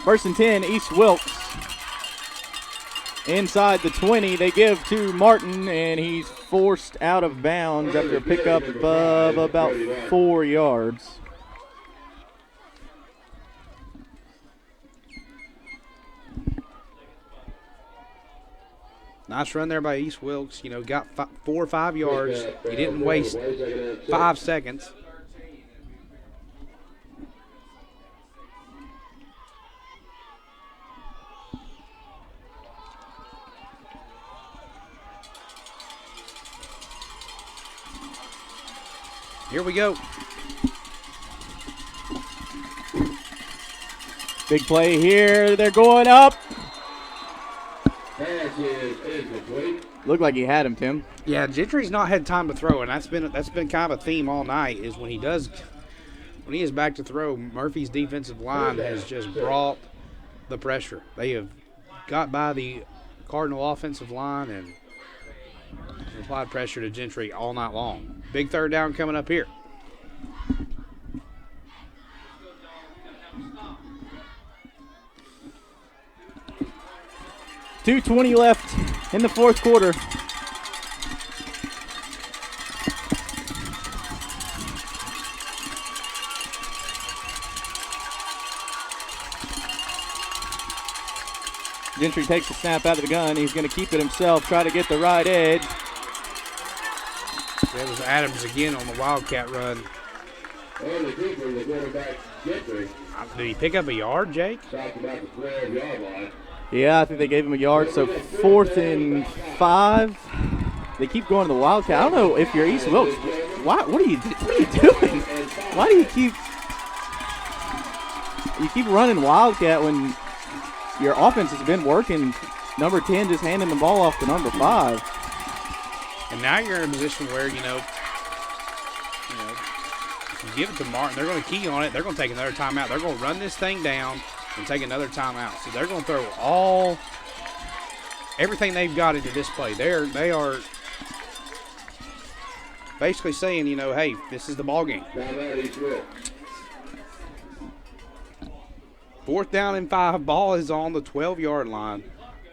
First and 10, East Wilkes. Inside the 20, they give to Martin, and he's forced out of bounds after a pickup of about 4 yards. Nice run there by East Wilkes. You know, got 4 or 5 yards. He didn't waste 5 seconds. Here we go. Big play here. They're going up. Pass is incomplete. Looked like he had him, Tim. Yeah, Gentry's not had time to throw, and that's been kind of a theme all night. Is when he is back to throw, Murphy's defensive line has just brought the pressure. They have got by the Cardinal offensive line and applied pressure to Gentry all night long. Big third down coming up here. .220 left in the fourth quarter. Gentry takes the snap out of the gun. He's going to keep it himself, try to get the right edge. That was Adams again on the Wildcat run. On the keeper, the quarterback, Gentry. Did he pick up a yard, Jake? Stopped about the 12-yard line. Yeah, I think they gave him a yard, so 4th and 5. They keep going to the Wildcat. I don't know if you're East Wilkes. What are you doing? Why do you keep running Wildcat when your offense has been working? Number 10 just handing the ball off to number 5. And now you're in a position where, you know, you give it to Martin. They're going to key on it. They're going to take another timeout. They're going to run this thing down and take another timeout. So they're going to throw everything they've got into this play. They are basically saying, you know, hey, this is the ball game. 4th down and 5. Ball is on the 12-yard line.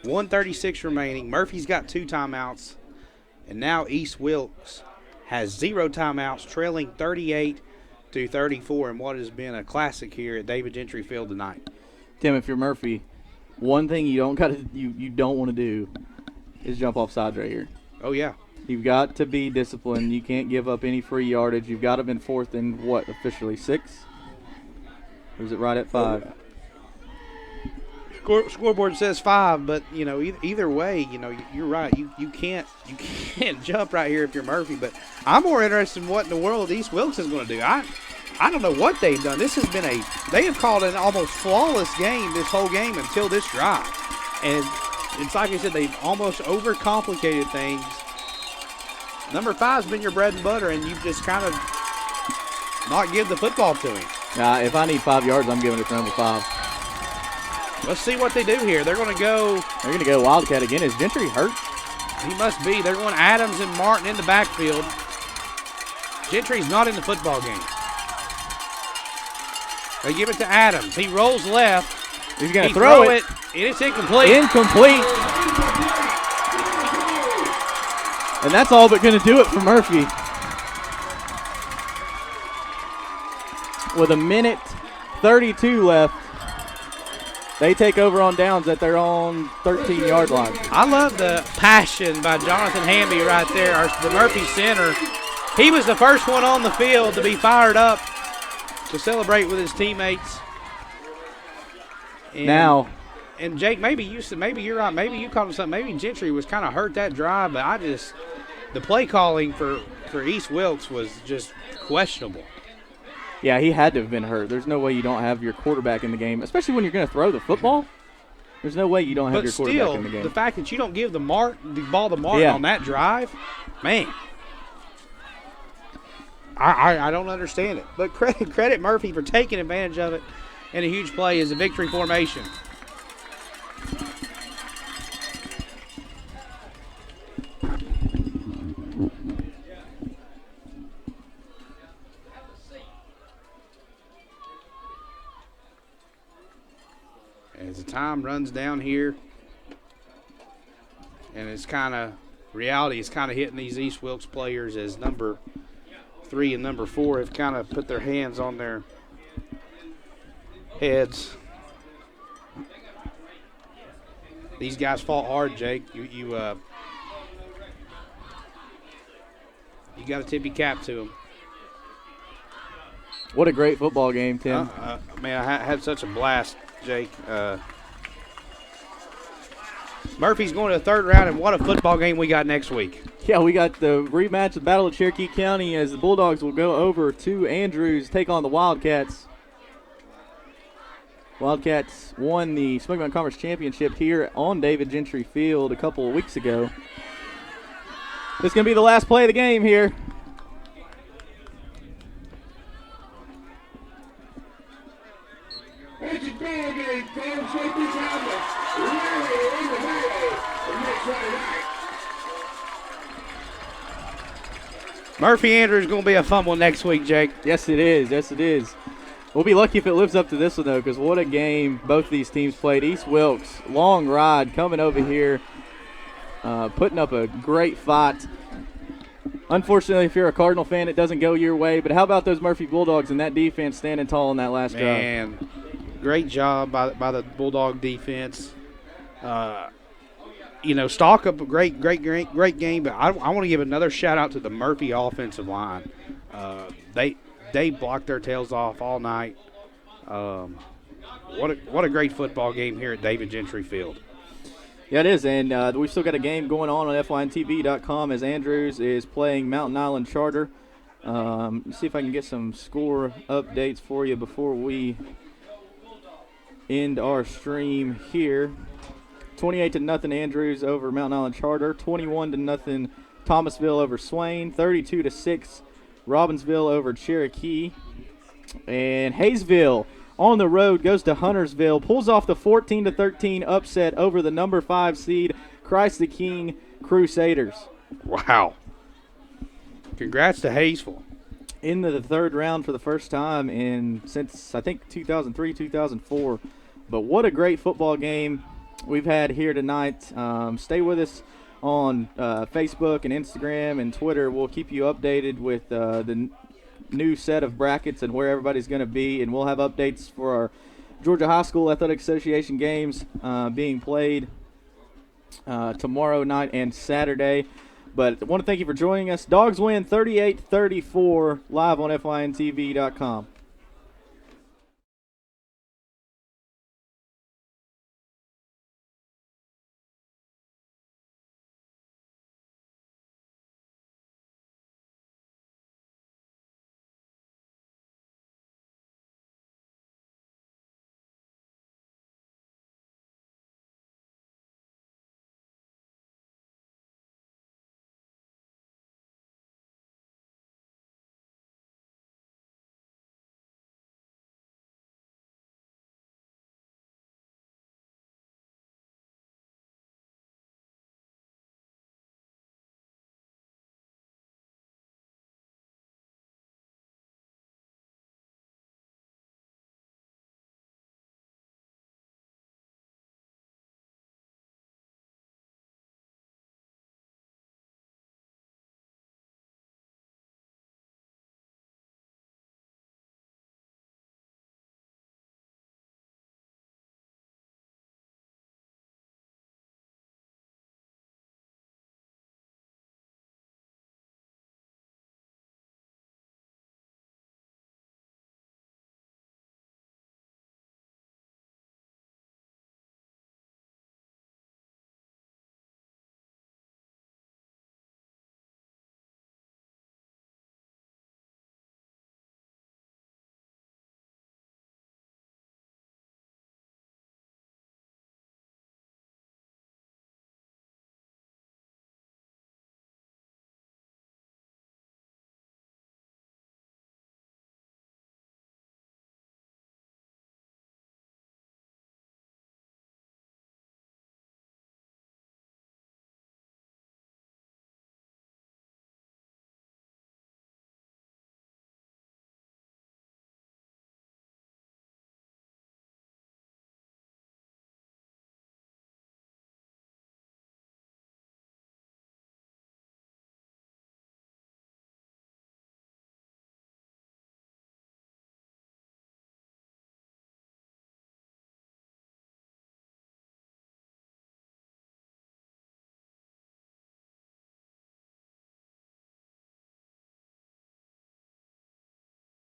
1:36 remaining. Murphy's got 2 timeouts. And now East Wilkes has 0 timeouts, trailing 38-34 in what has been a classic here at David Gentry Field tonight. Tim, if you're Murphy, one thing you don't want to do is jump off sides right here. Oh, yeah. You've got to be disciplined. You can't give up any free yardage. You've got to have been 4th and what, officially 6? Or is it right at 5? Scoreboard says 5, but you know either way, you know you're right. You can't jump right here if you're Murphy. But I'm more interested in what in the world East Wilkes is going to do. I don't know what they've done. This has been they have called an almost flawless game this whole game until this drive, and it's like I said, they've almost overcomplicated things. Number 5's been your bread and butter, and you've just kind of not give the football to him. If I need 5 yards, I'm giving it to number 5. Let's see what they do here. They're going to go Wildcat again. Is Gentry hurt? He must be. They're going Adams and Martin in the backfield. Gentry's not in the football game. They give it to Adams. He rolls left. He's going to throw it. It's incomplete. Incomplete. And that's all but going to do it for Murphy. With 1:32 left. They take over on downs at their own 13-yard line. I love the passion by Jonathan Hamby right there, the Murphy center. He was the first one on the field to be fired up to celebrate with his teammates. And Jake, maybe you're right. Maybe you called him something. Maybe Gentry was kind of hurt that drive, but the play calling for East Wilkes was just questionable. Yeah, he had to have been hurt. There's no way you don't have your quarterback in the game, especially when you're going to throw the football. There's no way you don't have your quarterback in the game. But still, the fact that you don't give the ball to Martin on that drive, man, I don't understand it. But credit Murphy for taking advantage of it in a huge play as a victory formation. As the time runs down here, and it's reality is kind of hitting these East Wilkes players as number 3 and number 4 have kind of put their hands on their heads. These guys fought hard, Jake. You got to tip your cap to them. What a great football game, Tim. Man, I had such a blast, Jake. Murphy's going to the third round, and what a football game we got next week. Yeah, we got the rematch of Battle of Cherokee County as the Bulldogs will go over to Andrews, take on the Wildcats. Wildcats won the Smoky Mountain Conference Championship here on David Gentry Field a couple of weeks ago. This is going to be the last play of the game here. It's a ball game, folks. Take this helmet. Rally in the valley. And next right. Murphy Andrews going to be a fumble next week, Jake. Yes, it is. Yes, it is. We'll be lucky if it lives up to this one, though, because what a game both these teams played. East Wilkes, long ride, coming over here, putting up a great fight. Unfortunately, if you're a Cardinal fan, it doesn't go your way. But how about those Murphy Bulldogs and that defense standing tall in that last drive? Man, great job by the Bulldog defense. Stalk up a great game. But I want to give another shout out to the Murphy offensive line. They blocked their tails off all night. What a great football game here at David Gentry Field. Yeah, it is, and we've still got a game going on FYNTV.com as Andrews is playing Mountain Island Charter. Let's see if I can get some score updates for you before we end our stream here. 28-0 Andrews over Mountain Island Charter. 21-0 Thomasville over Swain. 32-6 Robbinsville over Cherokee. And Hayesville on the road goes to Huntersville, pulls off the 14-13 upset over the number 5 seed Christ the King Crusaders. Wow. Congrats to Hayesville. Into the third round for the first time since I think 2003, 2004. But what a great football game we've had here tonight. Stay with us on Facebook and Instagram and Twitter. We'll keep you updated with the new set of brackets and where everybody's going to be, and we'll have updates for our Georgia High School Athletic Association games being played tomorrow night and Saturday. But I want to thank you for joining us. Dogs win 38-34 live on FYNTV.com.